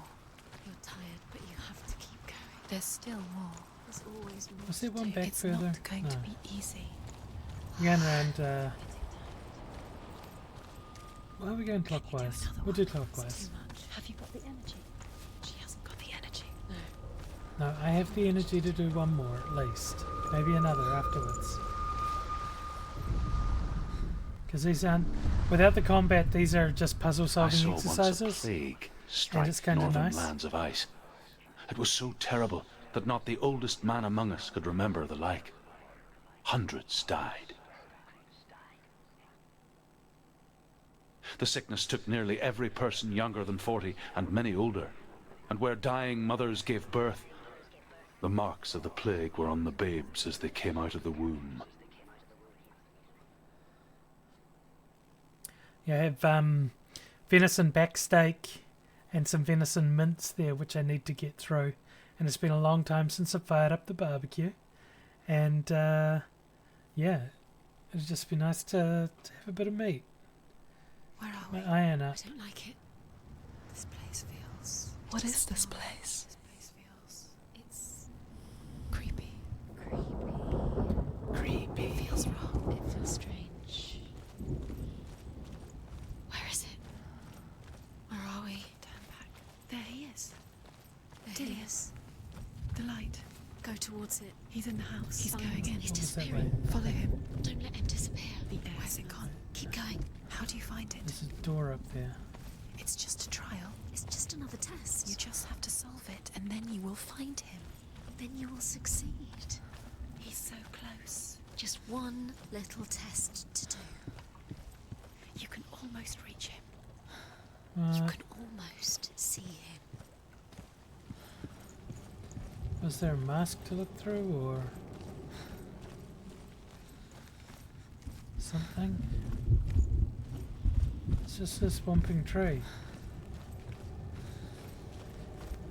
You're tired, but you have to keep going. There's still more. There's always more. Was there to one do. back It's further? not going to No. be easy. We're going around, why are we going clockwise? We'll do It's clockwise. too much. Have you got the energy? She hasn't got the energy. No. No, I have the energy to do one more at least. Maybe another afterwards. Because these aren't... Without the combat, these are just puzzle I solving saw once a exercises. plague And strike it's kinda northern nice. lands of ice. It was so terrible that not the oldest man among us could remember the like. Hundreds died. The sickness took nearly every person younger than 40 and many older. And where dying mothers gave birth, the marks of the plague were on the babes as they came out of the womb. Yeah, I have venison backsteak and some venison mince there, which I need to get through. And it's been a long time since I fired up the barbecue. And yeah, it'd just be nice to have a bit of meat. Where are My we? iron up. I don't like it. This place feels... What just is this wrong. place? This place feels... It's... creepy. Creepy. It feels wrong. It feels strange. Where is it? Where are we? Turn back. There he is. There he is. The light. Go towards it. He's in the house. He's Find going in. He's What was that disappearing. way? Follow him. Don't let him disappear. The air Where's it gone? Keep going. How do you find it? There's a door up there. It's just a trial. It's just another test. You just have to solve it, and then you will find him. Then you will succeed. He's so close. Just one little test to do. You can almost reach him. You Uh, can almost see him. was there a mask to look through or something? It's just this swamping tree.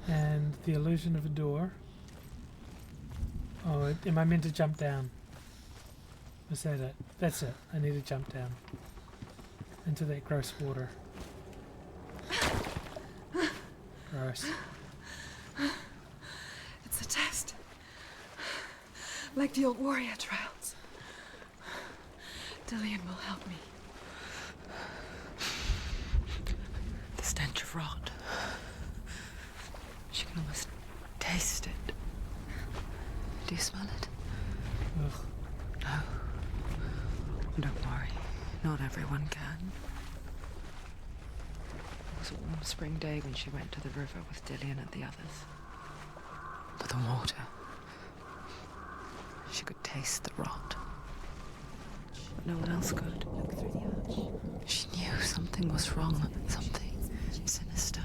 And the illusion of a door. Oh, am I meant to jump down? Was that it? That's it. I need to jump down into that gross water. Gross. It's a test. Like the old warrior trials. Dillian will help me. The stench of rot. She can almost taste it. Do you smell it? Ugh. No. Don't worry. Not everyone can. It was a warm spring day when she went to the river with Dillian and the others. But the water... She could taste the rot. But no one else could. Look through the arch. She knew something was wrong. Something sinister.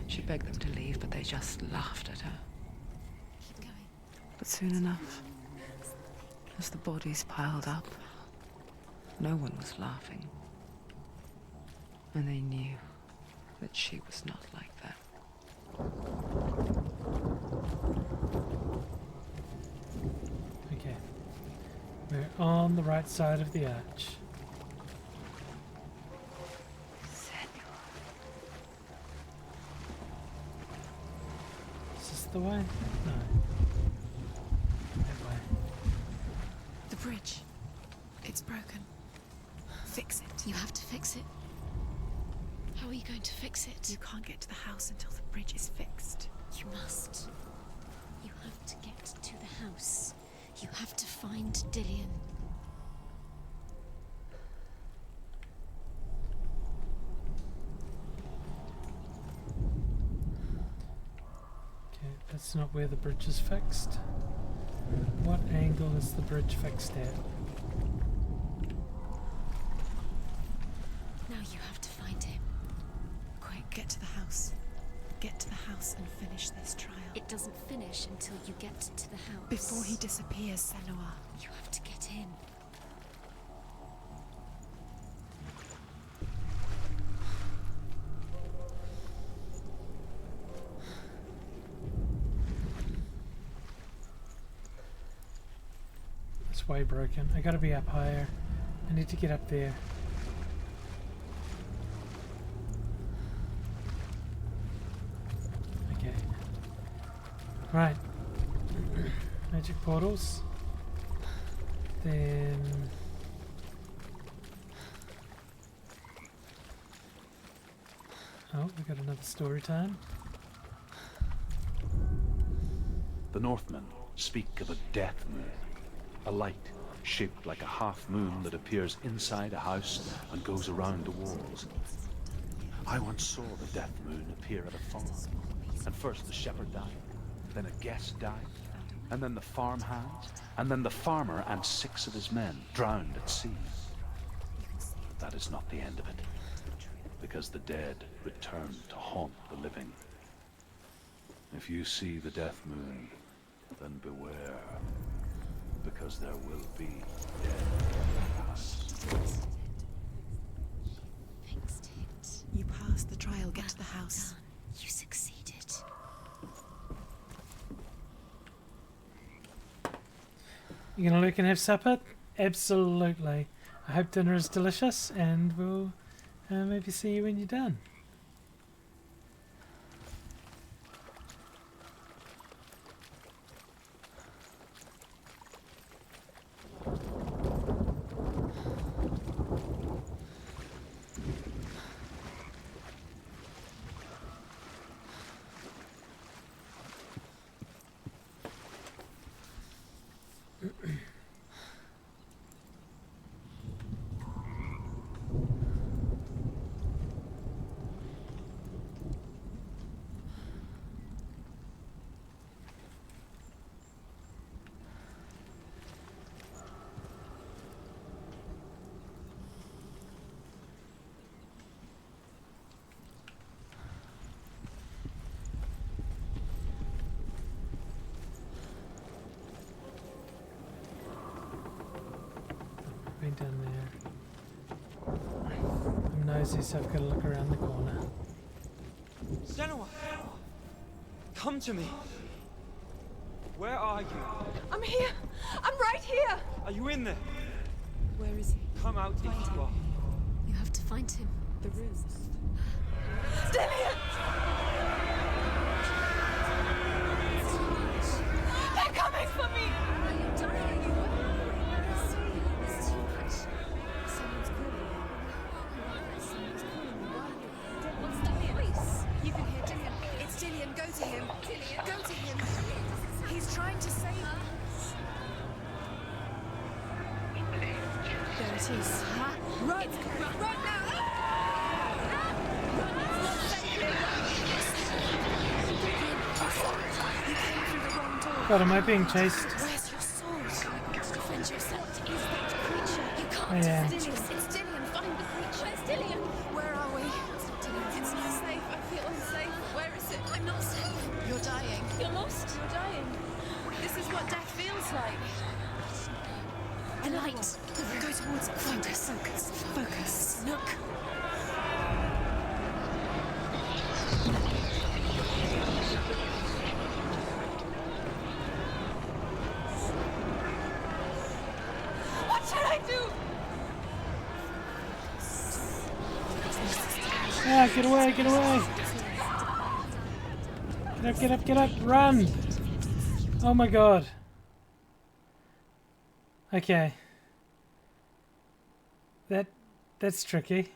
She begged them to leave, but they just laughed at her. Keep going. But soon enough, as the bodies piled up, no one was laughing. And they knew that she was not like that. Okay. We're on the right side of the arch. Is this the way? No. That way. The bridge. It's broken. Fix it. You have to fix it. How are you going to fix it? You can't get to the house until the bridge is fixed. You must. You have to get to the house. You have to find Dillian. Okay, that's not where the bridge is fixed. What angle is the bridge fixed at? Now you have to find him. Quick. Get to the house. Get to the house and finish this trial. It doesn't finish until you get to the house. Before he disappears, Senua. You have to get in. It's way broken. I gotta be up higher. I need to get up there. Okay. Right. Magic portals. Then... oh, we got another story time. The Northmen speak of a death moon, a light shaped like a half moon that appears inside a house and goes around the walls. I once saw the death moon appear at a farm, and first the shepherd died, then a guest died, and then the farm hands, and then the farmer and 6 of his men drowned at sea. But that is not the end of it, because the dead return to haunt the living. If you see the death moon, then beware, because there will be dead in the house. Fixed it. You passed the trial. Get to the house. Done. You succeeded. You gonna look and have supper? Absolutely. I hope dinner is delicious, and we'll maybe see you when you're done. Right down there. I'm nosy, so I've got to look around the corner. Senua! Come to me! Where are you? I'm here. I'm right here. Are you in there? Where is he? Come out if you are. You have to find him. The rooms. Dillian! They're coming for me! Are you dying? It's too much. Someone's calling you. Someone's calling you. What's that voice? You can hear Dillian. It's Dillian. Go to him. Dillian? Go to him. He's trying to save you. There it is. Run! Run now! God, am I being chased? Where's your sword? Defend yourself. Is that creature? You can't. I am. It's Dillian. Find the creature. Where's Dillian? Where are we? It's not safe. I feel unsafe. Where is it? I'm not safe. You're dying. You're lost. You're dying. This is what death feels like. The light. Go towards it. Find us. Focus. Focus. Look. What should I do? Ah, get away, get away! Get up, get up, get up, run! Oh my god. Okay. That's tricky.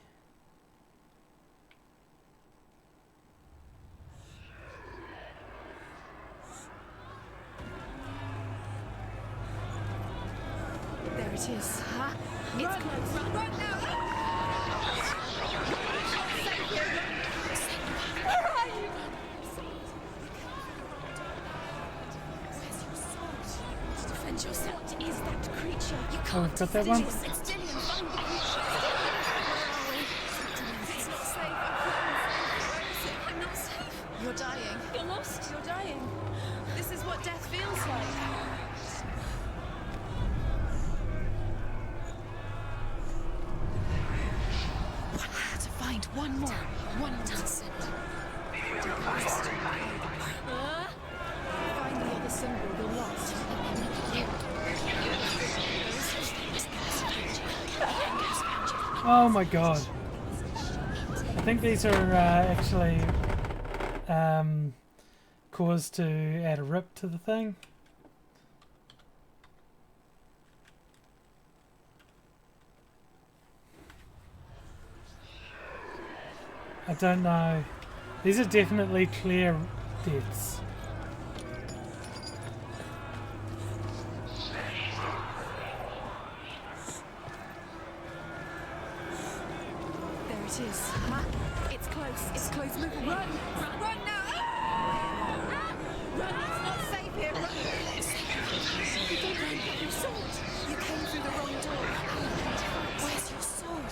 There it is. It's close. Run now! Where are you? Defend yourself. Is that creature? You Oh, can't. we've got that one. It's Dillian. Find the creature. Where are we? It's not safe. I feel unsafe. Where is One more. One more. Find the other symbol. You're lost. Oh my god. I think these are actually caused to add a rip to the thing. I don't know. These are definitely clear deaths. There it is. It's close. It's close. Move away. Run! Run now! Ah! Run! It's not safe here. Run! You don't have your sword. You came through the wrong door. Where's your sword?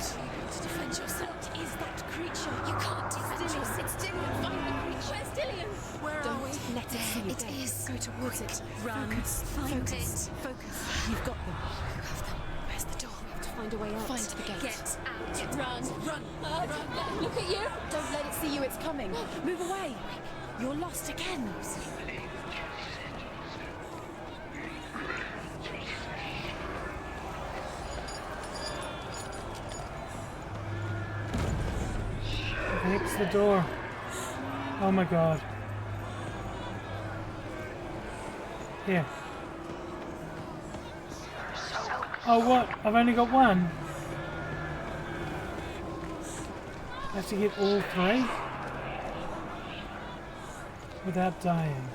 To defend yourself. What is that creature? You can't defend yourself. It's Dillian. Find the creature. Where's Dillian? Where are we? Let it see you. It is. Go towards it. Run. Focus. Find Focus. it. Focus. You've got them. Where's the door? We have to find a way out. Find the gate. Get out. Run. Run. Run. Look at you. Don't let it see you. It's coming. Move away. You're lost again. Hex the door. Oh my god. Here. Oh what? I've only got one. I have to get all three? Without dying.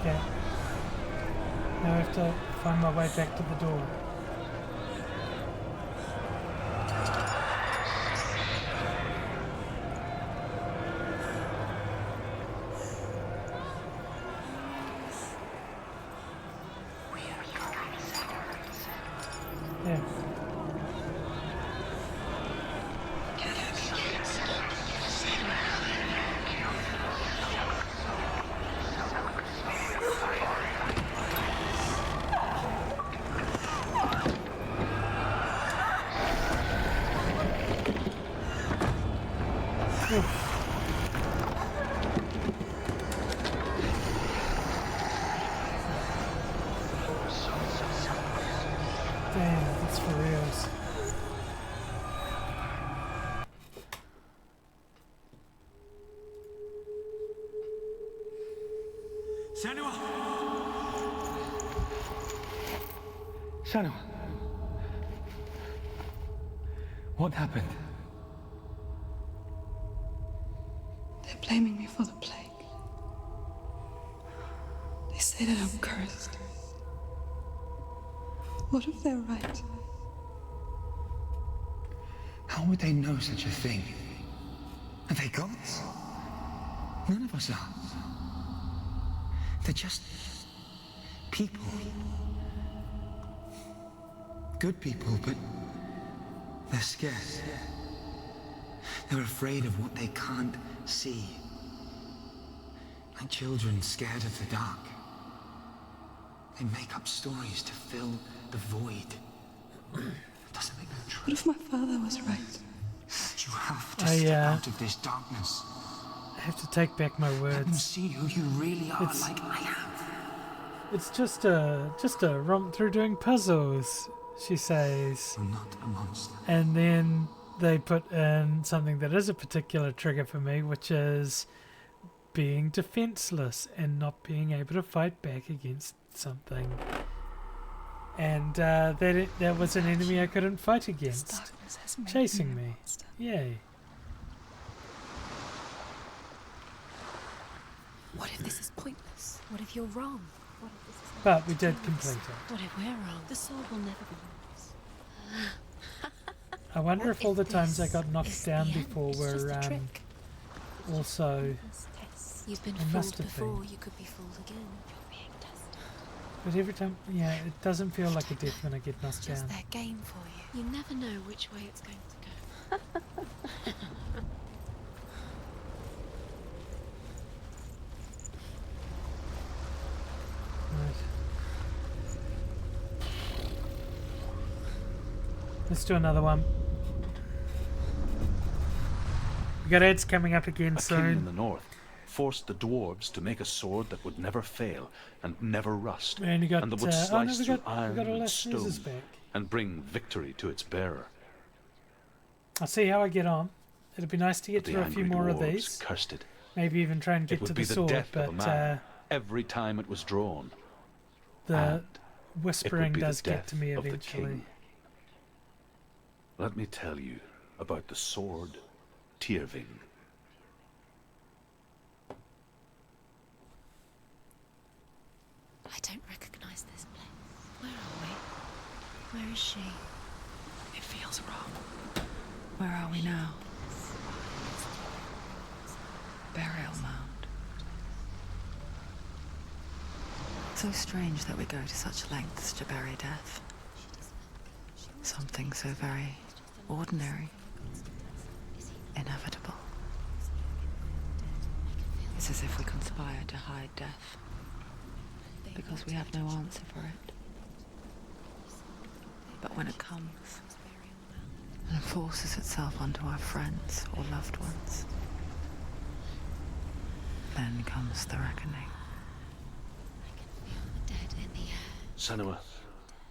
Okay. Now I have to find my way back to the door. Yeah. Damn, that's for reals. Senua! Senua! What happened? They're blaming me for the plague. They say that I'm cursed. What if they're right? How would they know such a thing? Are they gods? None of us are. They're just people. Good people, but they're scared. They're afraid of what they can't see. Like children scared of the dark. They make up stories to fill the void. It doesn't make them true. What if my father was right? You have to step out of this darkness. I have to take back my Let them words. see who you really are, like I am. It's just a romp through doing puzzles, she says. You're not a monster. And then they put in something that is a particular trigger for me, which is being defenseless and not being able to fight back against something. And that was an enemy I couldn't fight against, chasing me. Yay. What if this is pointless? What if you're wrong? What if this is But we did complete it. What if we're wrong? The sword will never be yours. I wonder What if all the if times I this got knocked is down the end? before It's just were a trick. also This test. You've been It must fooled have been. before, you could be fooled again. You're being tested. But every time, yeah, it doesn't feel like a death when I get It's knocked just down. their game for you. You never know which way it's going to go. Right. Let's do another one. We got ads coming up again A king in soon. the north forced the dwarves to make a sword that would never fail and never rust, We only got, and that would oh no, slice we through got iron all our and sneezes stone back. and bring victory to its bearer. I'll see how I get on. It'd be nice to get But the through a few angry more of dwarves these. cursed it. Maybe even try and It get would to be the the sword, death of a but man every time it was drawn. the And whispering be the does get death to me of the eventually. king. Let me tell you about the sword Tyrving. I don't recognize this place. Where are we? Where is she? It feels wrong. Where are we now? Burial mound. So strange that we go to such lengths to bury death. Something so very ordinary, inevitable. It's as if we conspire to hide death, because we have no answer for it. But when it comes and forces itself onto our friends or loved ones, then comes the reckoning. Dead in the air. Senua,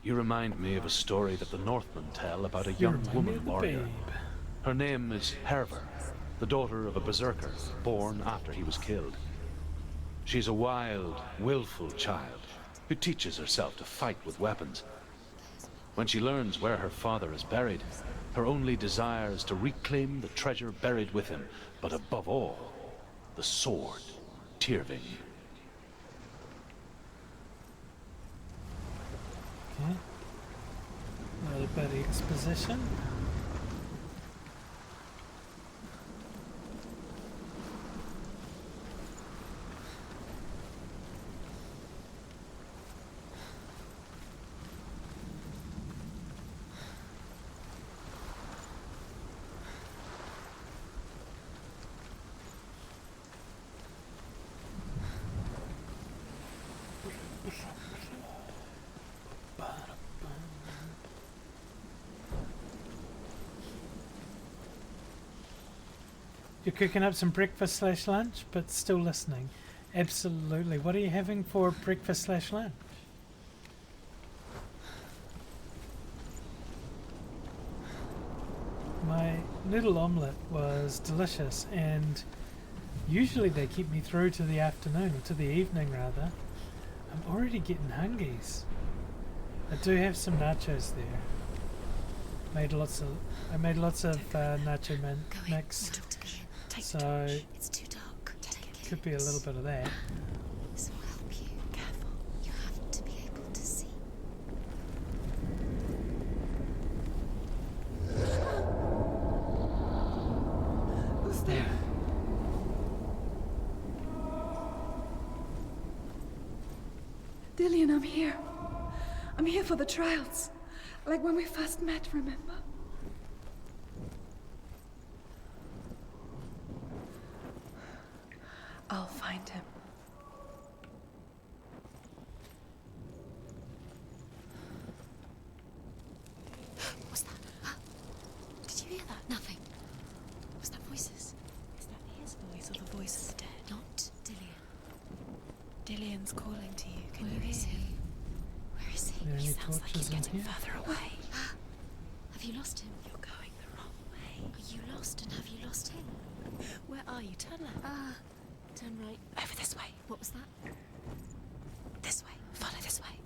you remind me of a story that the Northmen tell about a You young remind me woman of the warrior. babe. Her name is Herver, the daughter of a berserker born after he was killed. She's a wild, willful child who teaches herself to fight with weapons. When she learns where her father is buried, her only desire is to reclaim the treasure buried with him, but above all, the sword Tyrving. Okay. A little bit of exposition. You're cooking up some breakfast / lunch, but still listening. Absolutely. What are you having for breakfast / lunch? My noodle omelette was delicious, and usually they keep me through to the afternoon, or to the evening rather. I'm already getting hungies. I do have some nachos there. I made lots of nacho mix, so It's too dark. Take it. could be a little bit of that. This will help you. Careful. You have to be able to see. Who's there? Dillian, I'm here. I'm here for the trials. Like when we first met, remember? I'll find him. What's that? Did you hear that? Nothing. Was that voices? Is that his voice or the voice of the dead? Not Dillian. Dillian's calling to you. Can you Where is hear he? him? Where is he? Are there He any sounds like torches he's in getting here? further away. Have you lost him? You're going the wrong way. Are you lost and have you lost him? Where are you? Turn left. Turn right. Over this way. What was that? This way. Follow this way.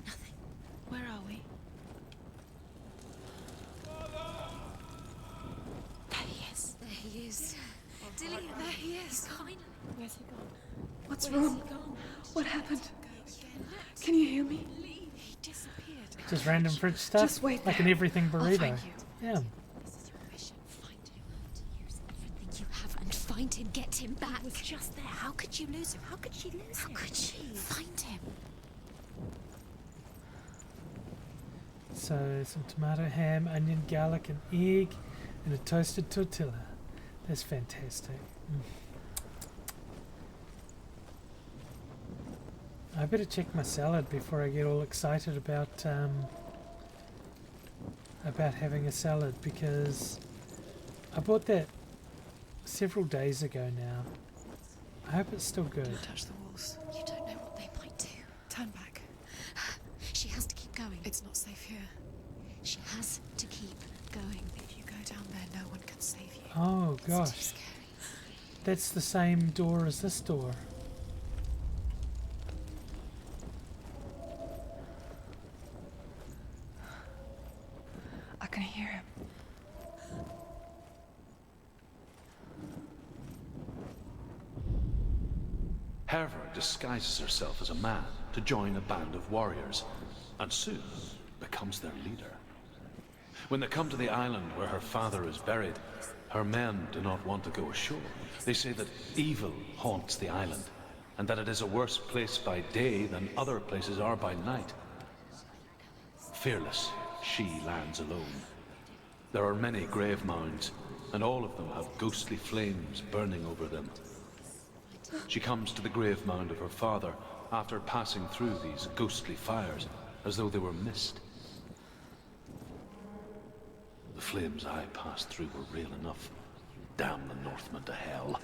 Nothing. Where are we? There he is. There he is. Dillian, There he is. he's finally. Where's he gone? What's Where's wrong? he gone? What happened? Yeah. Can you hear me? He disappeared. Just random fridge stuff, Just wait like an there. everything I'll burrito. find you. Yeah. This is your mission. Find him. To use everything you have and find Find him, get him back. He was just there. How could you lose him? How could she lose him? How could she? Find him. So some tomato, ham, onion, garlic, and egg, and a toasted tortilla. That's fantastic. I better check my salad before I get all excited about having a salad, because I bought that several days ago now. I hope it's still good. Don't touch the walls. You don't know what they might do. Turn back. She has to keep going. It's not safe here. She has to keep going. If you go down there, no one can save you. Oh It's too gosh, scary. that's the same door as this door. I can hear him. Herva disguises herself as a man to join a band of warriors, and soon becomes their leader. When they come to the island where her father is buried, her men do not want to go ashore. They say that evil haunts the island, and that it is a worse place by day than other places are by night. Fearless, she lands alone. There are many grave mounds, and all of them have ghostly flames burning over them. She comes to the grave mound of her father after passing through these ghostly fires, as though they were mist. The flames I passed through were real enough. Damn the Northmen to hell.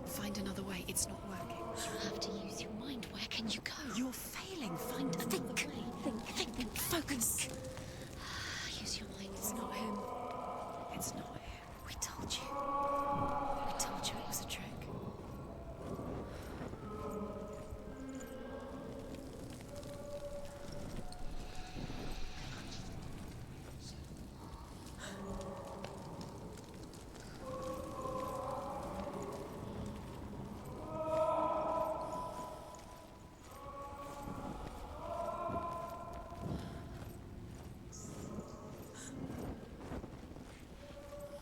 Find another way. It's not working. You have to use your mind. Where can you go? You're failing. Find a think. Think. Focus. Use your mind. It's not him. It's not him. We told you. We told you it was a trick.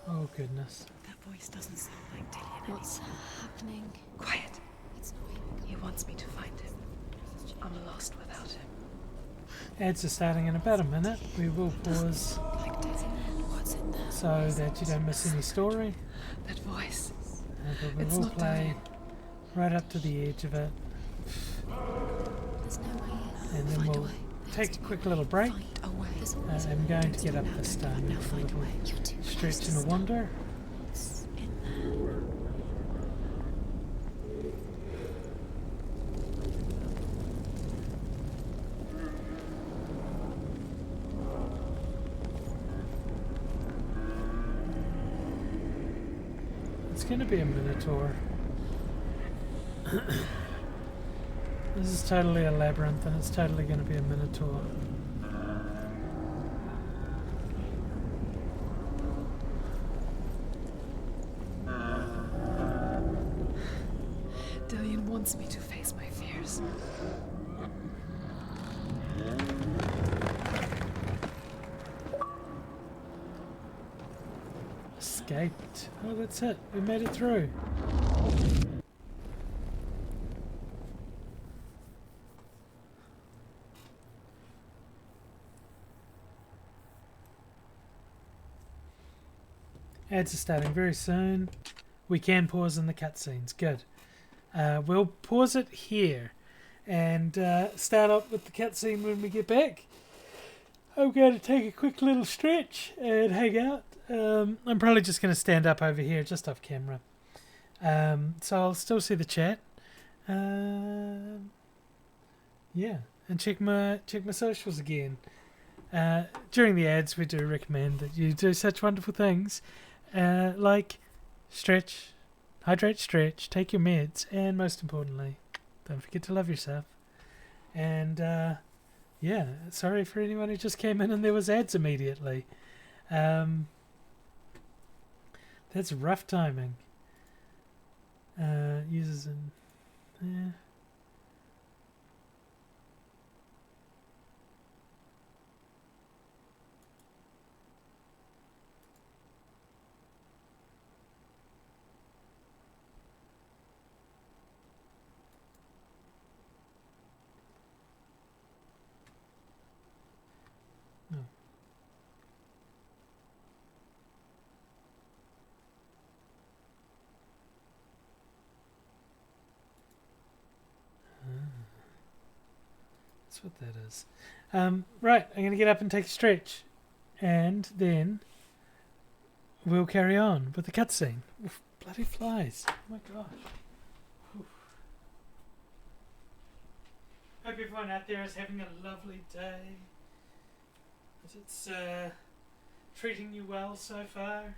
Oh goodness. That voice doesn't sound like Dillian. What's happening? Quiet. It's not him. He wants me to find him. I'm lost without him. Ads are starting in about a minute. We will pause Like Dillian. What's in there? so that you don't miss any story. That voice. But we It's will not play Dillian. right up to the edge of it, There's no way in. and then Find a we'll way. take a quick little break. Find a way. There's I'm going to get up this time now. for a Find a little way. You're too stretch close. and a wander. It's in there. It's going to be a minotaur. This is totally a labyrinth, and it's totally going to be a minotaur. Dillian wants me to face my fears. Escaped. Oh, that's it. We made it through. Ads are starting very soon. We can pause in the cutscenes. Good. We'll pause it here and start up with the cutscene when we get back. I'm going to take a quick little stretch and hang out. I'm probably just going to stand up over here just off camera. So I'll still see the chat. Yeah, and check my socials again. During the ads, we do recommend that you do such wonderful things like stretch, hydrate, stretch, take your meds, and most importantly, don't forget to love yourself. And yeah, sorry for anyone who just came in and there was ads immediately. That's rough timing. Users and That's what that is. Right, I'm going to get up and take a stretch. And then we'll carry on with the cutscene. Oof, bloody flies. Oh my gosh. Oof. Hope everyone out there is having a lovely day. That it's treating you well so far.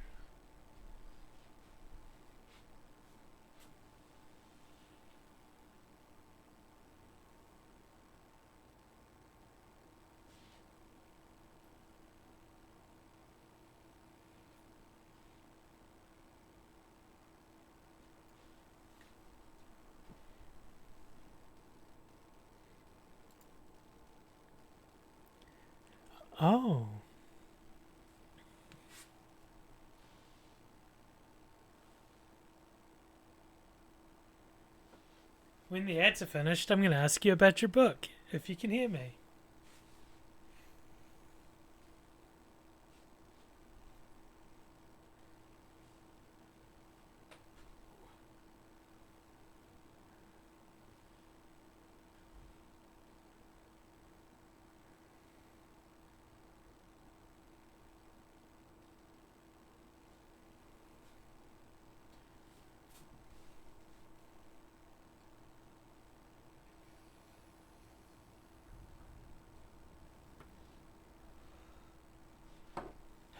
Oh. When the ads are finished, I'm going to ask you about your book, if you can hear me.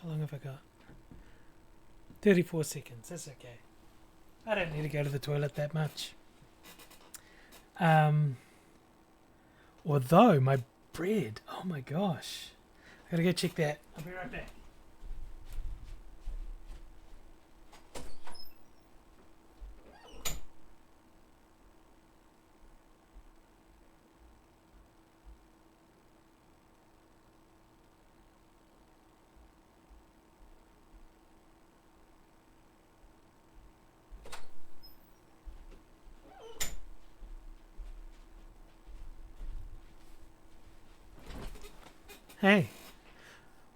How long have I got? 34 seconds. That's okay. I don't need to go to the toilet that much. Although my bread, oh my gosh. I gotta go check that. I'll be right back. Hey,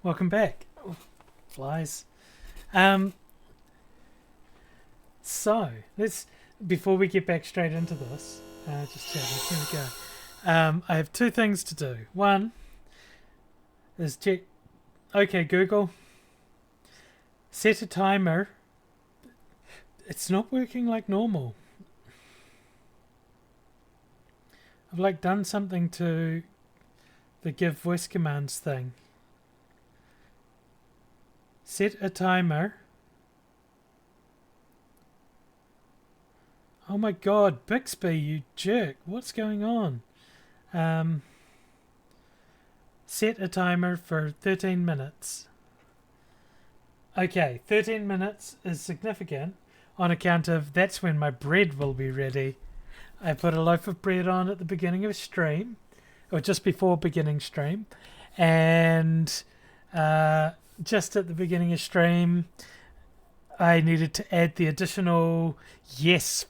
welcome back. Oh, flies. So let's before we get back straight into this, just chatting. Here we go. I have two things to do. One is check. Okay, Google. Set a timer. It's not working like normal. I've like done something to the give voice commands thing. Set a timer. Oh my god, Bixby, you jerk. What's going on? Set a timer for 13 minutes. Okay, 13 minutes is significant on account of that's when my bread will be ready. I put a loaf of bread on at the beginning of stream, or just before beginning stream, and just at the beginning of stream I needed to add the additional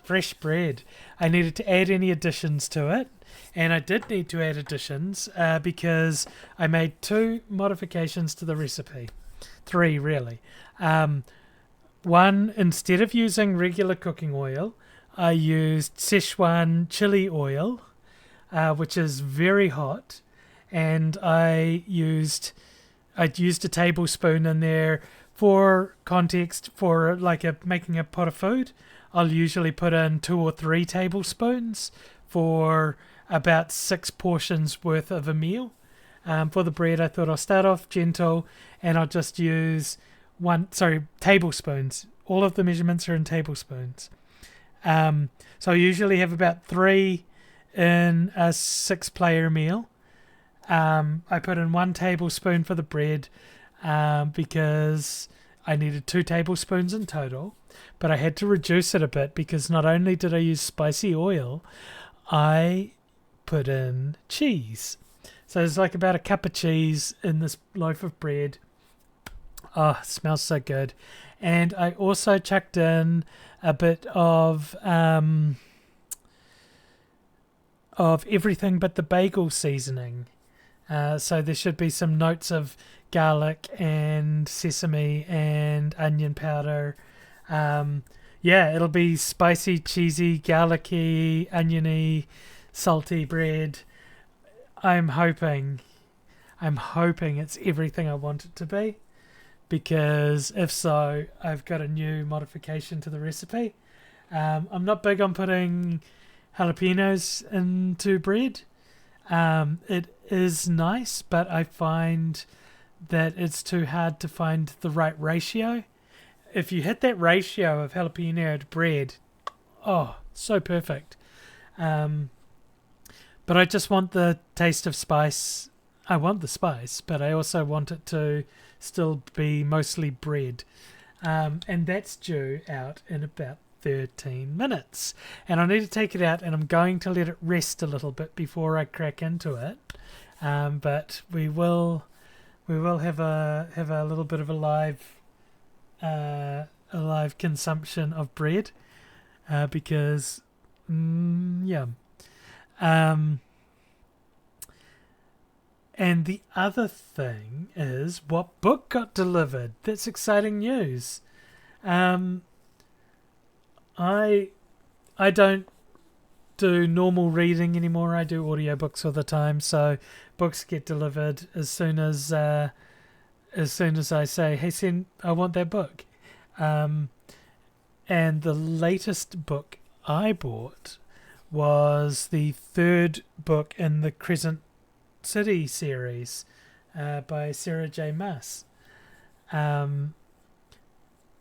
fresh bread. I needed to add any additions to it, and I did need to add additions because I made 2 modifications to the recipe. 3 really. One, instead of using regular cooking oil, I used Szechuan chili oil, which is very hot, and I used a tablespoon in there for context. For like making a pot of food, I'll usually put in 2 or 3 tablespoons for about 6 portions worth of a meal. For the bread, I thought I'll start off gentle, and I'll just use tablespoons. All of the measurements are in tablespoons. So I usually have about 3 in a 6-player meal. I put in 1 tablespoon for the bread because I needed 2 tablespoons in total, but I had to reduce it a bit because not only did I use spicy oil, I put in cheese. So there's like about a cup of cheese in this loaf of bread. Oh, it smells so good. And I also chucked in a bit of everything but the bagel seasoning. So there should be some notes of garlic and sesame and onion powder. It'll be spicy, cheesy, garlicky, oniony, salty bread. I'm hoping it's everything I want it to be, because if so, I've got a new modification to the recipe. I'm not big on putting jalapenos into bread. It is nice, but I find that it's too hard to find the right ratio. If you hit that ratio of jalapeno to bread, oh, so perfect. But I just want the taste of spice. I want the spice, but I also want it to still be mostly bread. And that's due out in about 13 minutes. And I need to take it out, and I'm going to let it rest a little bit before I crack into it. But we will have a little bit of a live consumption of bread, because yeah. And the other thing is, what book got delivered? That's exciting news. I don't do normal reading anymore. I do audiobooks all the time, so books get delivered as soon as I say, hey, send, I want that book. And the latest book I bought was the third book in the Crescent City series by Sarah J. Maas.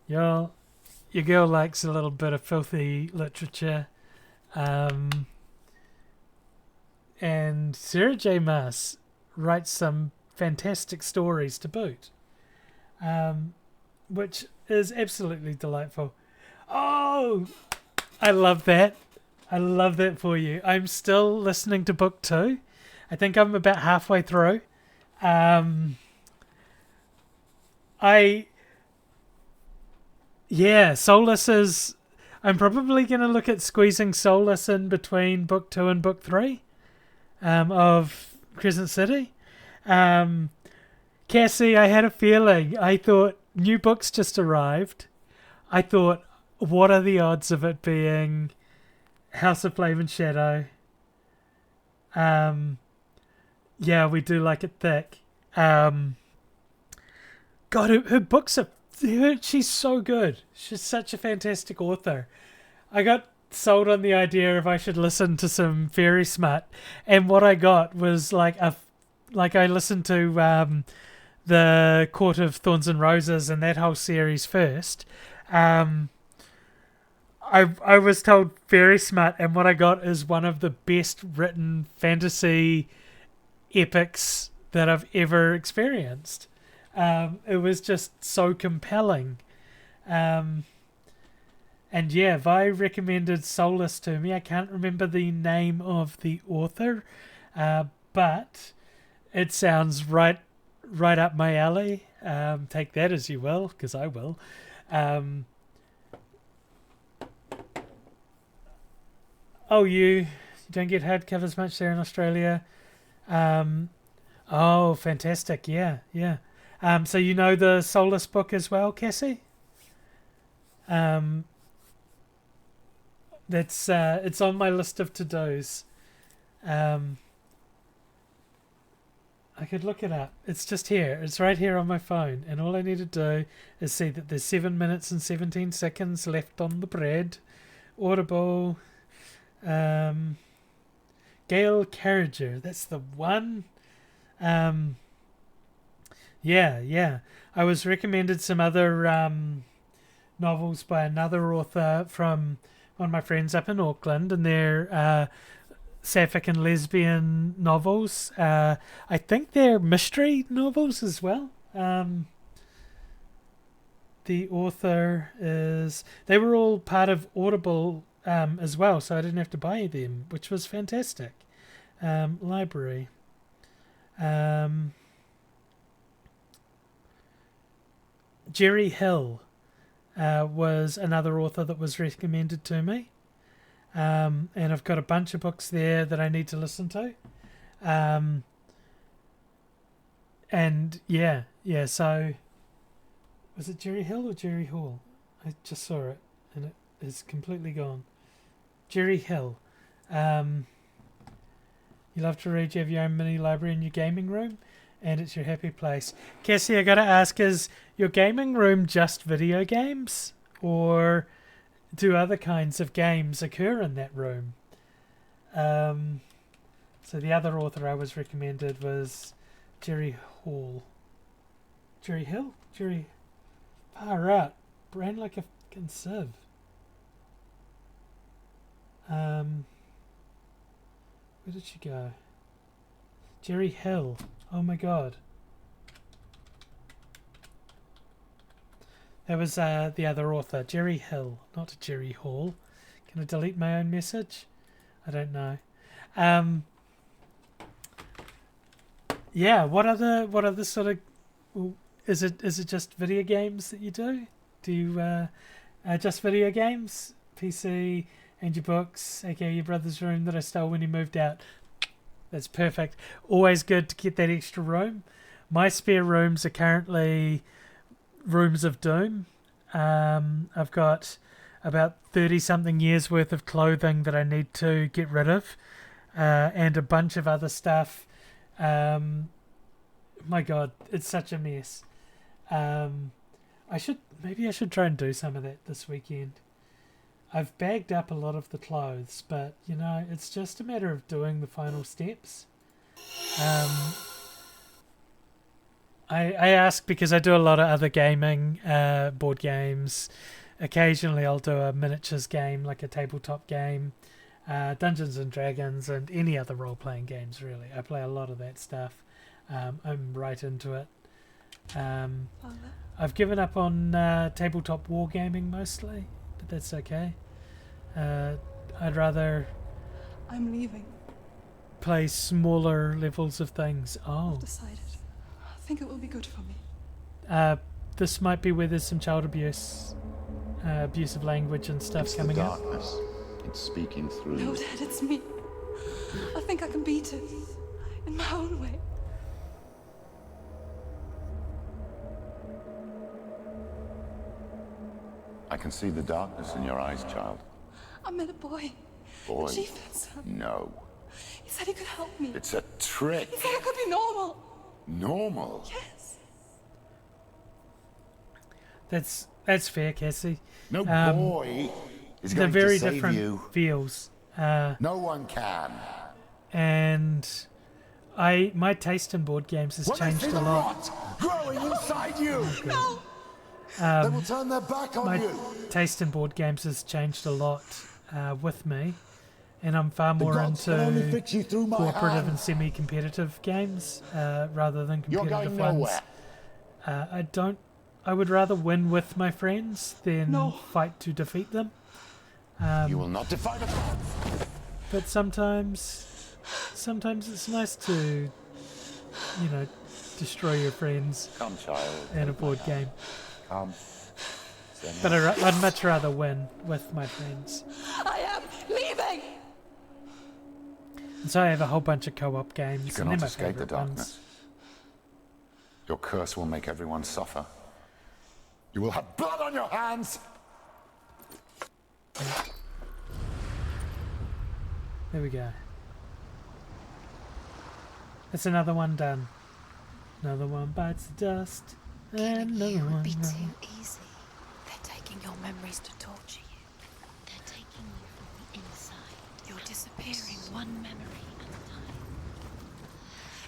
Your girl likes a little bit of filthy literature. And Sarah J. Maas writes some fantastic stories to boot, which is absolutely delightful. Oh, I love that. I love that for you. I'm still listening to book 2. I think I'm about halfway through. Soulless is... I'm probably going to look at squeezing Soulless in between book 2 and book 3 of Crescent City. Cassie, I had a feeling. I thought, new books just arrived. I thought, what are the odds of it being House of Flame and Shadow? Yeah, we do like it thick. God, her books are... she's so good. She's such a fantastic author. I got sold on the idea if I should listen to some fairy smut, and what I got was like I listened to the Court of Thorns and Roses and that whole series first. I was told fairy smut, and what I got is one of the best written fantasy epics that I've ever experienced. It was just so compelling. And yeah, Vi recommended Soulless to me. I can't remember the name of the author, but it sounds right up my alley. Take that as you will, because I will. You don't get hardcovers much there in Australia. Oh, fantastic. Yeah. So you know the Soulless book as well, Cassie? That's it's on my list of to-dos. I could look it up. It's just here. It's right here on my phone, and all I need to do is see that there's 7 minutes and 17 seconds left on the bread. Audible. Gail Carriger. That's the one. Yeah. I was recommended some other novels by another author from one of my friends up in Auckland, and they're sapphic and lesbian novels. I think they're mystery novels as well. The author is... They were all part of Audible as well, so I didn't have to buy them, which was fantastic. Library. Jerry Hill was another author that was recommended to me. And I've got a bunch of books there that I need to listen to. And yeah, so... Was it Jerry Hill or Jerry Hall? I just saw it, and it is completely gone. Jerry Hill. You love to read, you have your own mini library in your gaming room, and it's your happy place. Cassie, I gotta ask, is your gaming room just video games? Or do other kinds of games occur in that room? So the other author I was recommended was Jerry Hall. Jerry Hill? Jerry... Far out. Brain like a fucking sieve. Where did she go? Jerry Hill. Oh my god. That was the other author, Jerry Hill, not Jerry Hall. Can I delete my own message? I don't know. Yeah, what other sort of... Is it just video games that you do? Do you just video games? PC and your books, aka your brother's room that I stole when he moved out. That's perfect. Always good to get that extra room. My spare rooms are currently rooms of doom. I've got about 30 something years worth of clothing that I need to get rid of, and a bunch of other stuff. My god, it's such a mess. Maybe I should try and do some of that this weekend. I've bagged up a lot of the clothes, but you know, it's just a matter of doing the final steps. I ask because I do a lot of other gaming, board games. Occasionally I'll do a miniatures game, like a tabletop game, Dungeons and Dragons, and any other role-playing games really. I play a lot of that stuff. I'm right into it. I've given up on tabletop wargaming mostly, but that's okay. I'd rather... I'm leaving. Play smaller levels of things. Oh. I've decided. I think it will be good for me. This might be where there's some child abuse, abusive language and stuff it's coming the up. darkness. It's speaking through No, you. Dad, it's me. I think I can beat it. In my own way. I can see the darkness in your eyes, child. I met a boy. Boy. The chieftain's son. No. He said he could help me. It's a trick. He said I could be normal. Normal? Yes. That's fair, Cassie. No boy is they're going very to save different you. feels. No one can. And my taste in board games has changed a lot. Growing inside you. No. They will turn their back on My you. taste in board games has changed a lot with me, and I'm far more gods can only into fit you through my cooperative hand. and semi-competitive games rather than You're competitive going ones. nowhere. I would rather win with my friends than fight to defeat them. You will not defy the gods. But sometimes it's nice to, destroy your friends Come, child. in a board game. Come. But I'd much rather win with my friends. I am leaving. And so I have a whole bunch of co-op games. You and cannot they're my escape the favourite ones. darkness. Your curse will make everyone suffer. You will have blood on your hands. There we go. That's another one done. Another one bites the dust. And another You would one. be runs. too easy. They're taking your memories to torture you. They're taking you from the inside. You're disappearing one memory at a time.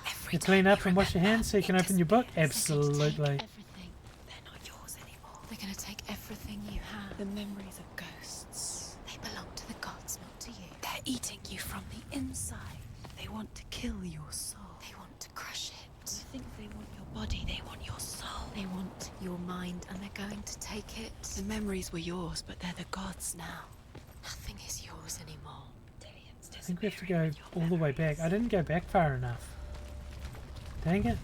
Every You clean time up and wash your hands so you can it open your book? disappears. They're going to take Absolutely. everything. They're not yours anymore. They're going to take everything you have. The memories of ghosts. They belong to the gods, not to you. They're eating you from the inside. They want to kill your soul. They want to crush it. You think they want your body, they want your soul. They want your mind, and they're going to take it. The memories were yours, but they're the gods now. Nothing is yours anymore. I think we have to go all the way back. I didn't go back far enough. Dang it.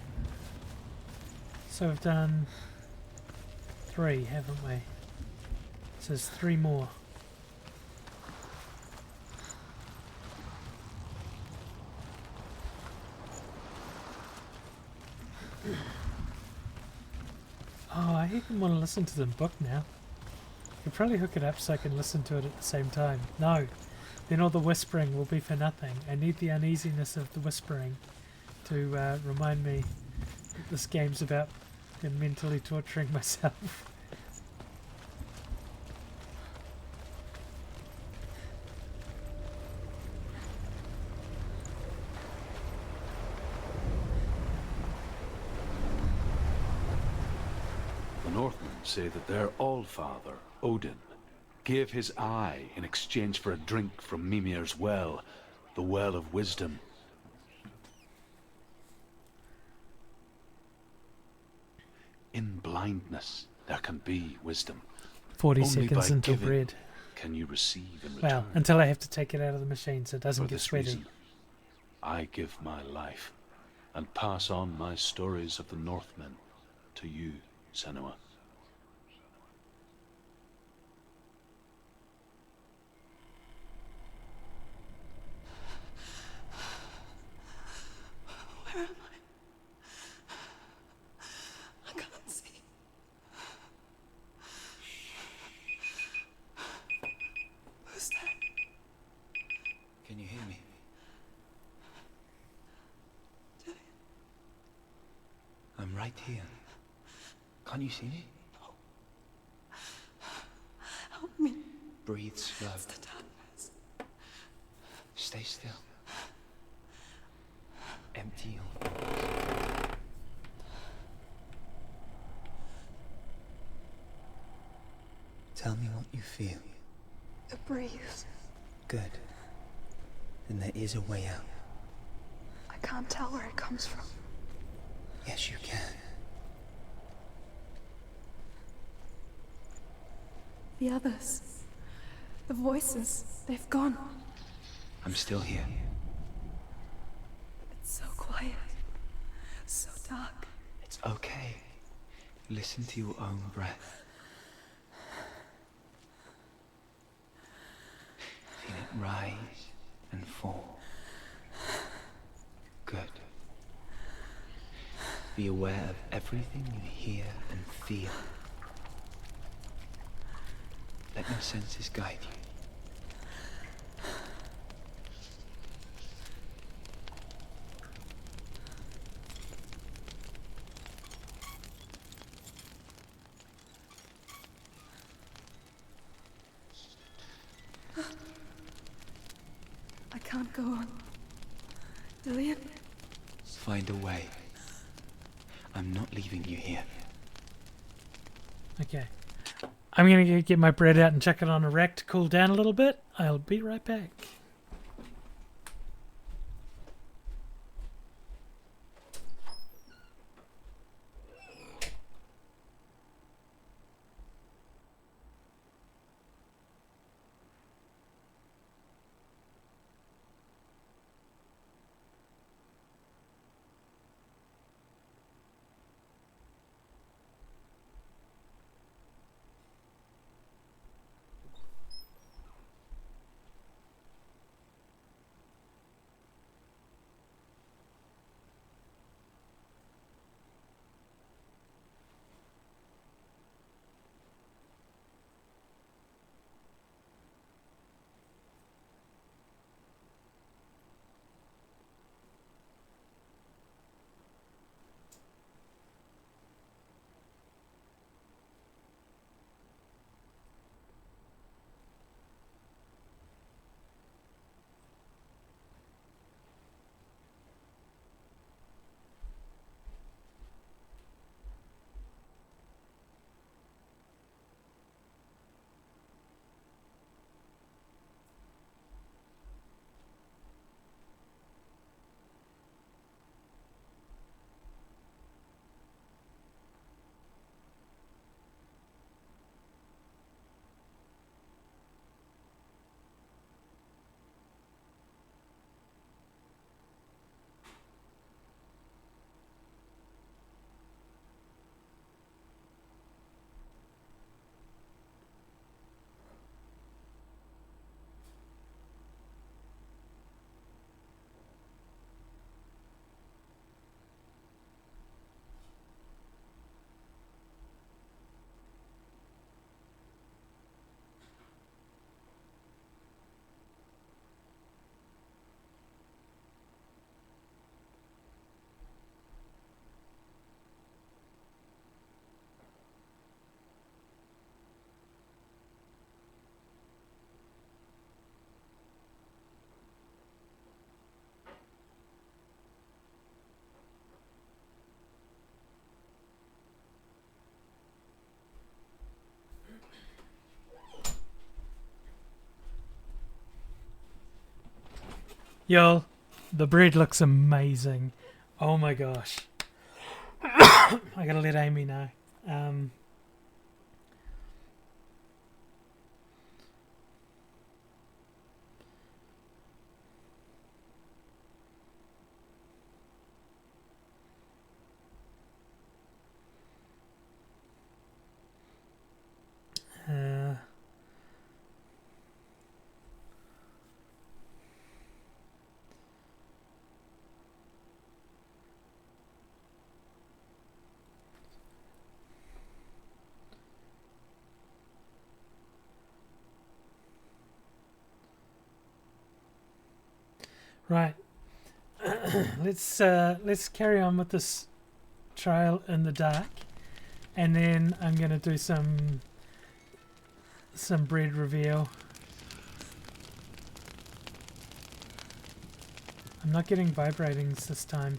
So we've done 3, haven't we? So there's 3 more. Oh, I even want to listen to the book now. Could probably hook it up so I can listen to it at the same time. No. then all the whispering will be for nothing. I need the uneasiness of the whispering to remind me that this game's about mentally torturing myself. The Northmen say that their Allfather, Odin, gave his eye in exchange for a drink from Mimir's well, the Well of Wisdom. In blindness, there can be wisdom. 40 Only seconds by until giving bread. can you receive in return. Well, until I have to take it out of the machine so it doesn't For get this sweaty. reason, I give my life and pass on my stories of the Northmen to you, Senua. Where am I can't see. Who's there? Can you hear me? I'm right here. Can't you see me? Help me. Breathe slow. It's the darkness. Stay still. Empty your thoughts. Tell me what you feel. A breeze. Good. Then there is a way out. I can't tell where it comes from. Yes, you can. The others. The voices. They've gone. I'm still here. It's so quiet. So dark. It's okay. Listen to your own breath. Feel it rise and fall. Good. Be aware of everything you hear and feel. Let your senses guide you. I can't go on. Dillian? Find a way. I'm not leaving you here. Okay. I'm going to get my bread out and chuck it on a rack to cool down a little bit. I'll be right back. Y'all, the bread looks amazing. Oh my gosh. I gotta let Amy know. Right. Let's carry on with this trial in the dark, and then I'm gonna do some bread reveal. I'm not getting vibratings this time.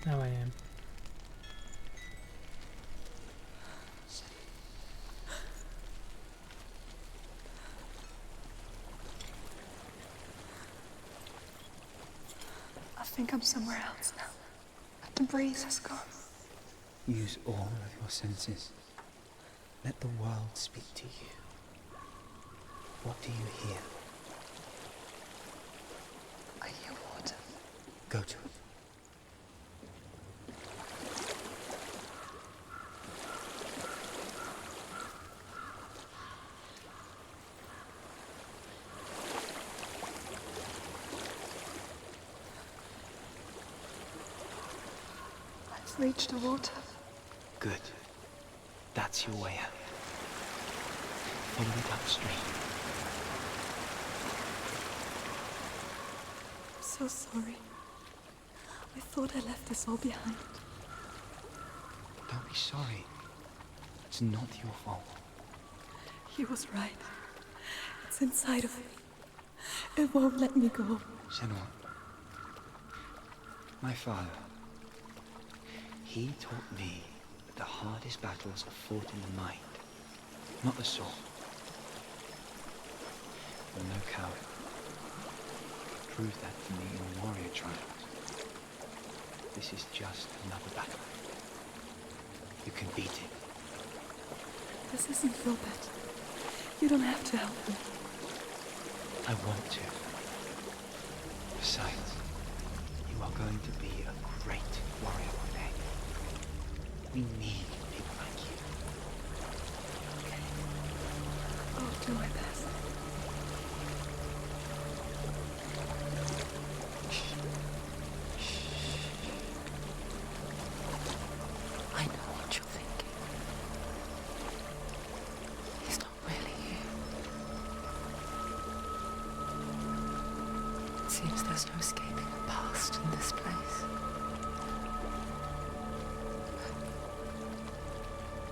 Now I am. I think I'm somewhere else now. The breeze has gone. Use all of your senses. Let the world speak to you. What do you hear? I hear water. Go to it. I've reached the water. Good. That's your way out. Follow it upstream. I'm so sorry. I thought I left this all behind. Don't be sorry. It's not your fault. He was right. It's inside of me. It won't let me go. Senua. My father. He taught me that the hardest battles are fought in the mind, not the sword. You're no coward. Prove that to me in warrior trials. This is just another battle. You can beat it. This isn't your battle. You don't have to help me. I want to. Besides, you are going to be a great warrior one day. We need people like you. Okay. I'll do my best. I know what you're thinking. He's not really here. It seems there's no escaping the past in this place.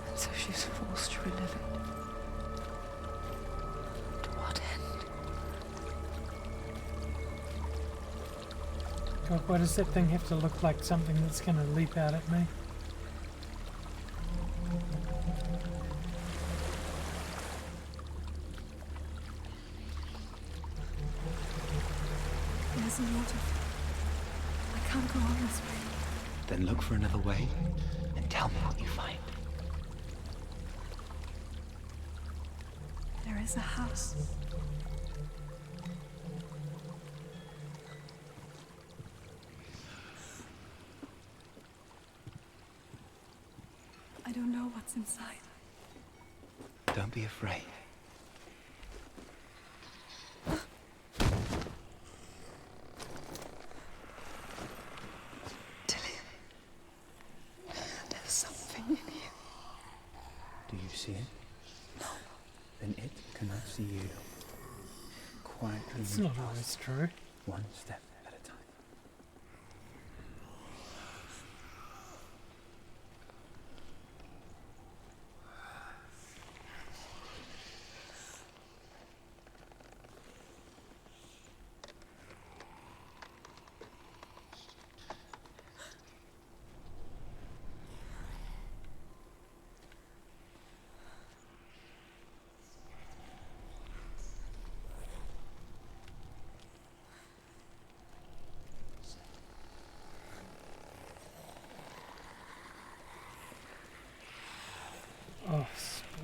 And so she's forced to relive it. To what end? God, why does that thing have to look like something that's gonna leap out at me? There's a waterfall. I can't go on this way. Then look for another way and tell me what you find. There is a house. I don't know what's inside. Don't be afraid. There's something in here. Do you see it? No. Then it cannot see you. Quietly. It's not always true. One step at a time.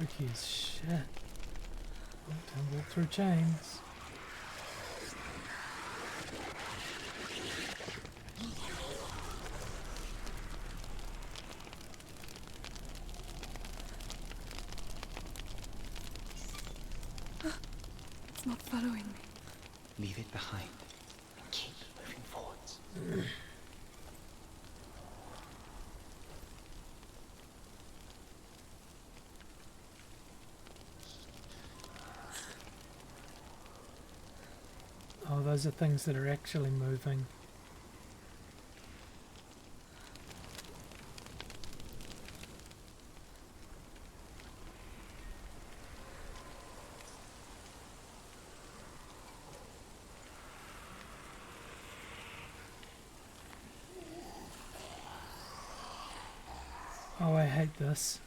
Spooky as shit. Oh, don't walk through chains. It's not following me. Leave it behind and keep moving forwards. Oh, those are things that are actually moving. Oh, I hate this.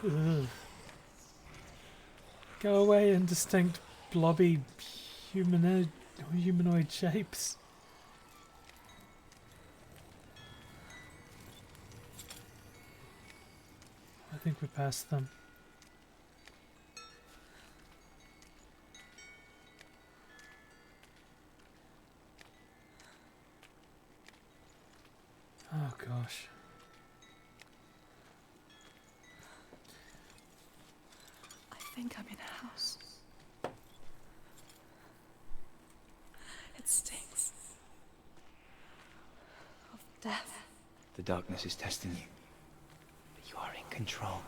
Ugh. Go away, indistinct, blobby, humanoid shapes. I think we passed them. Oh gosh. I think I'm in a house. It stinks of death. The darkness is testing you, but you are in control.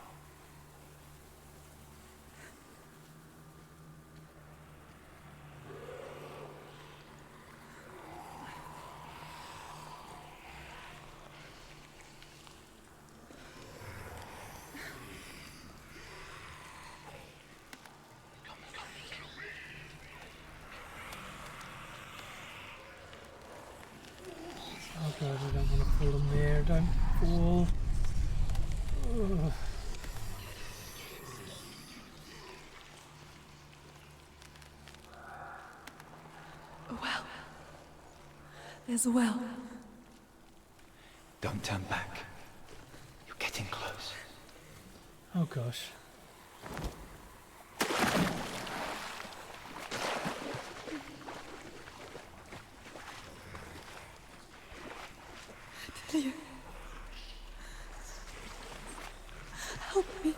Oh god, I don't want to fall in there. Don't fall. Ugh. A well. There's a well. Don't turn back. You're getting close. Oh gosh. Delia. Help me.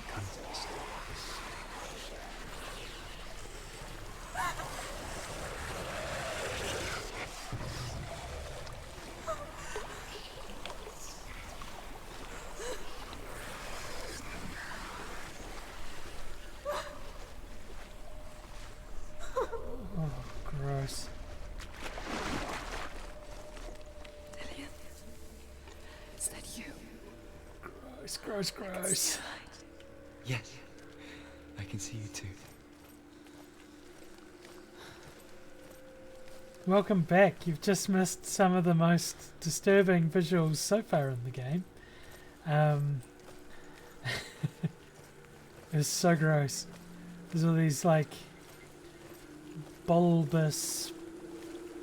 Come to this. Oh, gross. Delia. Is that you? Gross, gross, gross. Yes, I can see you too. Welcome back. You've just missed some of the most disturbing visuals so far in the game. It was so gross. There's all these like bulbous,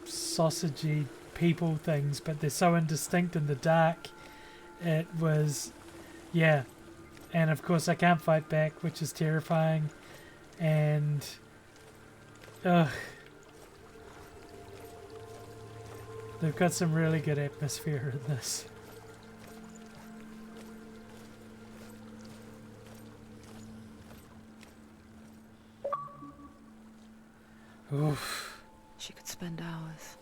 sausagey people things, but they're so indistinct in the dark. It was, yeah. And of course I can't fight back, which is terrifying. And, ugh. They've got some really good atmosphere in this. Oof. She could spend hours,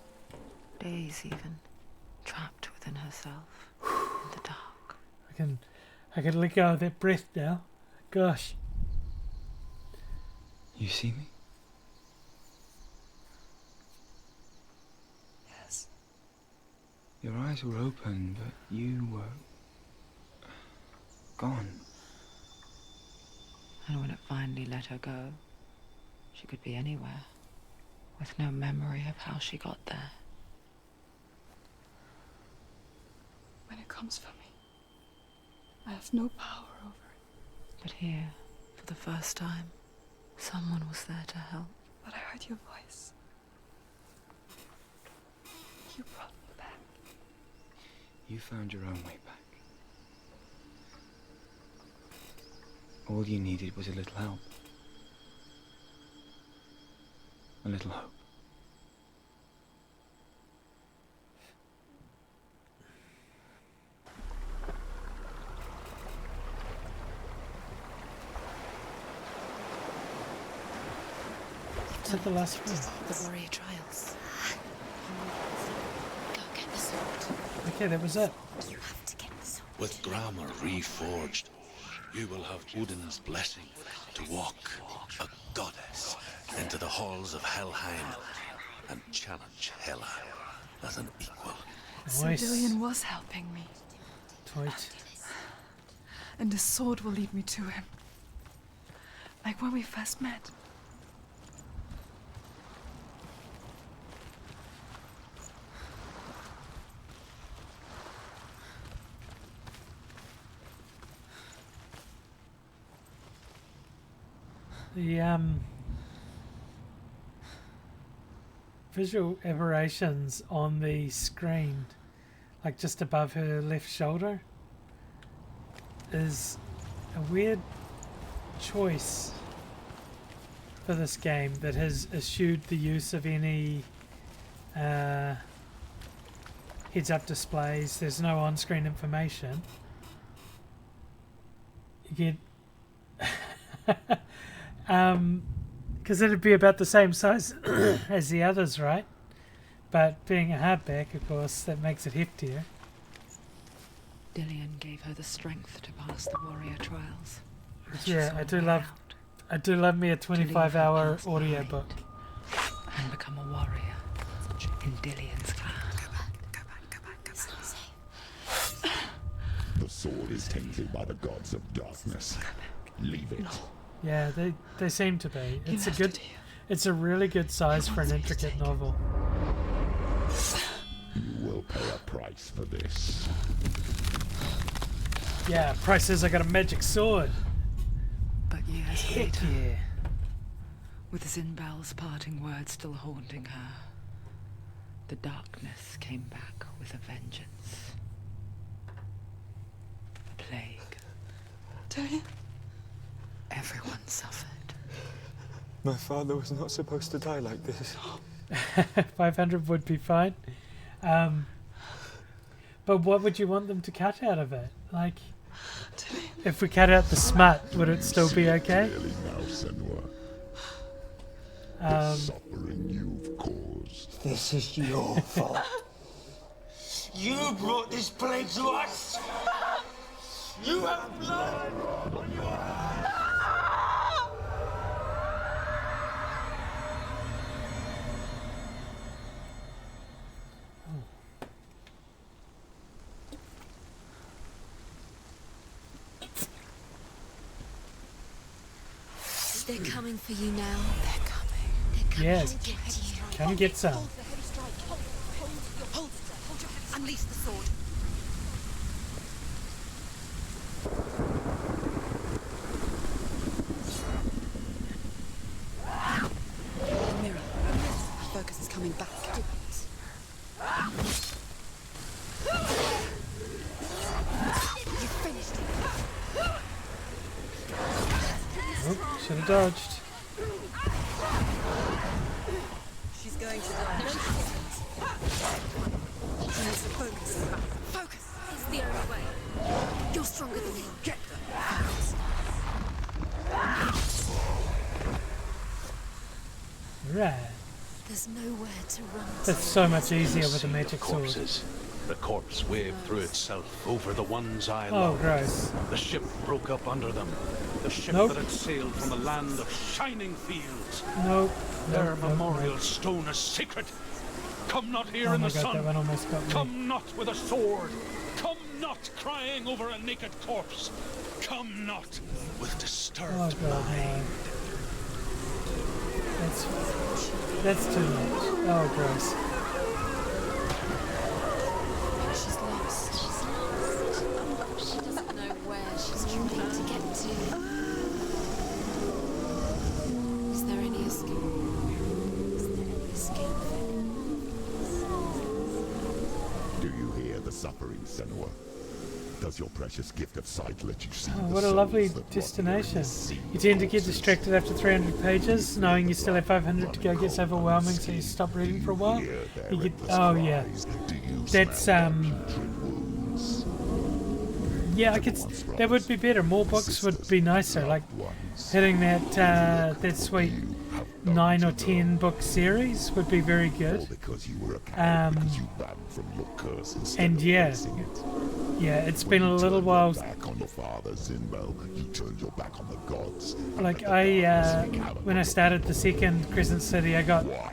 days even, trapped within within herself in the dark. I can let go of that breath now. Gosh. You see me? Yes. Your eyes were open, but you were gone. And when it finally let her go, she could be anywhere, with no memory of how she got there. When it comes for me, I have no power over it. But here, for the first time, someone was there to help. But I heard your voice. You brought me back. You found your own way back. All you needed was a little help. A little hope. Is that the last one? The warrior trials. Go get the sword. Okay, that was it. You have to get the sword. With grammar reforged, you will have Odin's blessing to walk, a goddess, into the halls of Helheim and challenge Hela as an equal. Sir Nice. Dillion was helping me, Tweet. and the sword will lead me to him. Like when we first met. The visual aberrations on the screen, like just above her left shoulder, is a weird choice for this game that has eschewed the use of any heads-up displays. There's no on-screen information. You get because it'd be about the same size as the others, right? But being a hardback, of course, that makes it heftier. Dillion gave her the strength to pass the warrior trials. Yeah, I do love me a 25-hour audiobook. And become a warrior in Dillion's clan. Go back. It's not safe. The sword is tainted by the gods of darkness. Leave it. Yeah, they seem to be. You have to do. It's a really good size for an intricate novel. You will pay a price for this. Yeah, Price says I got a magic sword. But years Heck later, yeah. with Zinbel's parting words still haunting her, the darkness came back with a vengeance. A plague. Dillion? Everyone suffered. My father was not supposed to die like this. 500 would be fine. But what would you want them to cut out of it? Like, if we cut out the smut, would it still be okay? Clearly now, Senua. The suffering you've caused. This is your fault. You brought this plague to us. You have blood on your hands. They're coming for you now. They're coming. They're coming Yes. to get you. Come get some. Hold your head. Unleash the sword. Mirror. Focus is coming back. You finished it. Oh, should have dodged. She's going to die. She needs to focus. Focus. It's the only way. You're stronger than him. Get Right. There's nowhere to run to. That's so much easier with a Scene of magic sword. corpses, The corpse waved through itself over the ones I Oh, loved. gross. The ship broke up under them. The ship Nope. that had sailed from the land of shining fields. Nope. Their Nope, nope, memorial nope. stone is sacred. Come not here Oh in my the god, sun. that one almost got me. Come not with a sword. Come not crying over a naked corpse. Come not with disturbed Oh god, mind. no. That's too much. Oh, gross. She's lost. She's lost. She doesn't know where she's trying to get to. Is there any escape? Is there any escape? Do you hear the suffering, Senua? Does your precious gift of sight let you see Oh, the what a lovely souls that rot destination. here in the sea You tend to get of distracted after 300 pages, knowing you still have 500 to go gets overwhelming, so you stop reading for a while. You get, oh yeah, that's yeah, I could. That would be better. More books would be nicer. Like hitting that that sweet 9 or 10 book series would be very good. And yeah, yeah, it's been a little while. Like when I started the second Crescent City, I got a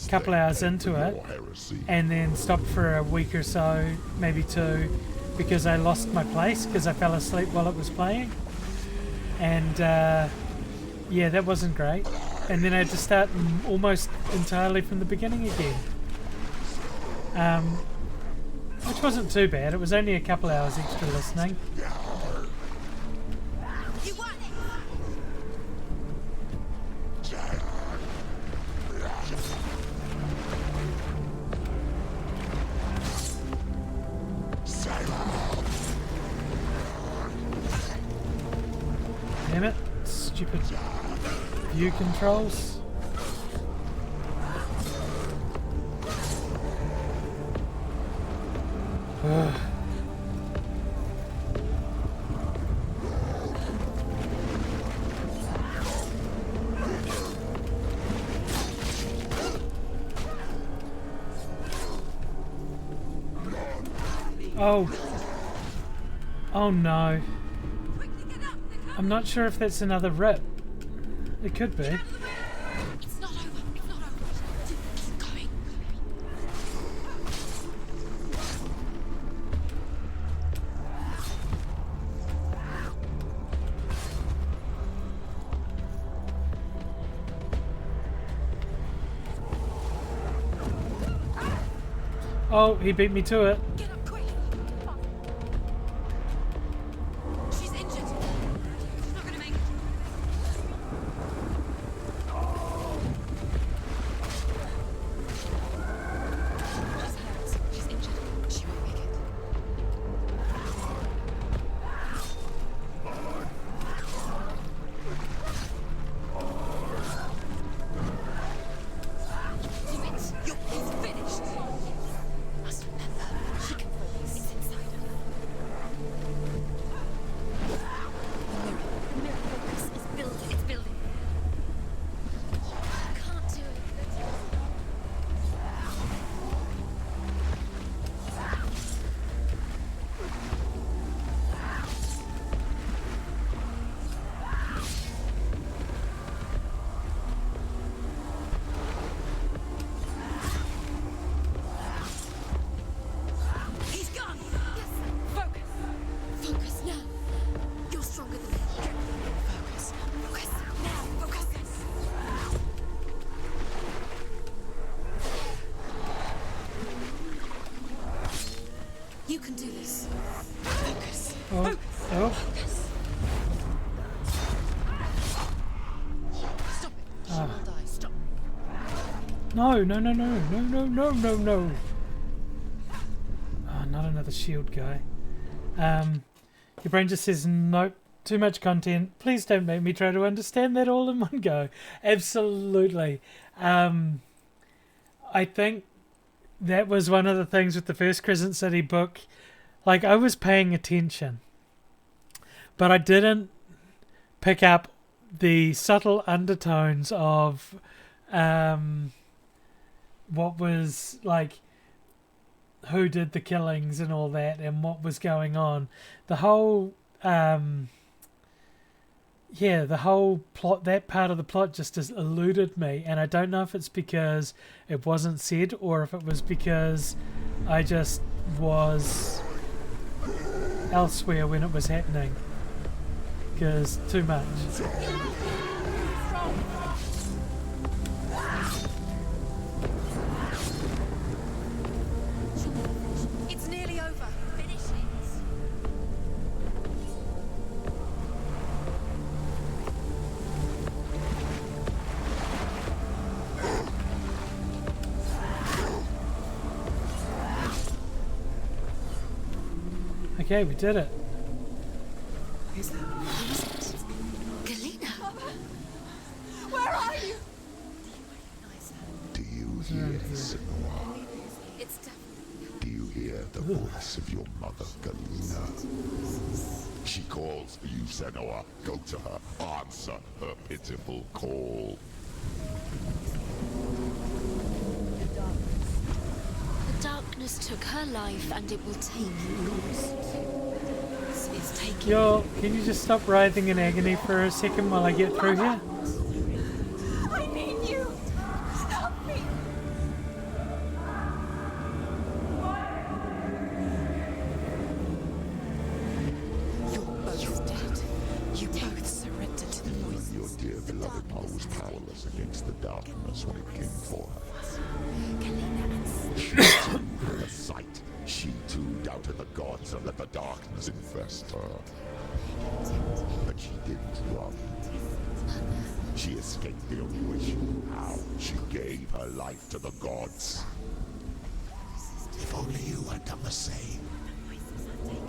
couple hours into it, and then stopped for a week or so, maybe 2, because I lost my place because I fell asleep while it was playing, and yeah, that wasn't great. And then I had to start almost entirely from the beginning again, which wasn't too bad. It was only a couple hours extra listening. Damn it, stupid view controls. Ugh. Oh. Oh no. I'm not sure if that's another rip. It could be. It's not over. It's not over. It's going. Oh, he beat me to it. Get up quick. She's injured. She's not going to make it. She's hurt. She's injured. She won't make it. Do it. It's finished. Must remember, she can focus. It's inside her. The mirror focus is building. It's building. Can't do it. He's gone. Yes. Focus. Focus now. You're stronger than me. Focus. Focus. Now. Focus. You can do this. Focus. Oh, oh. Focus. Stop it. She will die. Stop. No, no, no, no, no, no, no, no, no. Oh, not another shield guy. Your brain just says, nope, too much content. Please don't make me try to understand that all in one go. Absolutely. I think that was one of the things with the first Crescent City book. Like, I was paying attention, but I didn't pick up the subtle undertones of what was like who did the killings and all that and what was going on. The whole the whole plot, that part of the plot just has eluded me, and I don't know if it's because it wasn't said or if it was because I just was elsewhere when it was happening, because too much. It's nearly over. Finish it. Okay, we did it. Who's that? Galena. Where are you? Do you hear, Senua? It's definitely. Do you hear the voice of your mother, Galena? She calls for you, Senua. Go to her. Answer her pitiful call. The darkness took her life, and it will take yours. It's taking. Yo, can you just stop writhing in agony for a second while I get through here? I need you. Help me. You're both dead. You both surrendered to the voices. Your dear beloved mother was powerless against the darkness when it came for her. She too had a sight. She too doubted the gods and let the darkness infest her. But she didn't run. She escaped the only way she knew how. She gave her life to the gods. If only you had done the same,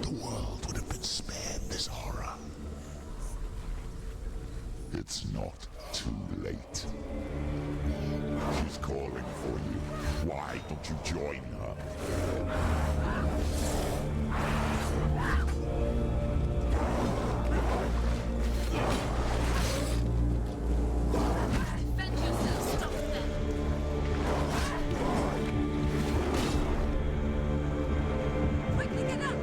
the world would have been spared this horror. It's not too late. She's calling for you. Why don't you join her? Defend yourself. Stop them. Quickly get up.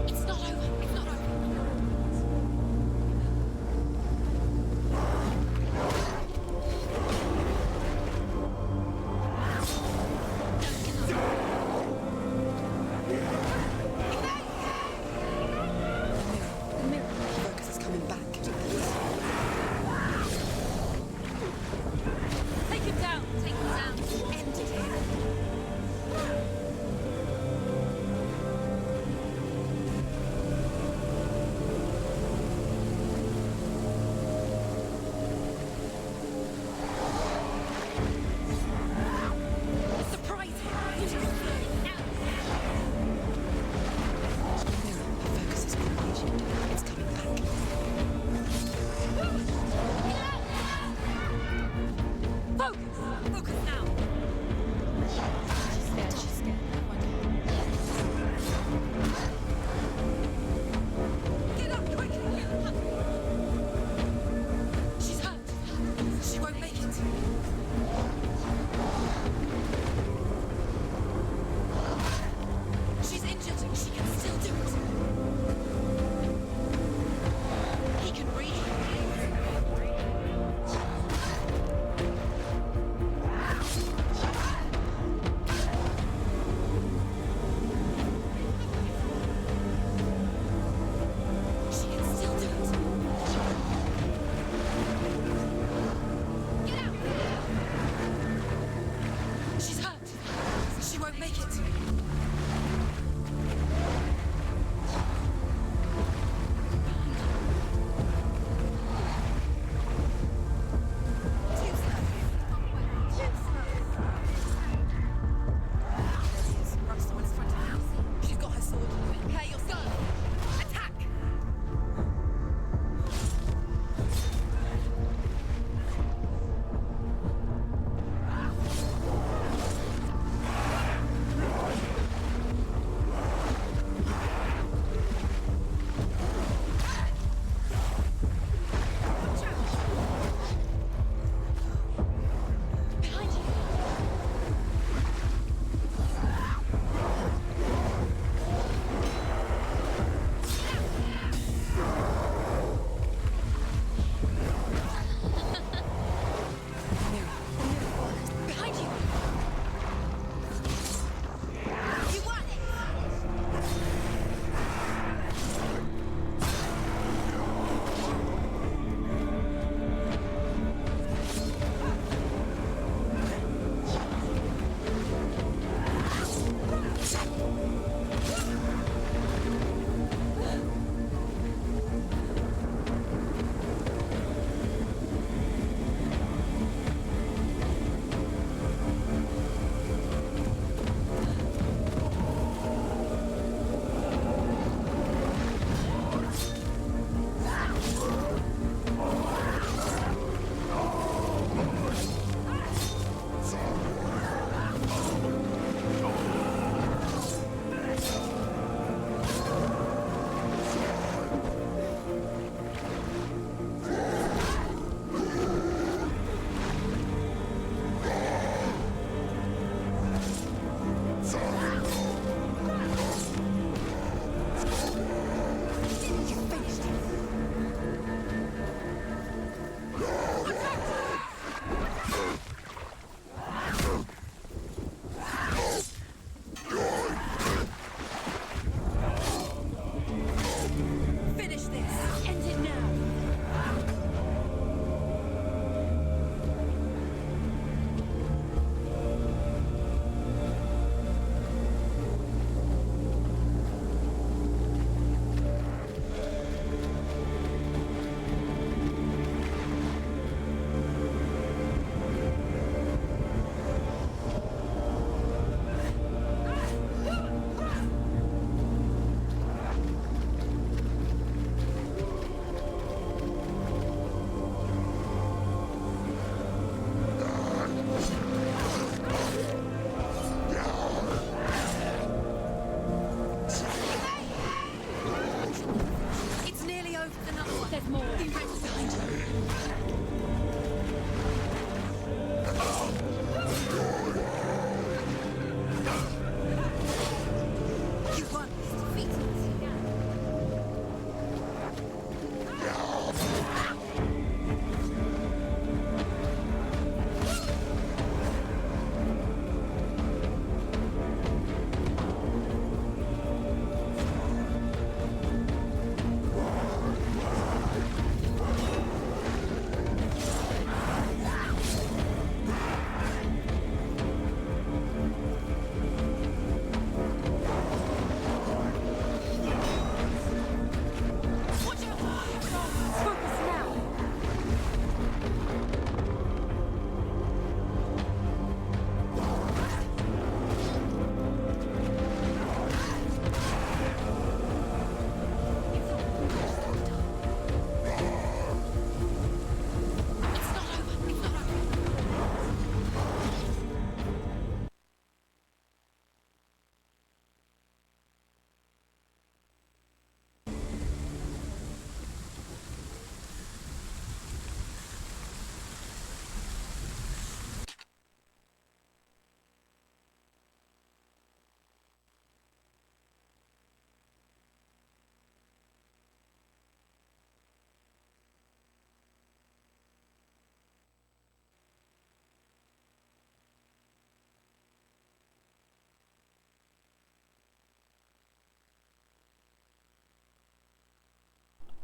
It's not over. It's not over.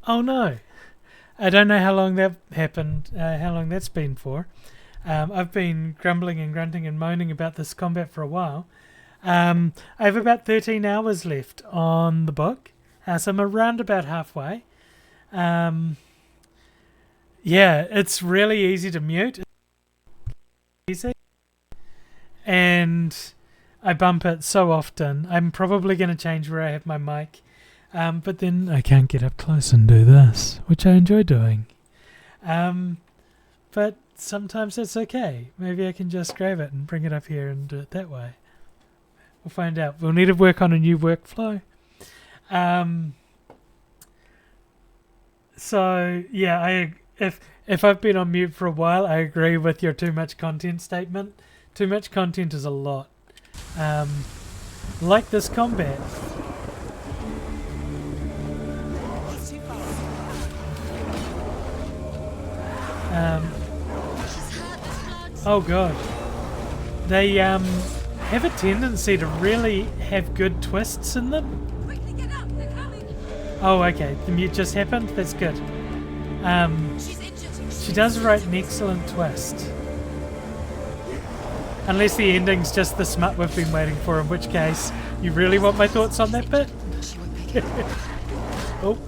Oh no. I don't know how long that happened, how long that's been for. I've been grumbling and grunting and moaning about this combat for a while. I have about 13 hours left on the book, so I'm around about halfway. Yeah, it's really easy to mute. Easy. And I bump it so often. I'm probably going to change where I have my mic. But then I can't get up close and do this, which I enjoy doing. But sometimes it's okay. Maybe I can just grab it and bring it up here and do it that way. We'll find out. We'll need to work on a new workflow. So yeah, if I've been on mute for a while, I agree with your too much content statement. Too much content is a lot. Like this combat. Oh god. They have a tendency to really have good twists in them. Oh, okay. The mute just happened? That's good. She does write an excellent twist. Unless the ending's just the smut we've been waiting for, in which case, you really want my thoughts on that bit? Oh,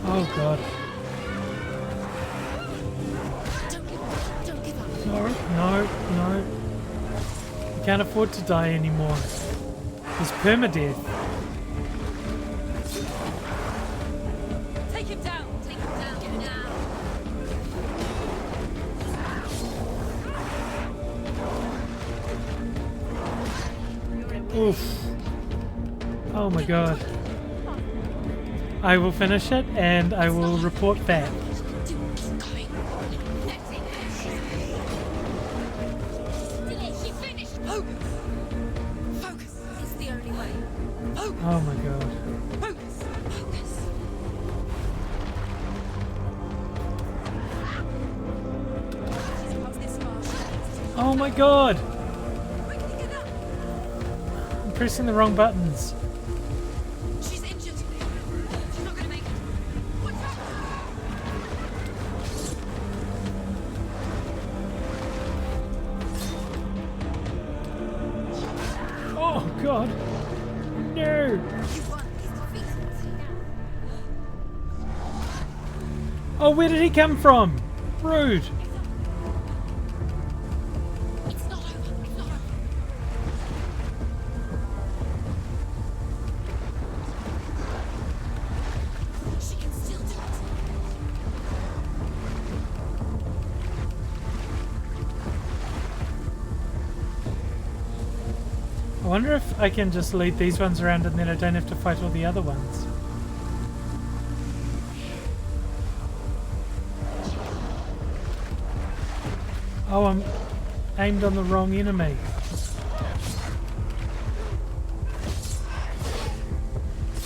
oh god. No. You can't afford to die anymore. There's permadeath. Take him down now. Oof. Oh my god. I will finish it and I will report back. Oh my god. Oh my god! I'm pressing the wrong buttons. She's injured. She's not gonna make it. Watch out! Oh god! No! Oh, where did he come from? Rude! It's not over. It's not over. She can still do it. I wonder if I can just lead these ones around and then I don't have to fight all the other ones. Oh, I'm aimed on the wrong enemy.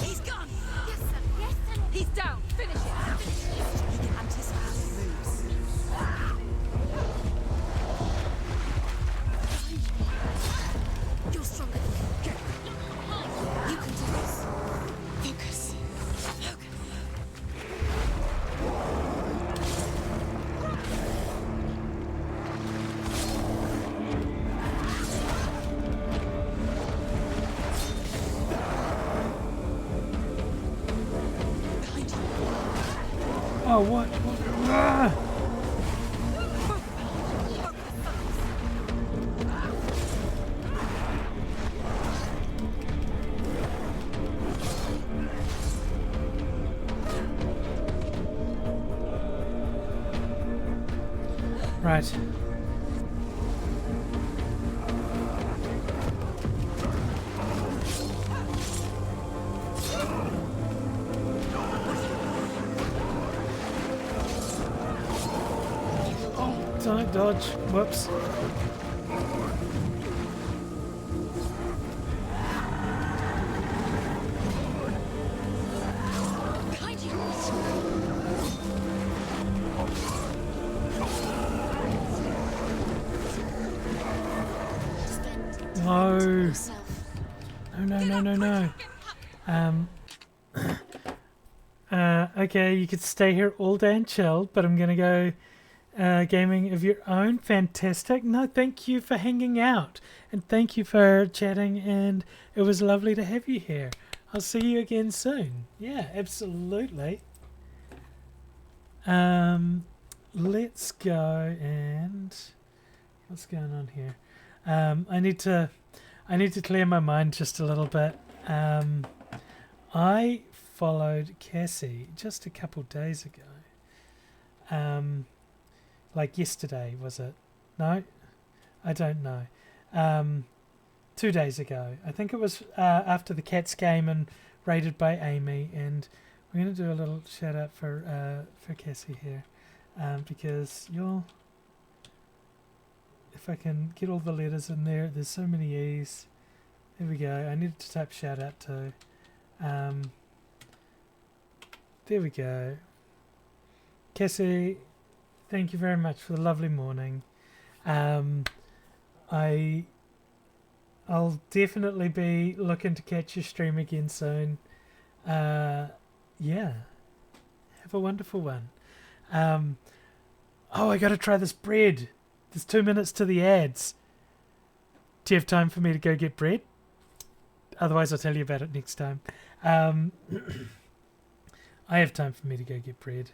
He's gone. Yes, sir. Yes, sir. He's down. Finish it. He can anticipate his moves. You're stronger than him. You can do this. Focus. Oh, what? Ah! Right. Don't dodge. Whoops. no. Okay, you could stay here all day and chill, but I'm gonna go gaming of your own. Fantastic. No, thank you for hanging out, and thank you for chatting, and it was lovely to have you here. I'll see you again soon. Yeah, absolutely. Let's go and what's going on here? I need to clear my mind just a little bit. I followed Cassie just a couple days ago. Like yesterday, was it? No? I don't know. 2 days ago. I think it was after the Cats game and rated by Amy, and we're going to do a little shout out for Cassie here. Because if I can get all the letters in there, there's so many E's. There we go. I needed to type shout out too. There we go. Cassie, thank you very much for the lovely morning. I'll definitely be looking to catch your stream again soon. Yeah. Have a wonderful one. Oh, I gotta try this bread. There's 2 minutes to the ads. Do you have time for me to go get bread? Otherwise, I'll tell you about it next time. I have time for me to go get bread.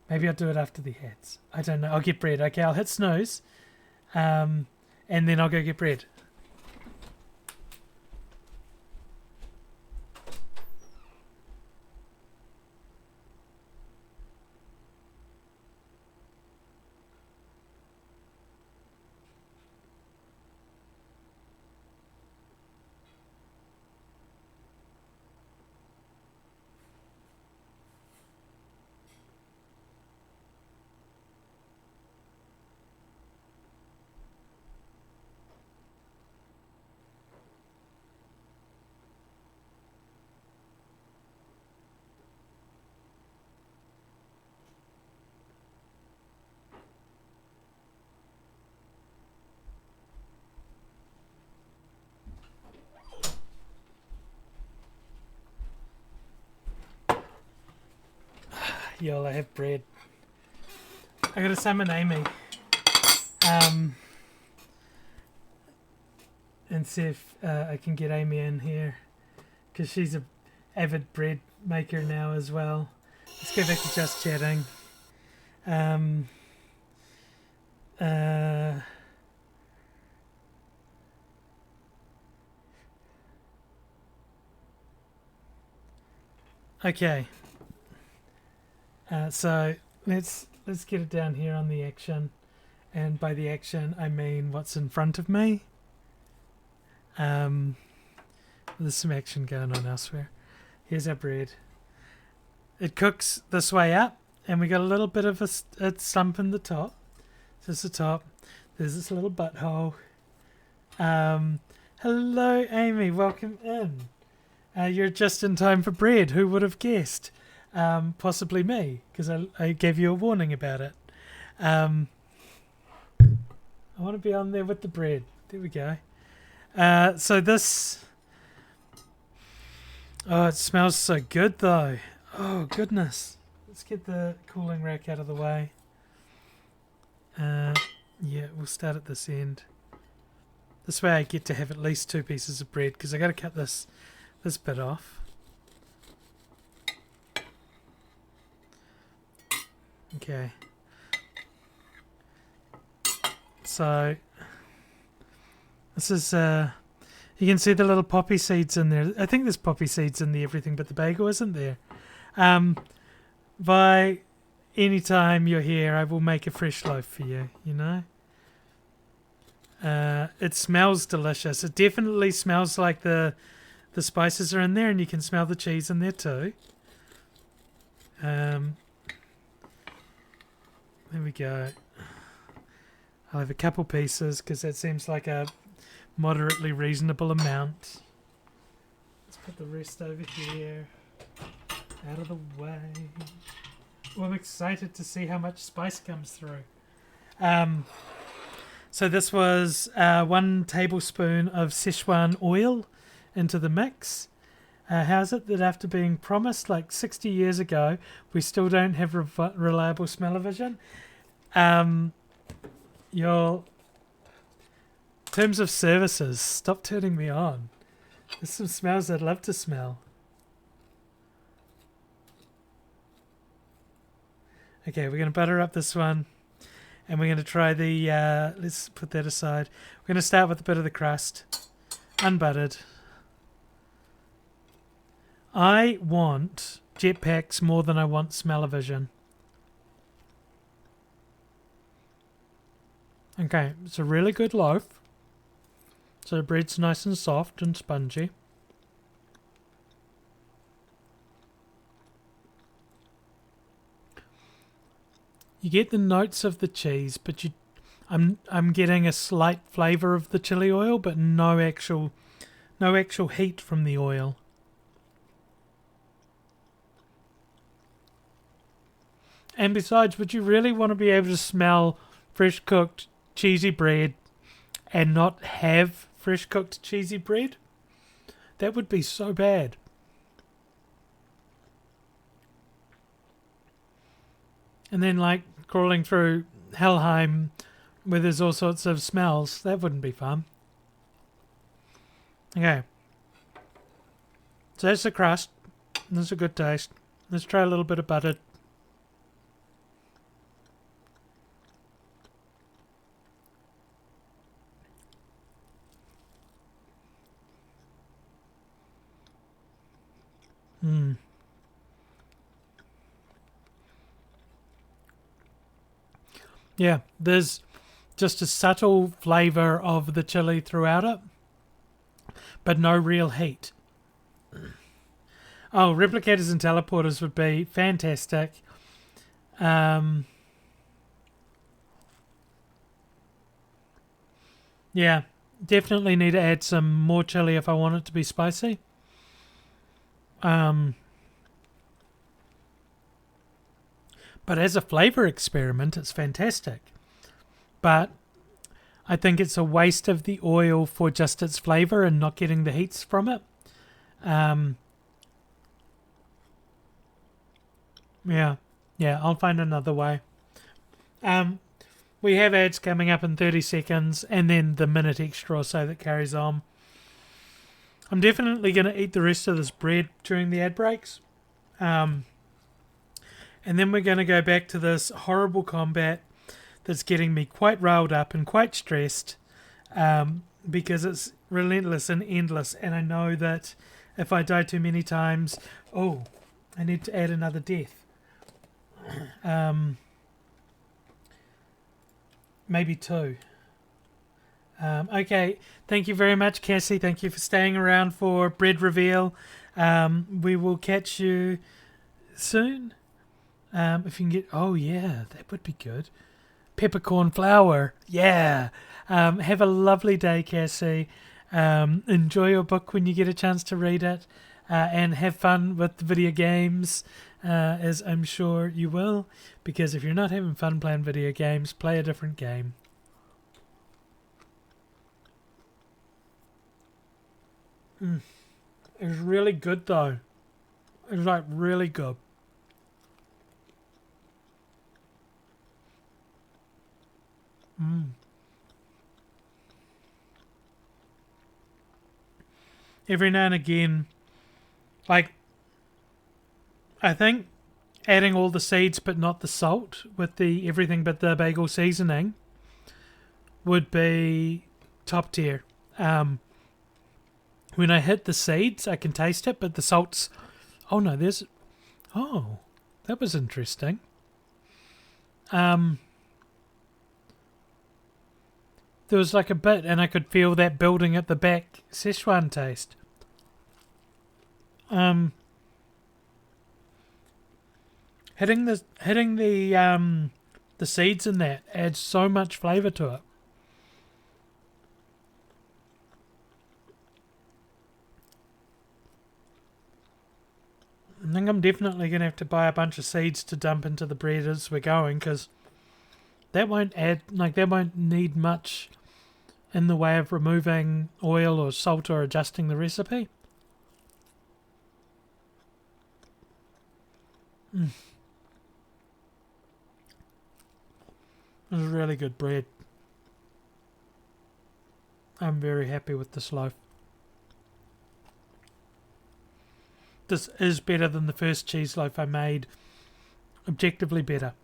Maybe I'll do it after the ads. I don't know. I'll get bread. Okay, I'll hit snooze. And then I'll go get bread. Y'all, I have bread. I gotta summon Amy. And see if I can get Amy in here. Because she's a avid bread maker now as well. Let's go back to just chatting. Okay. So let's get it down here on the action, and by the action I mean what's in front of me. There's some action going on elsewhere. Here's our bread. It cooks this way up, and we got a little bit of a stump in the top. So it's the top. There's this little butthole. Hello, Amy. Welcome in. You're just in time for bread. Who would have guessed? Possibly me, because I gave you a warning about it. I want to be on there with the bread. There we go. So this... Oh, it smells so good, though. Oh, goodness. Let's get the cooling rack out of the way. Yeah, we'll start at this end. This way I get to have at least 2 pieces of bread, because I got to cut this bit off. Okay. So this is you can see the little poppy seeds in there. I think there's poppy seeds in the everything but the bagel, isn't there? By any time you're here, I will make a fresh loaf for you, you know? It smells delicious. It definitely smells like the spices are in there, and you can smell the cheese in there too. There we go. I'll have a couple pieces because that seems like a moderately reasonable amount. Let's put the rest over here. Out of the way. Well, I'm excited to see how much spice comes through. So this was 1 tablespoon of Szechuan oil, into the mix. How's it that after being promised like 60 years ago, we still don't have reliable smell-o-vision? Your terms of services, stop turning me on. There's some smells I'd love to smell. Okay, we're going to butter up this one. And we're going to try the, let's put that aside. We're going to start with a bit of the crust. Unbuttered. I want jetpacks more than I want smell-o-vision. Okay, it's a really good loaf. So the bread's nice and soft and spongy. You get the notes of the cheese, but I'm getting a slight flavour of the chili oil, but no actual heat from the oil. And besides, would you really want to be able to smell fresh cooked cheesy bread and not have fresh cooked cheesy bread? That would be so bad. And then like crawling through Helheim where there's all sorts of smells, that wouldn't be fun. Okay. So that's the crust. That's a good taste. Let's try a little bit of butter. Yeah, there's just a subtle flavour of the chili throughout it, but no real heat. Oh, replicators and teleporters would be fantastic. Yeah, definitely need to add some more chili if I want it to be spicy. But as a flavour experiment, it's fantastic. But I think it's a waste of the oil for just its flavour and not getting the heats from it. Yeah, I'll find another way. We have ads coming up in 30 seconds and then the minute extra or so that carries on. I'm definitely going to eat the rest of this bread during the ad breaks. And then we're going to go back to this horrible combat that's getting me quite riled up and quite stressed because it's relentless and endless. And I know that if I die too many times... Oh, I need to add another death. Maybe 2. Okay, thank you very much, Cassie. Thank you for staying around for bread reveal. We will catch you soon. If you can get... Oh, yeah, that would be good. Peppercorn flour. Yeah. Have a lovely day, Cassie. Enjoy your book when you get a chance to read it. And have fun with the video games, as I'm sure you will. Because if you're not having fun playing video games, play a different game. It's really good, though. It's like really good. Every now and again, like, I think adding all the seeds but not the salt with the everything but the bagel seasoning would be top tier. When I hit the seeds, I can taste it, but the salt's... Oh, no, there's... Oh, that was interesting. There was like a bit, and I could feel that building at the back Szechuan taste. Hitting the seeds in that adds so much flavour to it. I think I'm definitely going to have to buy a bunch of seeds to dump into the bread as we're going, because that won't add, like, that won't need much in the way of removing oil or salt or adjusting the recipe. This is really good bread. I'm very happy with this loaf. This is better than the first cheese loaf I made. Objectively better.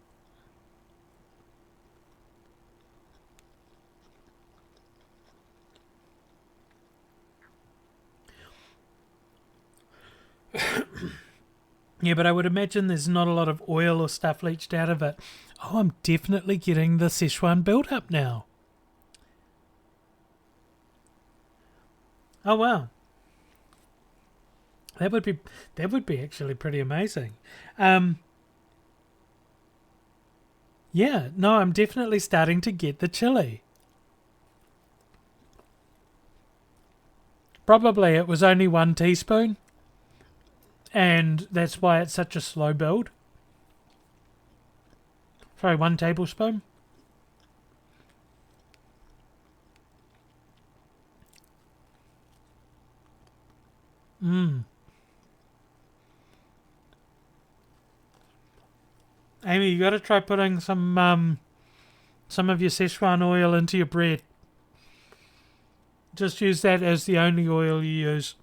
Yeah, but I would imagine there's not a lot of oil or stuff leached out of it. Oh, I'm definitely getting the Szechuan build up now. Oh wow. That would be actually pretty amazing. Yeah, no, I'm definitely starting to get the chili. Probably it was only 1 teaspoon. And that's why it's such a slow build. Sorry, 1 tablespoon. Amy, you got to try putting some of your Szechuan oil into your bread. Just use that as the only oil you use.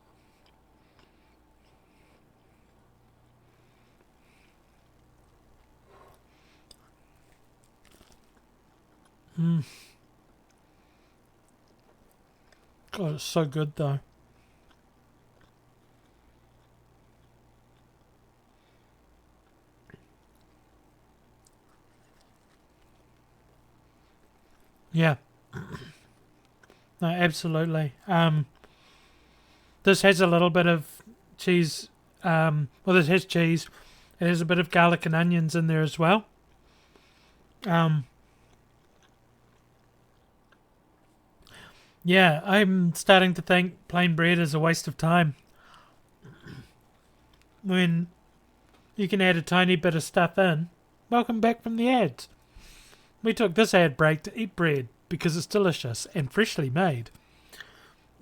God, it's so good though. Yeah. No, absolutely. This has a little bit of cheese. Well, this has cheese. It has a bit of garlic and onions in there as well. Yeah, I'm starting to think plain bread is a waste of time. When you can add a tiny bit of stuff in. Welcome back from the ads. We took this ad break to eat bread because it's delicious and freshly made.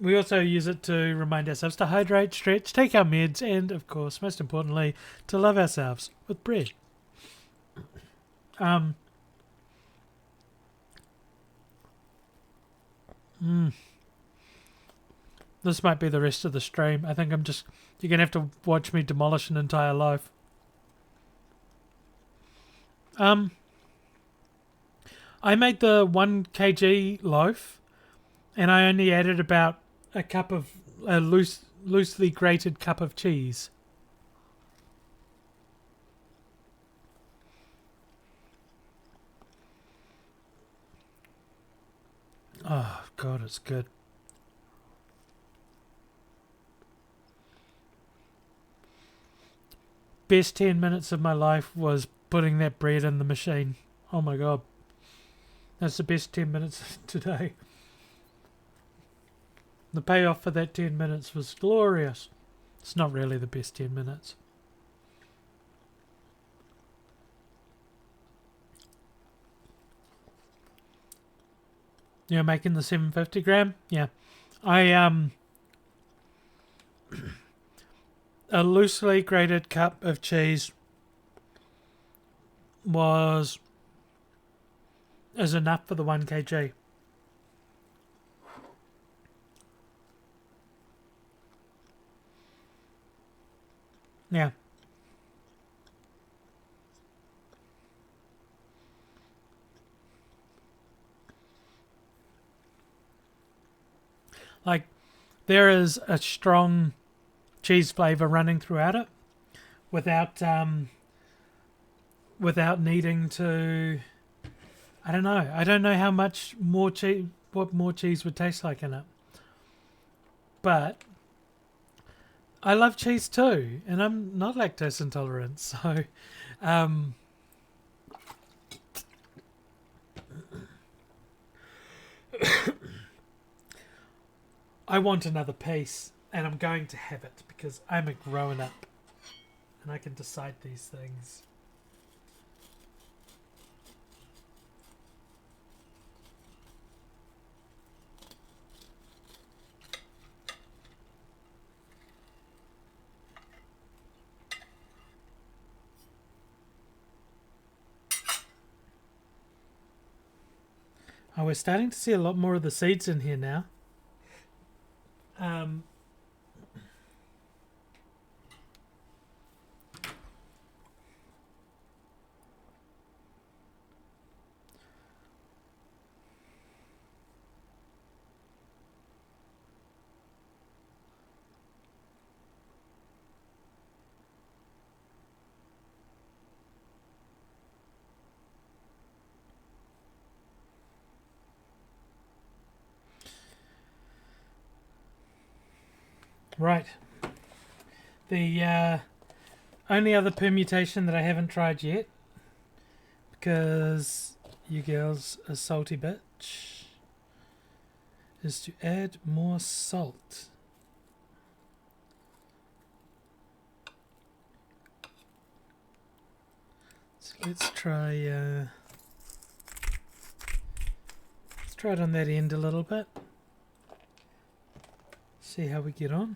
We also use it to remind ourselves to hydrate, stretch, take our meds, and, of course, most importantly, to love ourselves with bread. This might be the rest of the stream. I think you're going to have to watch me demolish an entire loaf. I made the 1 kg loaf, and I only added about a loosely grated cup of cheese. Oh God, it's good. Best 10 minutes of my life was putting that bread in the machine. Oh my God. That's the best 10 minutes today. The payoff for that 10 minutes was glorious. It's not really the best 10 minutes. You're making the 750 gram? Yeah. A loosely grated cup of cheese is enough for the 1 kg. Yeah. Like, there is a strong cheese flavor running throughout it without needing to, I don't know how much more cheese, what more cheese would taste like in it. But I love cheese too, and I'm not lactose intolerant, so I want another piece, and I'm going to have it because I'm a grown up and I can decide these things. Oh, we're starting to see a lot more of the seeds in here now. Right. The only other permutation that I haven't tried yet, because you girls are salty bitch, is to add more salt. So let's try it on that end a little bit. See how we get on.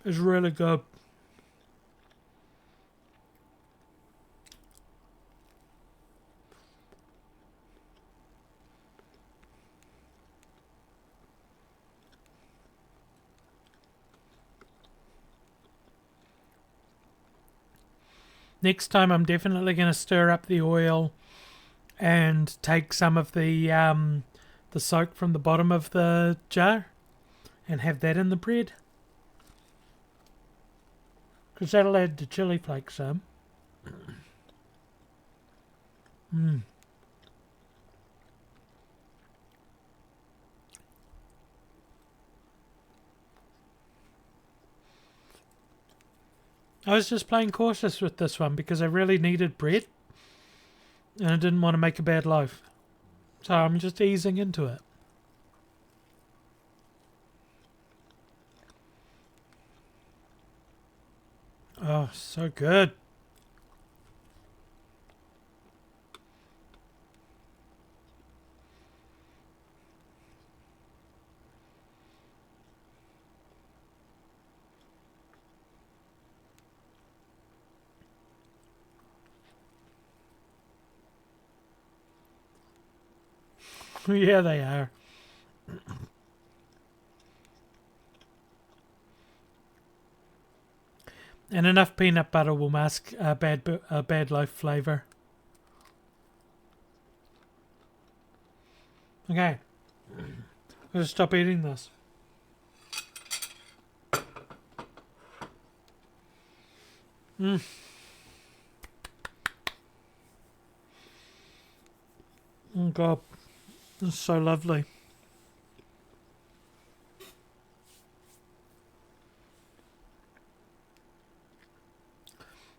It's really good. Next time I'm definitely going to stir up the oil and take some of the soak from the bottom of the jar and have that in the bread. Because that'll add the chili flakes some. I was just playing cautious with this one because I really needed bread and I didn't want to make a bad loaf. So I'm just easing into it. Oh, so good. Yeah, they are. And enough peanut butter will mask a bad loaf flavour. Okay. I'm going to stop eating this. Oh God. It's so lovely.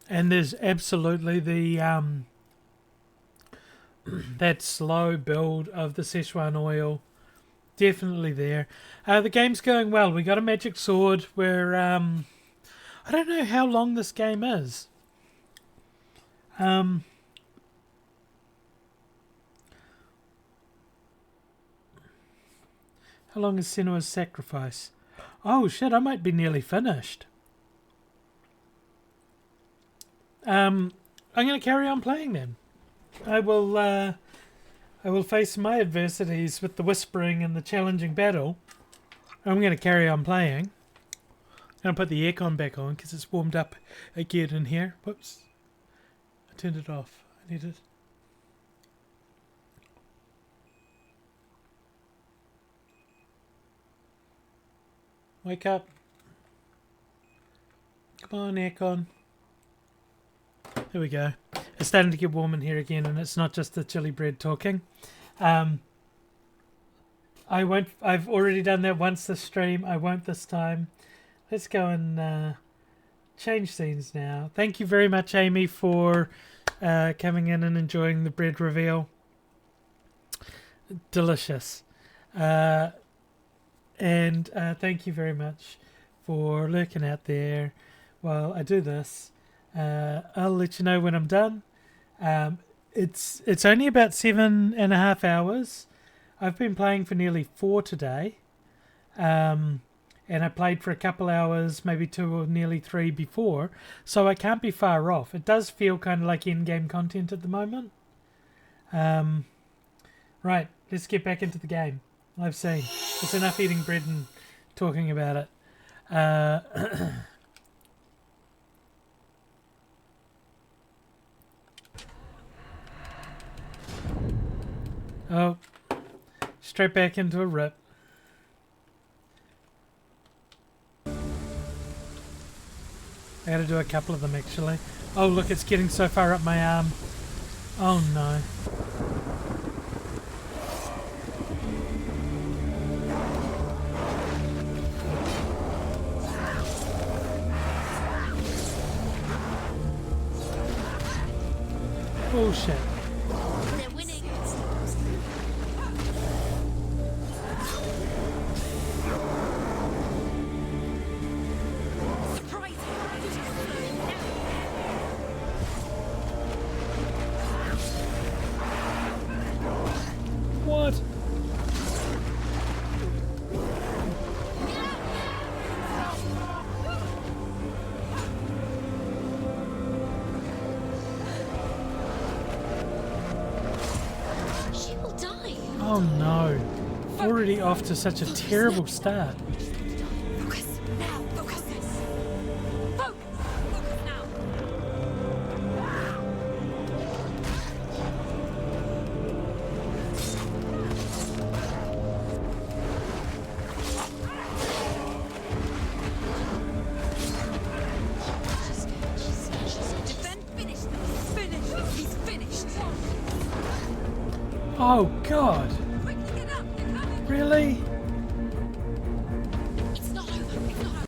And there's absolutely the that slow build of the Szechuan oil, definitely there. The game's going well. We got a magic sword. We're I don't know how long this game is. How long is Senua's sacrifice? Oh shit! I might be nearly finished. I'm going to carry on playing then. I will face my adversities with the whispering and the challenging battle. I'm going to carry on playing. I'm going to put the aircon back on because it's warmed up again in here. Whoops. I turned it off. I need it. Wake up. Come on, aircon. There we go. It's starting to get warm in here again, and it's not just the chili bread talking. I've already done that once this stream. I won't this time. Let's go and change scenes now. Thank you very much, Amy, for coming in and enjoying the bread reveal. Delicious. And thank you very much for lurking out there while I do this. I'll let you know when I'm done. It's only about 7.5 hours. I've been playing for nearly 4 today. And I played for a couple hours, maybe 2 or nearly 3 before. So I can't be far off. It does feel kind of like in-game content at the moment. Right, let's get back into the game. I've seen. It's enough eating bread and talking about it. Oh, straight back into a rip. I gotta do a couple of them actually. Oh look, it's getting so far up my arm. Oh no. Oh shit. They're winning. Surprise! What? She will die. Oh no. Already off to such a terrible start. Focus now. Focus. Focus. Focus now. Defend. Finish. Finish. He's finished. Oh god. Quickly get up. They're coming. Really? It's not over. It's not over.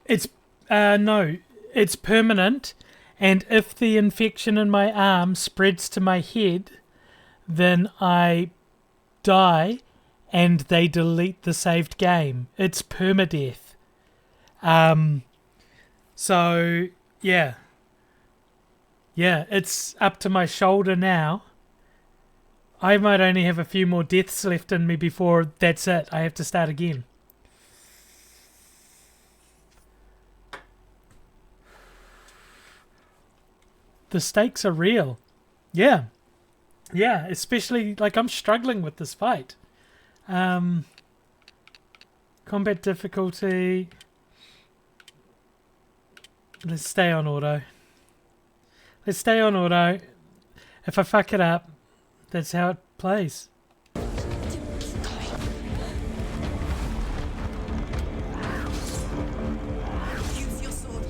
It's no, it's permanent, and if the infection in my arm spreads to my head, then I die and they delete the saved game. It's permadeath. So yeah, it's up to my shoulder now. I might only have a few more deaths left in me before that's it. I have to start again. The stakes are real. Yeah, especially like I'm struggling with this fight. Combat difficulty. Let's stay on auto. If I fuck it up, that's how it plays. Use your sword.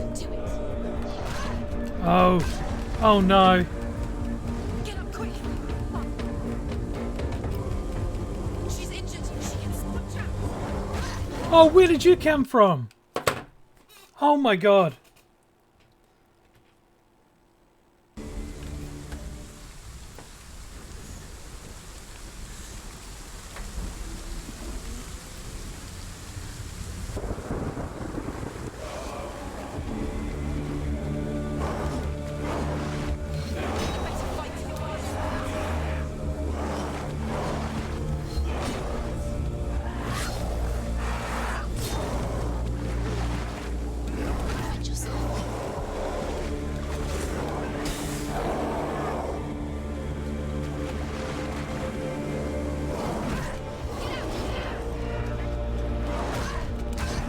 Do it. Oh no. Get up quick. She's injured. She can watch out. Oh, where did you come from? Oh my god.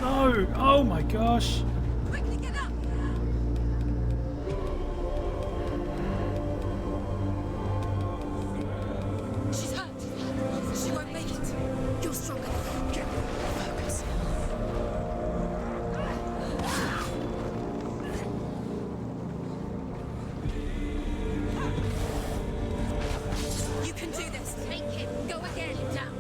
No. Oh my gosh. Quickly get up. She's hurt. She won't make it. You're stronger. Get focus. You can do this. Make it. Go again. Down.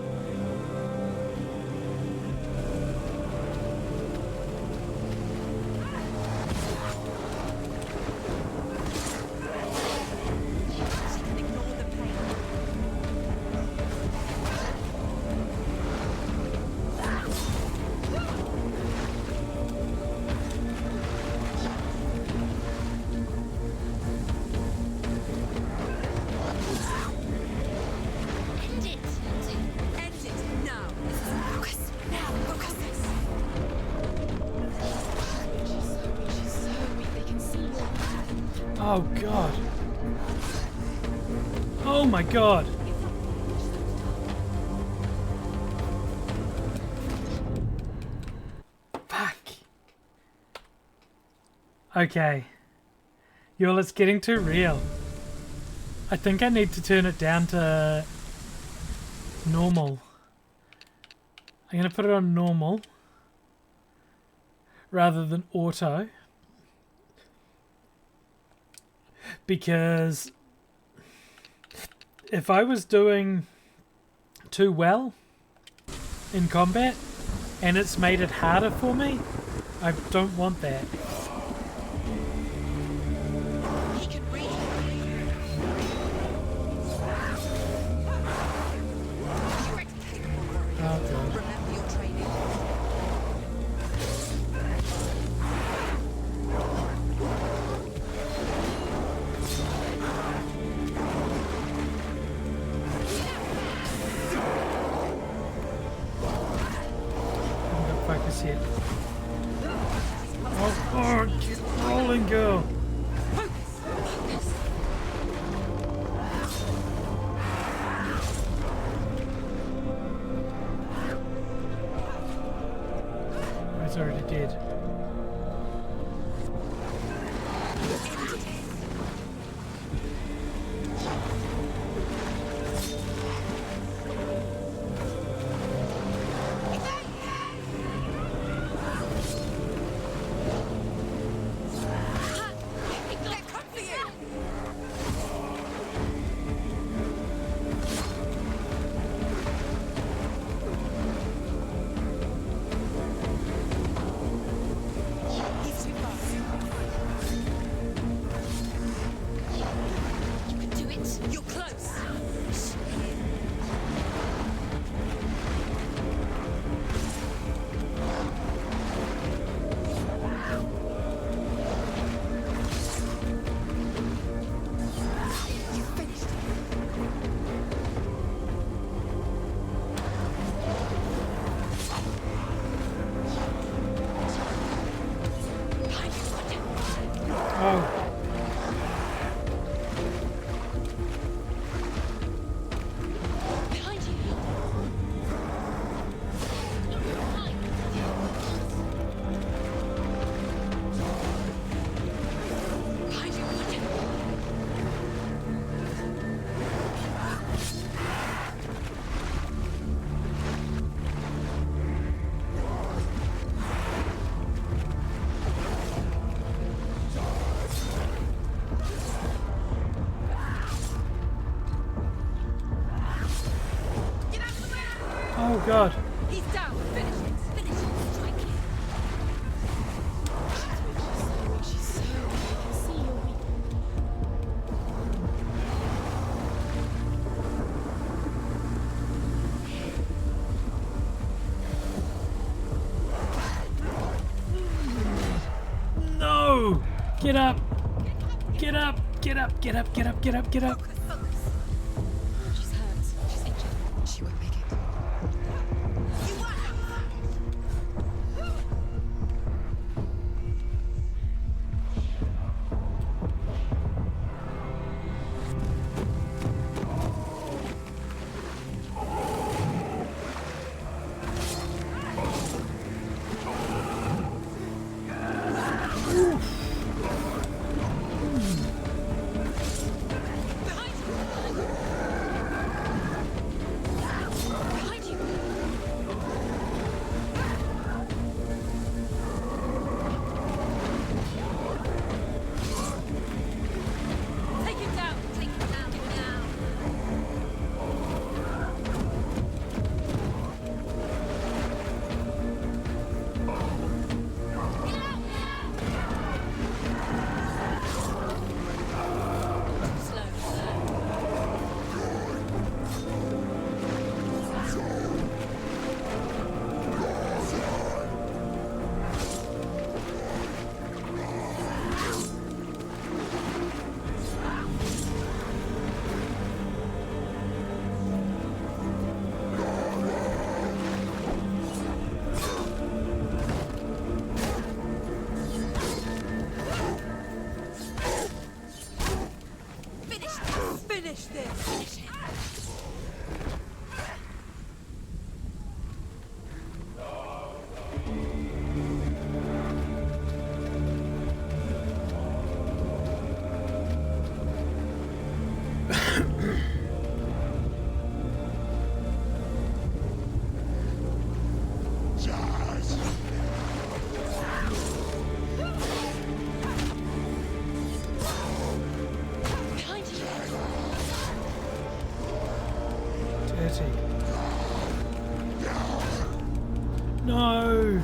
Oh god. Oh my god. Fuck. Okay. Y'all, it's getting too real. I think I need to turn it down to normal. I'm gonna put it on normal rather than auto, because if I was doing too well in combat and it's made it harder for me, I don't want that. Oh, God. Remember your training. I'm gonna focus here. Oh, keep rolling, girl. He's already dead. Oh god. He's down. Finish it. Finish it. Strike it. She's so weak. I can see you're weak. No! Get up! Get up! Get up! Get up! Get up! Get up! Get up! She's hurt. She's injured. She won't make it. Finish this. No!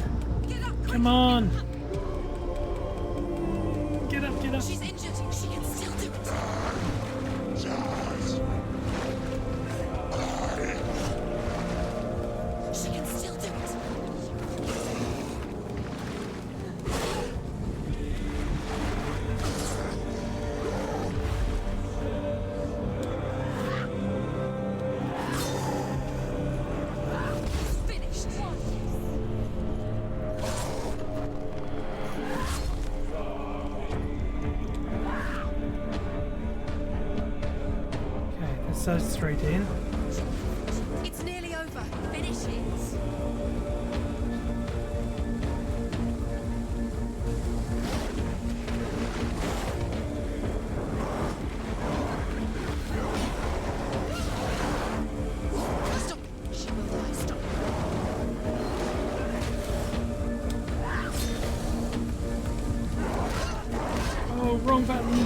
Come on! Get up, get up! She's injured. She can still do it. She can still do it. Finished. Okay, that's those three in. It's nearly over. Finish it. Stop. She will die. Stop. Oh, wrong button!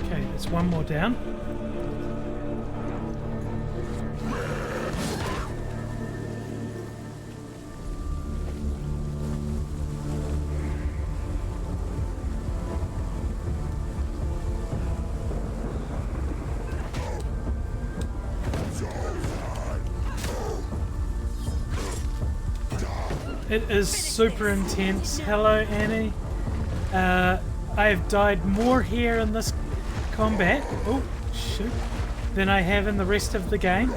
Okay, there's one more down. It is super intense. Hello, Annie. I have died more here in this combat, oh shoot, than I have in the rest of the game.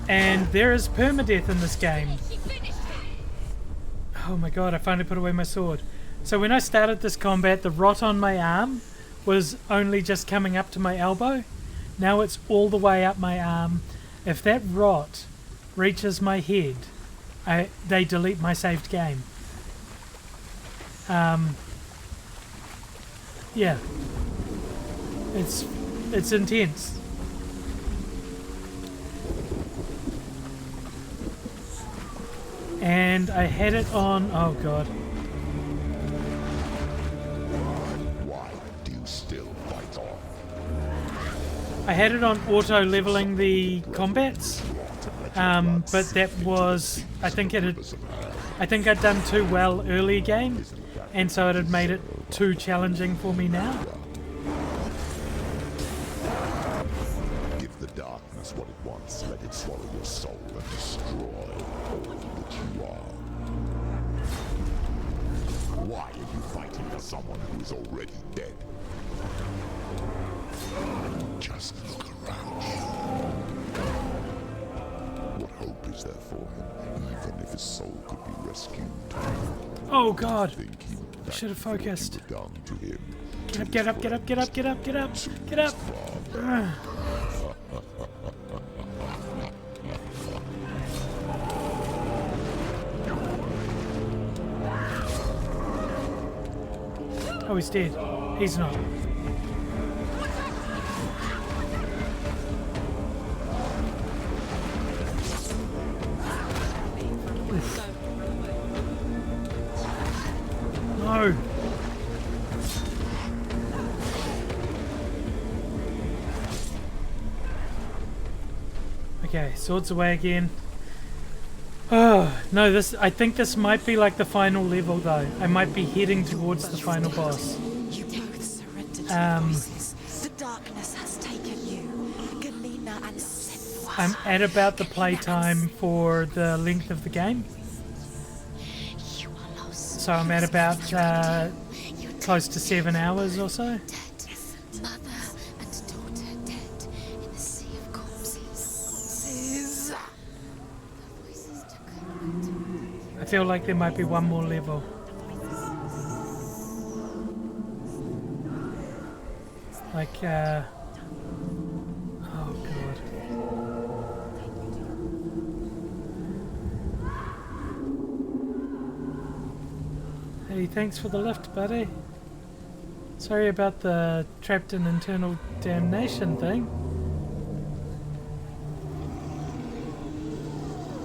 And there is permadeath in this game. Oh my god, I finally put away my sword. So when I started this combat, the rot on my arm was only just coming up to my elbow. Now it's all the way up my arm. If that rot reaches my head, they delete my saved game. Yeah, it's intense. And I had it on, oh god. Why do you still fight on? I had it on auto leveling the combats, but that was, I think I'd done too well early game, and so it had made it too challenging for me now. Give the darkness what it wants, let it swallow your soul and destroy all that you are. Why are you fighting for someone who is already dead? Just look around you. What hope is there for him, even if his soul could be rescued? Oh god, Think he would I should have focused. thank you done to him. Get up, get up, get up, get up, get up, get up, get up. Ugh. Oh, he's dead. He's not. No. Okay, swords away again. Oh, no, I think this might be like the final level though. I might be heading towards the final boss. You both surrendered to the voices. The darkness has taken you. Galena and Senua. I'm at about the playtime for the length of the game. So I'm at about close to 7 hours or so. Mother and daughter dead in the sea of corpses. I feel like there might be one more level. Like, oh god. Hey, thanks for the lift, buddy. Sorry about the trapped in internal damnation thing.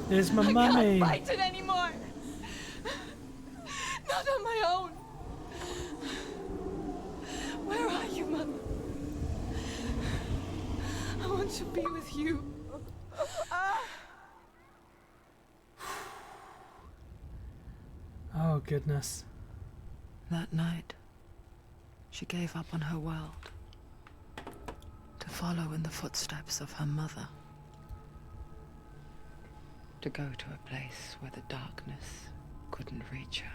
There's my mummy. I can't fight it anymore. Not on my own. Where are you, Mother? I want to be with you. Oh goodness. That night, she gave up on her world to follow in the footsteps of her mother, to go to a place where the darkness couldn't reach her.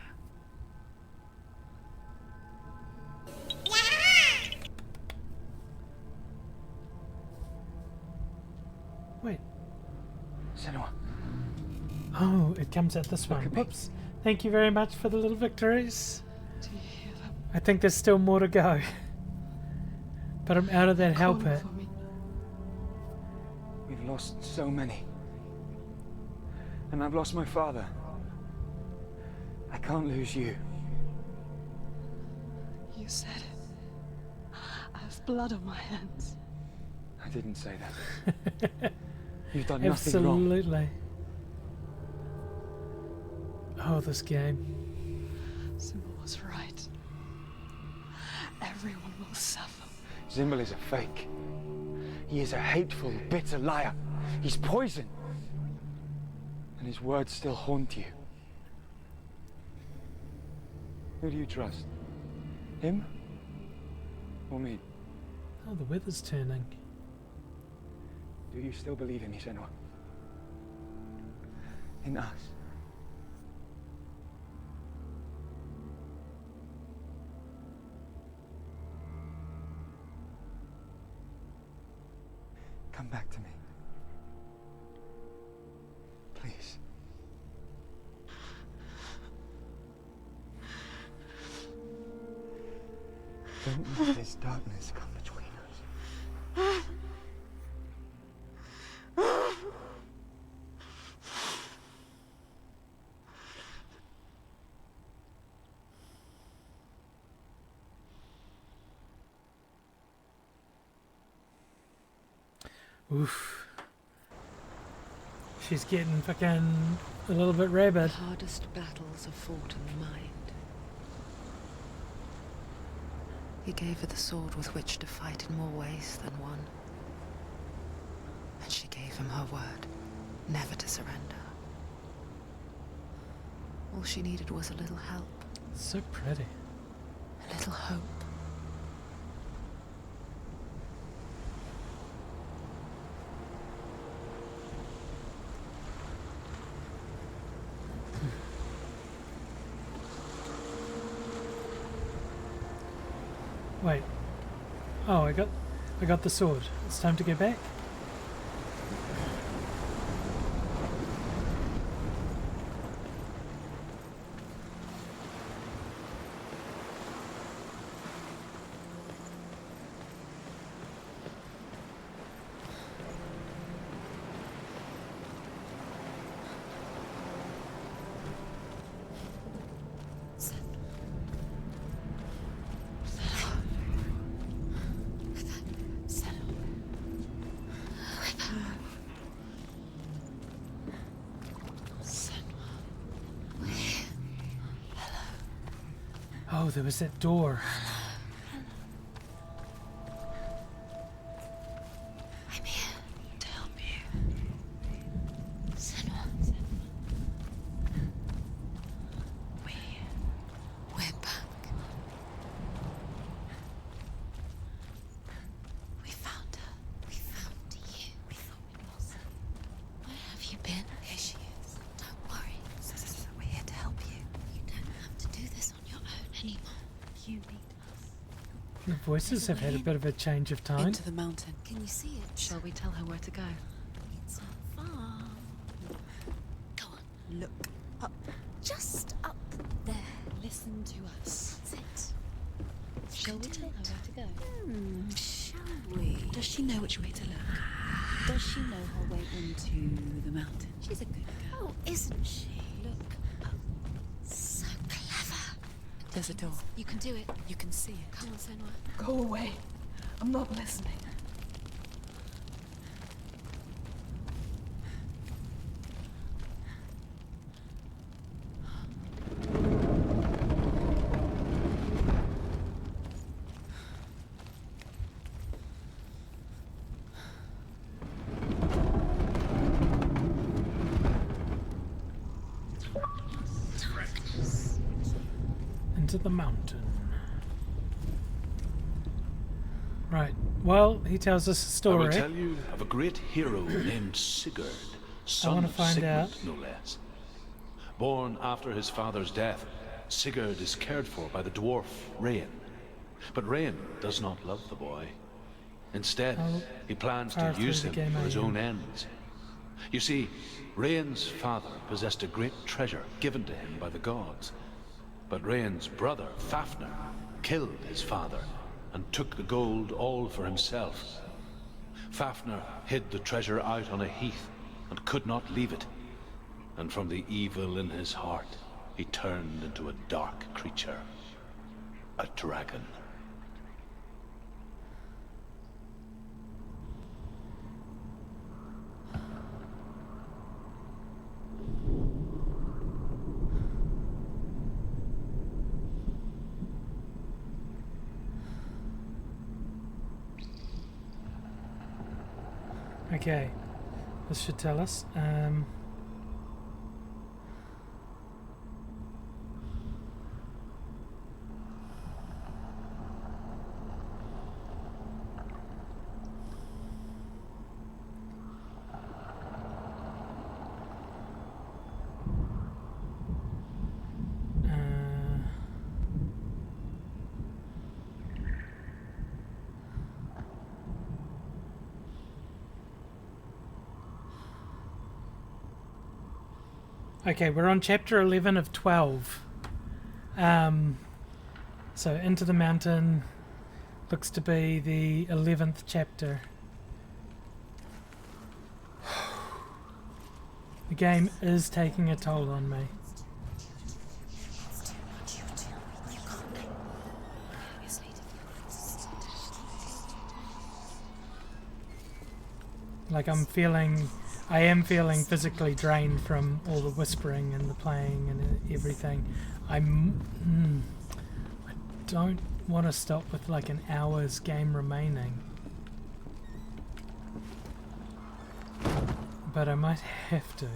Wait. Senua. Oh, it comes out this one. Whoops. Thank you very much for the little victories. Do you hear them? I think there's still more to go. But I'm out of that hell pit. We've lost so many. And I've lost my father. I can't lose you. You said it. I have blood on my hands. I didn't say that. You've done nothing wrong. Absolutely. Oh, this game. Symbol was right. Everyone will suffer. Zimbel is a fake. He is a hateful, bitter liar. He's poison. And his words still haunt you. Who do you trust? Him? Or me? Oh, the weather's turning. Do you still believe in me, Senua? In us? Come back to me. Please. Don't let this darkness come between us. Oof. She's getting fucking a little bit rabid. The hardest battles are fought in the mind. He gave her the sword with which to fight in more ways than one. And she gave him her word, never to surrender. All she needed was a little help. So pretty. A little hope. Wait. Oh, I got the sword. It's time to go back. Oh, there was that door. I'm here. Tell me. Senua. We're back. We found her. We found you. We thought we'd lost her. in. Here she is. Don't worry. We're here to help you. You don't have to do this on your own anymore. You need us. The voices have had a bit of a change of tone. Into the mountain. Can you see it? Shall we tell her where to go? It's not far. Go on. Look up. Just up there. Listen to us. That's it. Shall we tell her where to go? Shall we? Does she know which way to look? Does she know her way into the mountain? She's a good girl. Oh, isn't she? Look up. So clever. There's a door. You can do it. You can see it. Come on, Senua. Go away. I'm not listening. Into the mountain. Right. Well, he tells us a story. I will tell you of a great hero named Sigurd, son of Sigmund, no less. Born after his father's death, Sigurd is cared for by the dwarf Rain. But Rain does not love the boy. Instead, he plans to use him for his own ends. You see, Rain's father possessed a great treasure given to him by the gods. But Rain's brother, Fafnir, killed his father and took the gold all for himself. Fafnir hid the treasure out on a heath and could not leave it. And from the evil in his heart, he turned into a dark creature, a dragon. Okay, this should tell us. Okay, we're on chapter 11 of 12. So Into the Mountain looks to be the 11th chapter. The game is taking a toll on me. Like I am feeling physically drained from all the whispering and the playing and everything. I don't want to stop with like an hour's game remaining. But I might have to.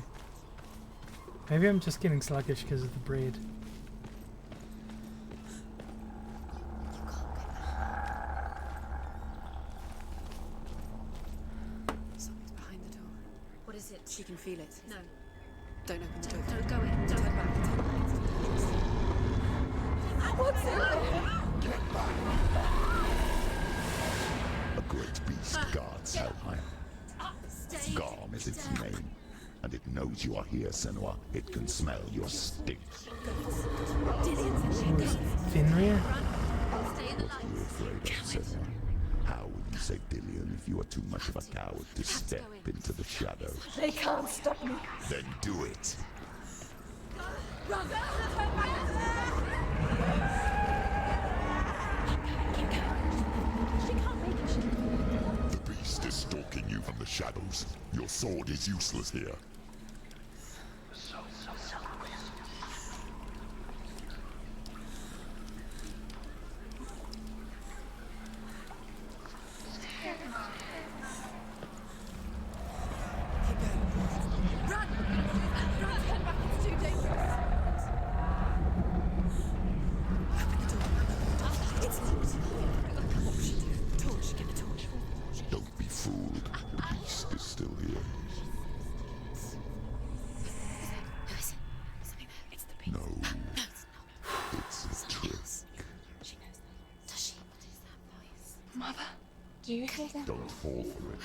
Maybe I'm just getting sluggish because of the bread. She can feel it. No. Don't open the door. Don't go in. Don't turn back. What's in there? Get back! A great beast guards Helheim. Garm is its name, and it knows you are here, Senua. It can smell your stink. Fenrir? What are you afraid of, Senua? How would you say Dillion if you are too much of a coward to step into the shadows? They can't stop me. Then do it. Run! The beast is stalking you from the shadows. Your sword is useless here. Do you hear them? Don't fall for it.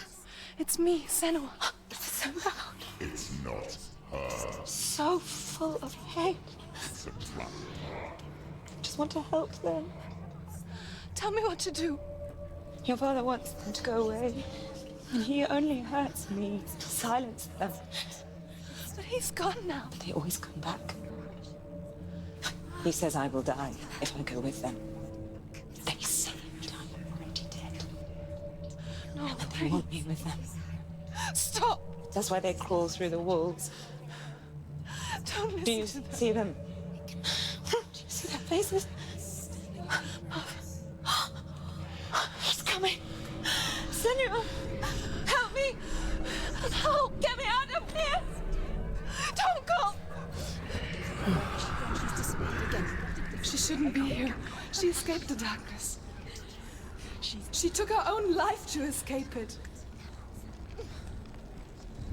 It's me, Senua. It's so loud. It's not her. So full of hate. It's a trap. I just want to help them. Tell me what to do. Your father wants them to go away. And he only hurts me to silence them. But he's gone now. They always come back. He says I will die if I go with them. They say that I'm already dead. No, But they want me with them. Stop! That's why they crawl through the walls. Don't listen Do you to them. see them? Do you see their faces? He's coming. Senua, help me. Help, get me out of here. Don't go. She's disappeared again. She shouldn't be here. She escaped the darkness. She took her own life to escape it.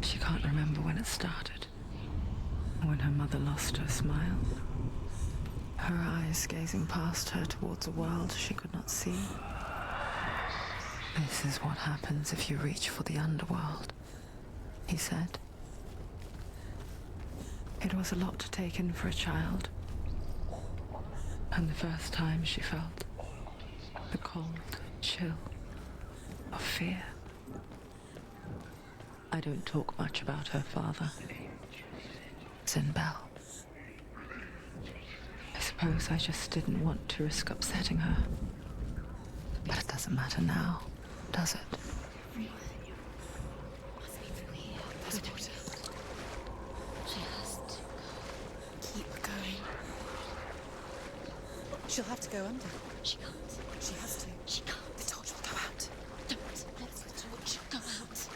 She can't remember when it started. When her mother lost her smile. Her eyes gazing past her towards a world she could not see. This is what happens if you reach for the underworld, he said. It was a lot to take in for a child. And the first time she felt the cold chill of fear. I don't talk much about her father, Zinbel. I suppose I just didn't want to risk upsetting her. But it doesn't matter now, does it? There's water. She has to go. Keep going. She'll have to go under. She can't. She has to. She can't. The torch will go out. Don't let the torch go out.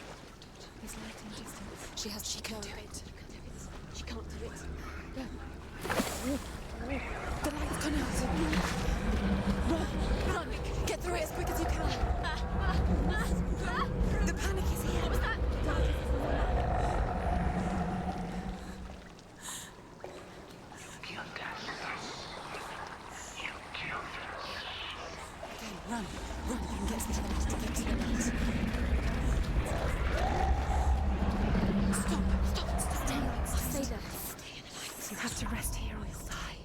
There's light in the distance. She has to go. She can't do it. Go. The light's gone out. Run! Run! Get through it as quick as you can. The panic is here. What was that? Okay, run. Run. You can get to the light. Get to the light. Stop. Stop. Stay. Stay there. Stay in the light. You have to rest here or you'll die.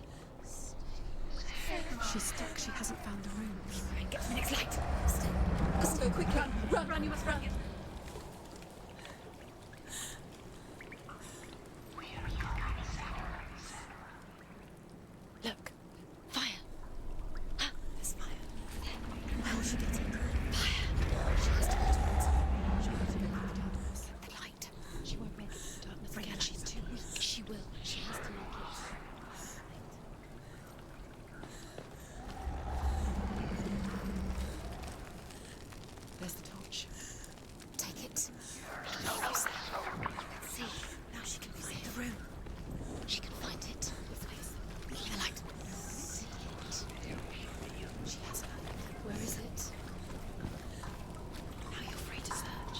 She's stuck. She hasn't found the room. Get to the next light. Stay. Let's go quickly. Run. Run. Run. You must run. Look. Fire. Ah, there's fire. How will she get in? Fire. She has to go towards it. She'll have to go through the darkness. The light. She won't make it through the darkness again. She's too weak. She will. She has to make it. There's the torch. Take it. Let's see. Now she can find the room. She can find it. The light. See it. She has it. Where is it? Now you're free to search.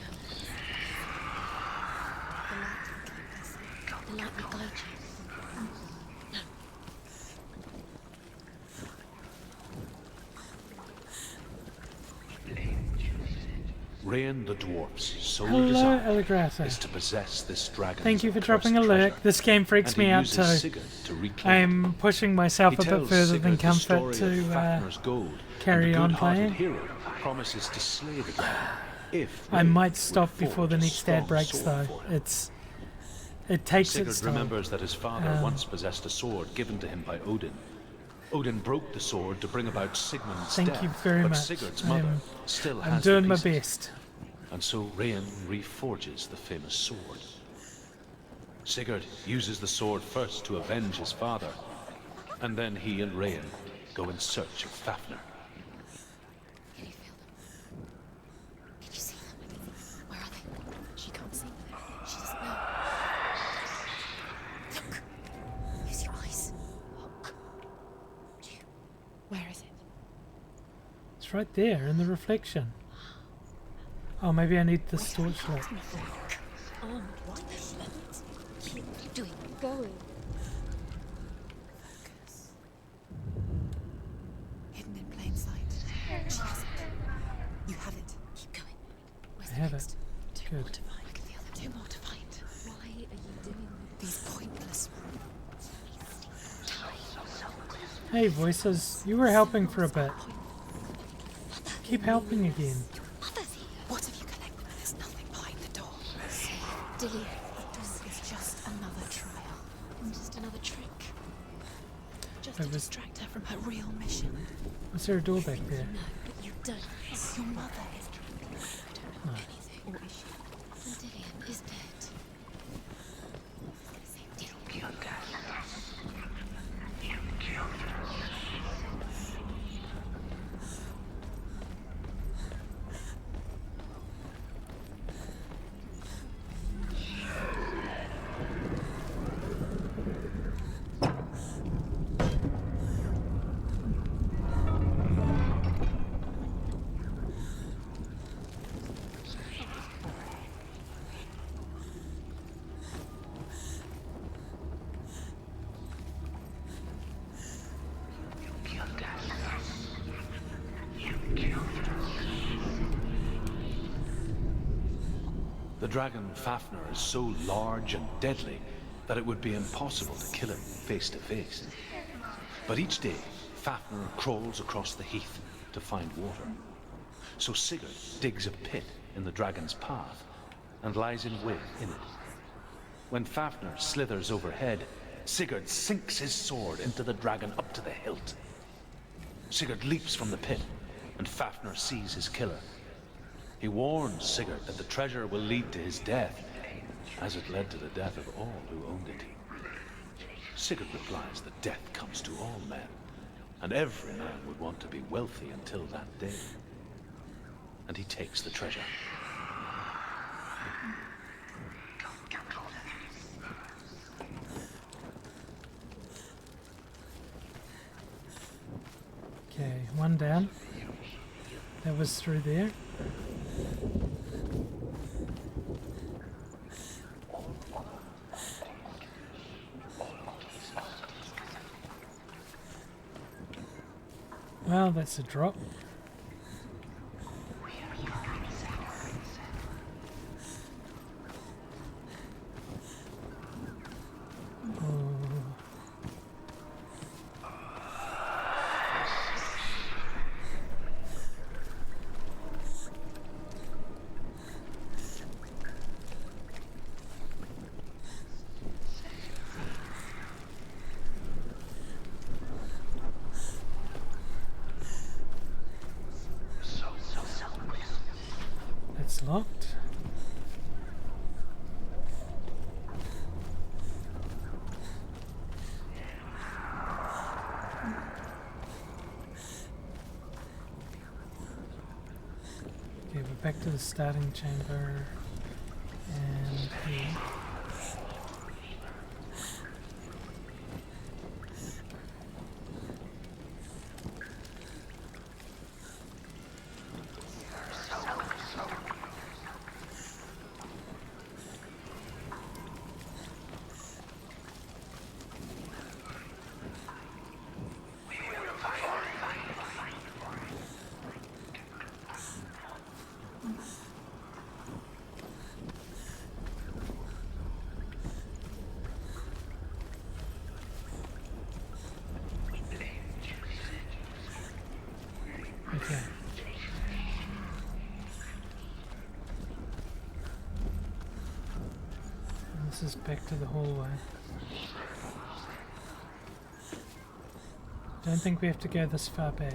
No. The light will guide you. No. Rain the dwarf's sole Hello, desire Allegrata. is to possess this dragon. Thank you for dropping a lurk. This game freaks me out too. I'm pushing myself a bit further than comfort to carry on playing. Hero promises to slay the dragon if I Rain might would stop before forge the a next ad strong breaks sword though. for him. It takes Sigurd its time. remembers that his father once possessed a sword given to him by Odin. Odin broke the sword to bring about Sigmund's death. Thank you very but much. Sigurd's mother still has I'm the doing my pieces. best. And so Rain reforges the famous sword. Sigurd uses the sword first to avenge his father, and then he and Rain go in search of Fafnir. Can you feel them? Can you see them? Where are they? She can't see them. She doesn't know. Look! Use your eyes. Look. Where is it? It's right there in the reflection. Oh, maybe I need this torchlight. Oh, what the shit? Keep doing. Going. Focus. Hidden in plain sight. She has it. You have it. Keep going. Where's I the have next? it. Two Good. more to find. Look at the other two more to find. Why are you doing These pointless. Hey, voices. You were helping for a bit. Keep helping again. Mother's here. What have you collected? There's nothing behind the door. Dillian, this is just another trial. Just another trick. Just There to was- distract her from her real mission. Was there a door back there? No, but you don't. Your mother is. I don't know anything. Or is she? And Dillian is dead. The dragon Fafnir is so large and deadly that it would be impossible to kill him face to face. But each day, Fafnir crawls across the heath to find water. So Sigurd digs a pit in the dragon's path and lies in wait in it. When Fafnir slithers overhead, Sigurd sinks his sword into the dragon up to the hilt. Sigurd leaps from the pit, and Fafnir sees his killer. He warns Sigurd that the treasure will lead to his death, as it led to the death of all who owned it. Sigurd replies that death comes to all men, and every man would want to be wealthy until that day. And he takes the treasure. Okay, one down. That was through there. Well, that's a drop. It's locked. Okay, we're back to the starting chamber. And here. Okay. And this is back to the hallway. Don't think we have to go this far back.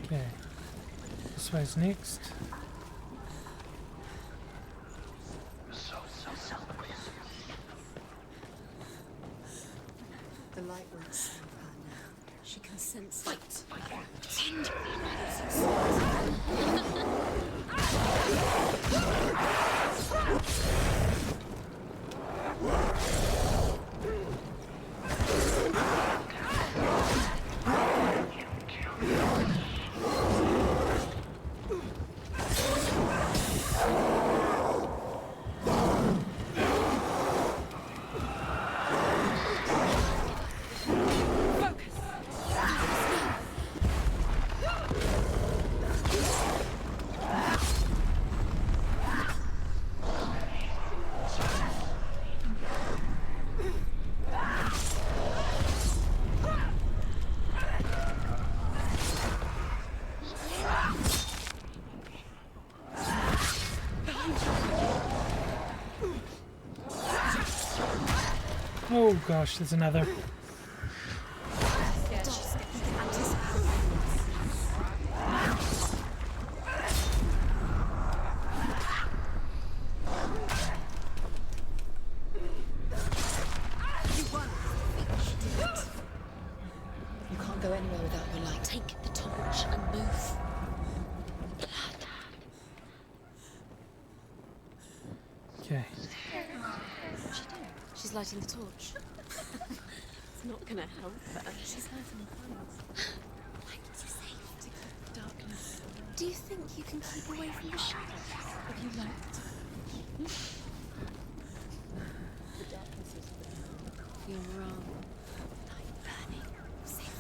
Okay, this way's next. The light won't save her now. She can sense Fight! Pretend. Oh gosh, there's another. You can't go anywhere without your light. Take the torch and move. Blood. Okay. What's she doing? She's lighting the torch. It's not gonna help her. She's lighting the fires. Like it's safe to keep the darkness. Do you think you can keep away from the shadows if you light the torch? The darkness is there. You're wrong. Light burning. Safe.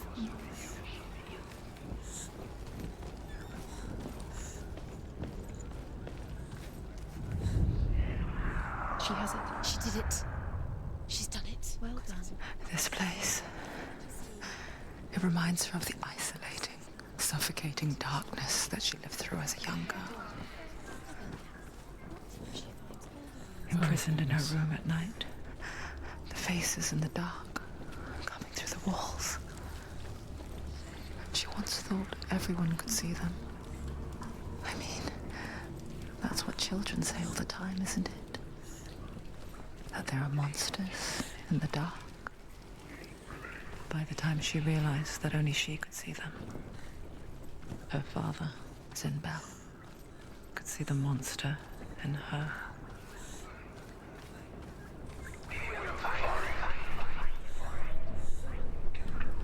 She has it. She did it. She's done it. Well done. This place. It reminds her of the isolating, suffocating darkness that she lived through as a young girl. Imprisoned in her room at night. The faces in the dark, coming through the walls. She once thought everyone could see them. I mean, that's what children say all the time, isn't it? That there are monsters in the dark. By the time she realized that only she could see them, her father, Zinbel, could see the monster in her.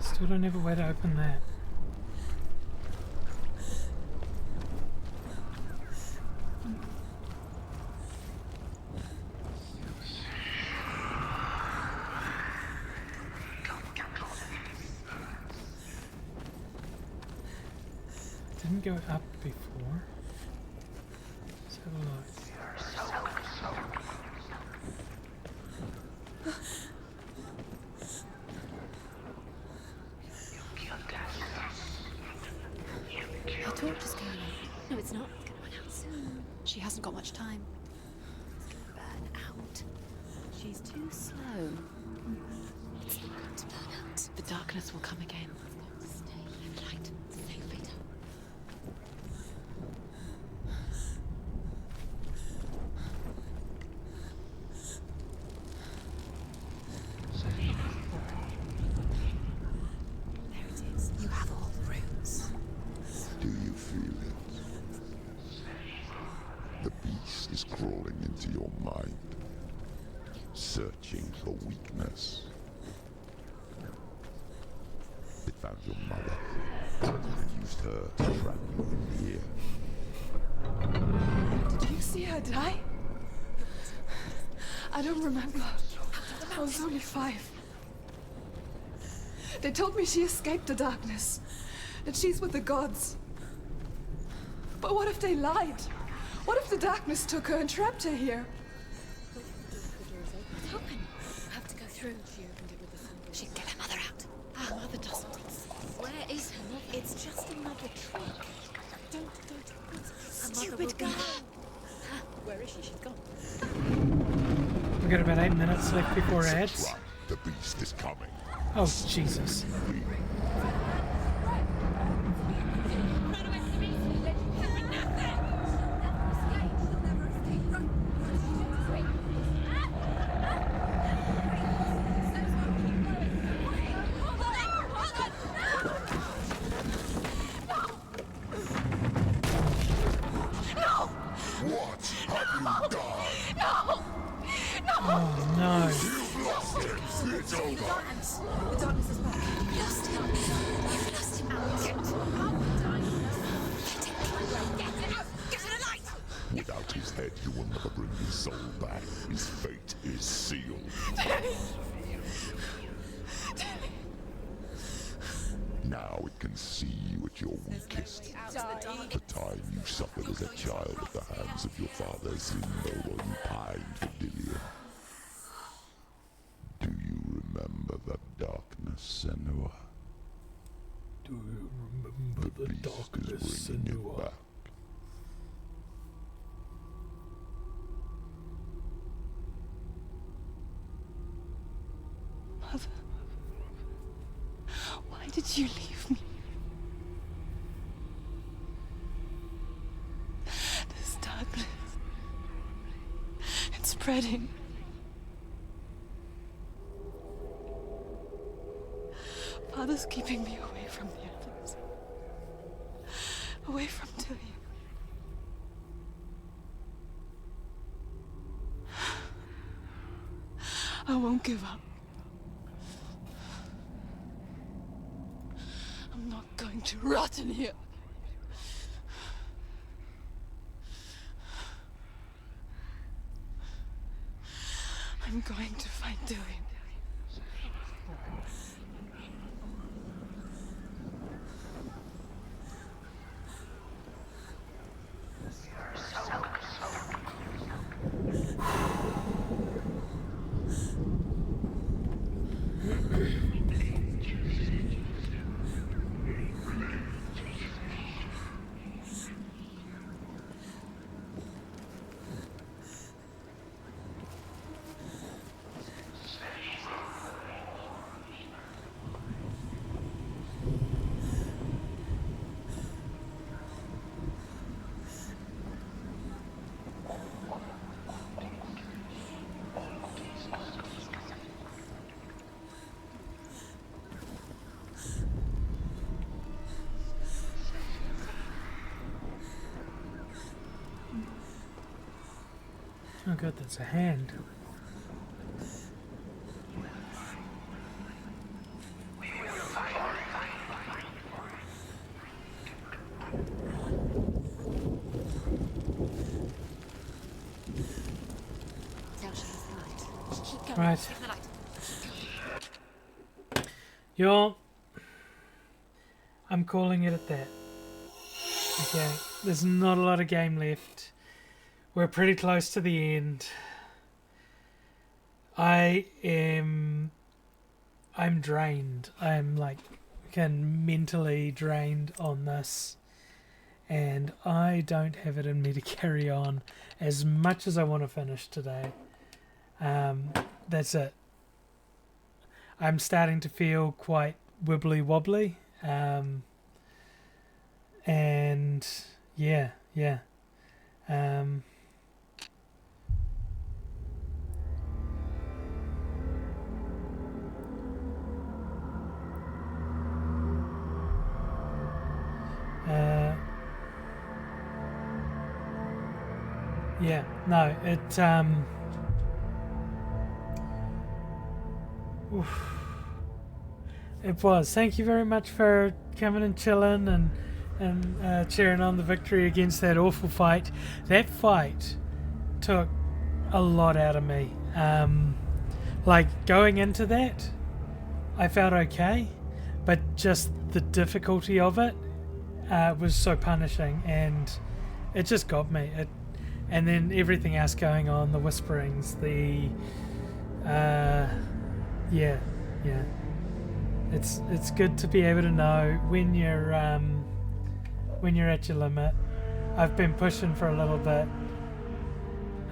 Still don't have a way to open that. Didn't go up before. Let's have a look. Her torch is going out. No, it's not. It's going to run out soon. She hasn't got much time. It's going to burn out. She's too slow. It's not going to burn out. The darkness will come again. It's going to stay in light. Save later. There it is. You have all the rooms. Do you feel it? The beast is crawling into your mind, searching for weakness. It found your mother and used her to trap you in here. Did you see her die? I don't remember. I was only 5. They told me she escaped the darkness, that she's with the gods. But what if they lied? What if the darkness took her and trapped her here? It's open. You have to go through. She opened it with a single. She can get her mother out. Her mother doesn't exist. Where is her mother? It's just another trick. Don't. Stupid girl. Where is she? She's gone. We've got about 8 minutes left before It's a ads. trap. The beast is coming. Oh, Jesus. What have you done? Oh, no. You've lost him. It's over. The darkness is back. You've lost him. You've lost him. Get to the light! Without his head, you will never bring his soul back. His fate is sealed. Now it can see you at your weakest. The time you suffered as a child at the hands of your father Zinbo while you pined for Dillion. Do you remember the darkness, Senua? Do you remember the beast darkness, is bringing it Senua? back. you leave me? This darkness, it's spreading. Father's keeping me away from the others. Away from Tilly. I won't give up. I'm not going to rot in here. I'm going to find Tilly. Oh god, that's a hand. Right. Y'all, I'm calling it at that. Okay, there's not a lot of game left. We're pretty close to the end. I'm drained. I'm like mentally drained on this, and I don't have it in me to carry on as much as I want to finish today. That's it. I'm starting to feel quite wibbly wobbly, and yeah. Yeah, no, it was. Thank you very much for coming and chilling and cheering on the victory against that awful fight. That fight took a lot out of me. Like going into that, I felt okay, but just the difficulty of it was so punishing, and it just got me. And then everything else going on, the whisperings, the yeah. It's good to be able to know when you're at your limit. I've been pushing for a little bit,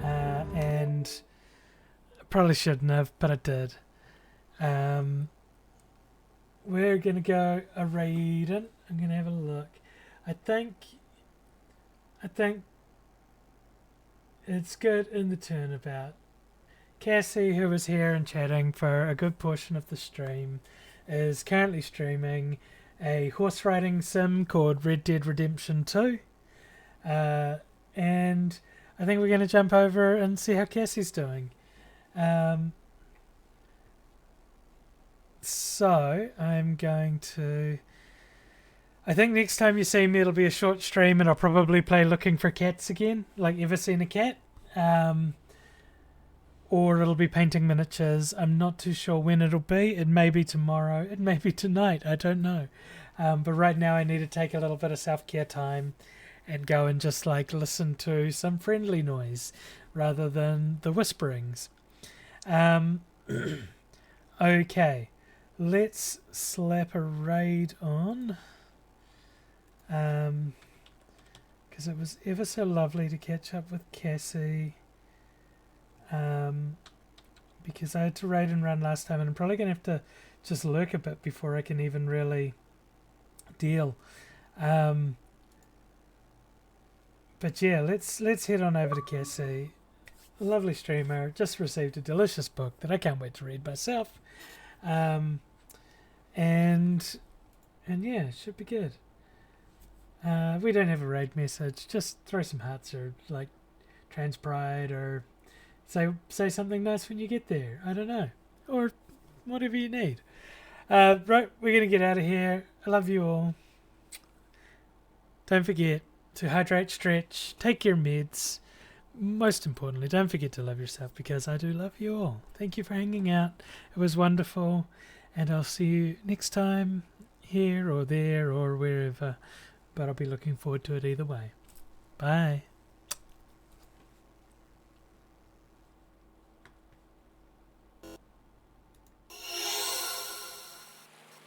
and probably shouldn't have, but I did. We're gonna go a raiding. I'm gonna have a look. I think it's good in the turnabout. Cassie, who was here and chatting for a good portion of the stream, is currently streaming a horse riding sim called Red Dead Redemption 2. And I think we're going to jump over and see how Cassie's doing. So I'm going to... I think next time you see me it'll be a short stream, and I'll probably play Looking for Cats again, like Ever Seen a Cat? Or it'll be painting miniatures. I'm not too sure when it'll be. It may be tomorrow, it may be tonight, I don't know. But right now I need to take a little bit of self-care time and go and just like listen to some friendly noise rather than the whisperings. Okay, let's slap a raid on. Because it was ever so lovely to catch up with Cassie. Because I had to raid and run last time, and I'm probably going to have to just lurk a bit before I can even really deal. But yeah, let's head on over to Cassie. Lovely streamer, just received a delicious book that I can't wait to read myself. And yeah, it should be good. We don't have a raid message. Just throw some hearts or like trans pride or say something nice when you get there. I don't know, or whatever you need. Right, we're gonna get out of here. I love you all. Don't forget to hydrate, stretch, take your meds. Most importantly, don't forget to love yourself, because I do love you all. Thank you for hanging out. It was wonderful, and I'll see you next time here or there or wherever, but I'll be looking forward to it either way. Bye.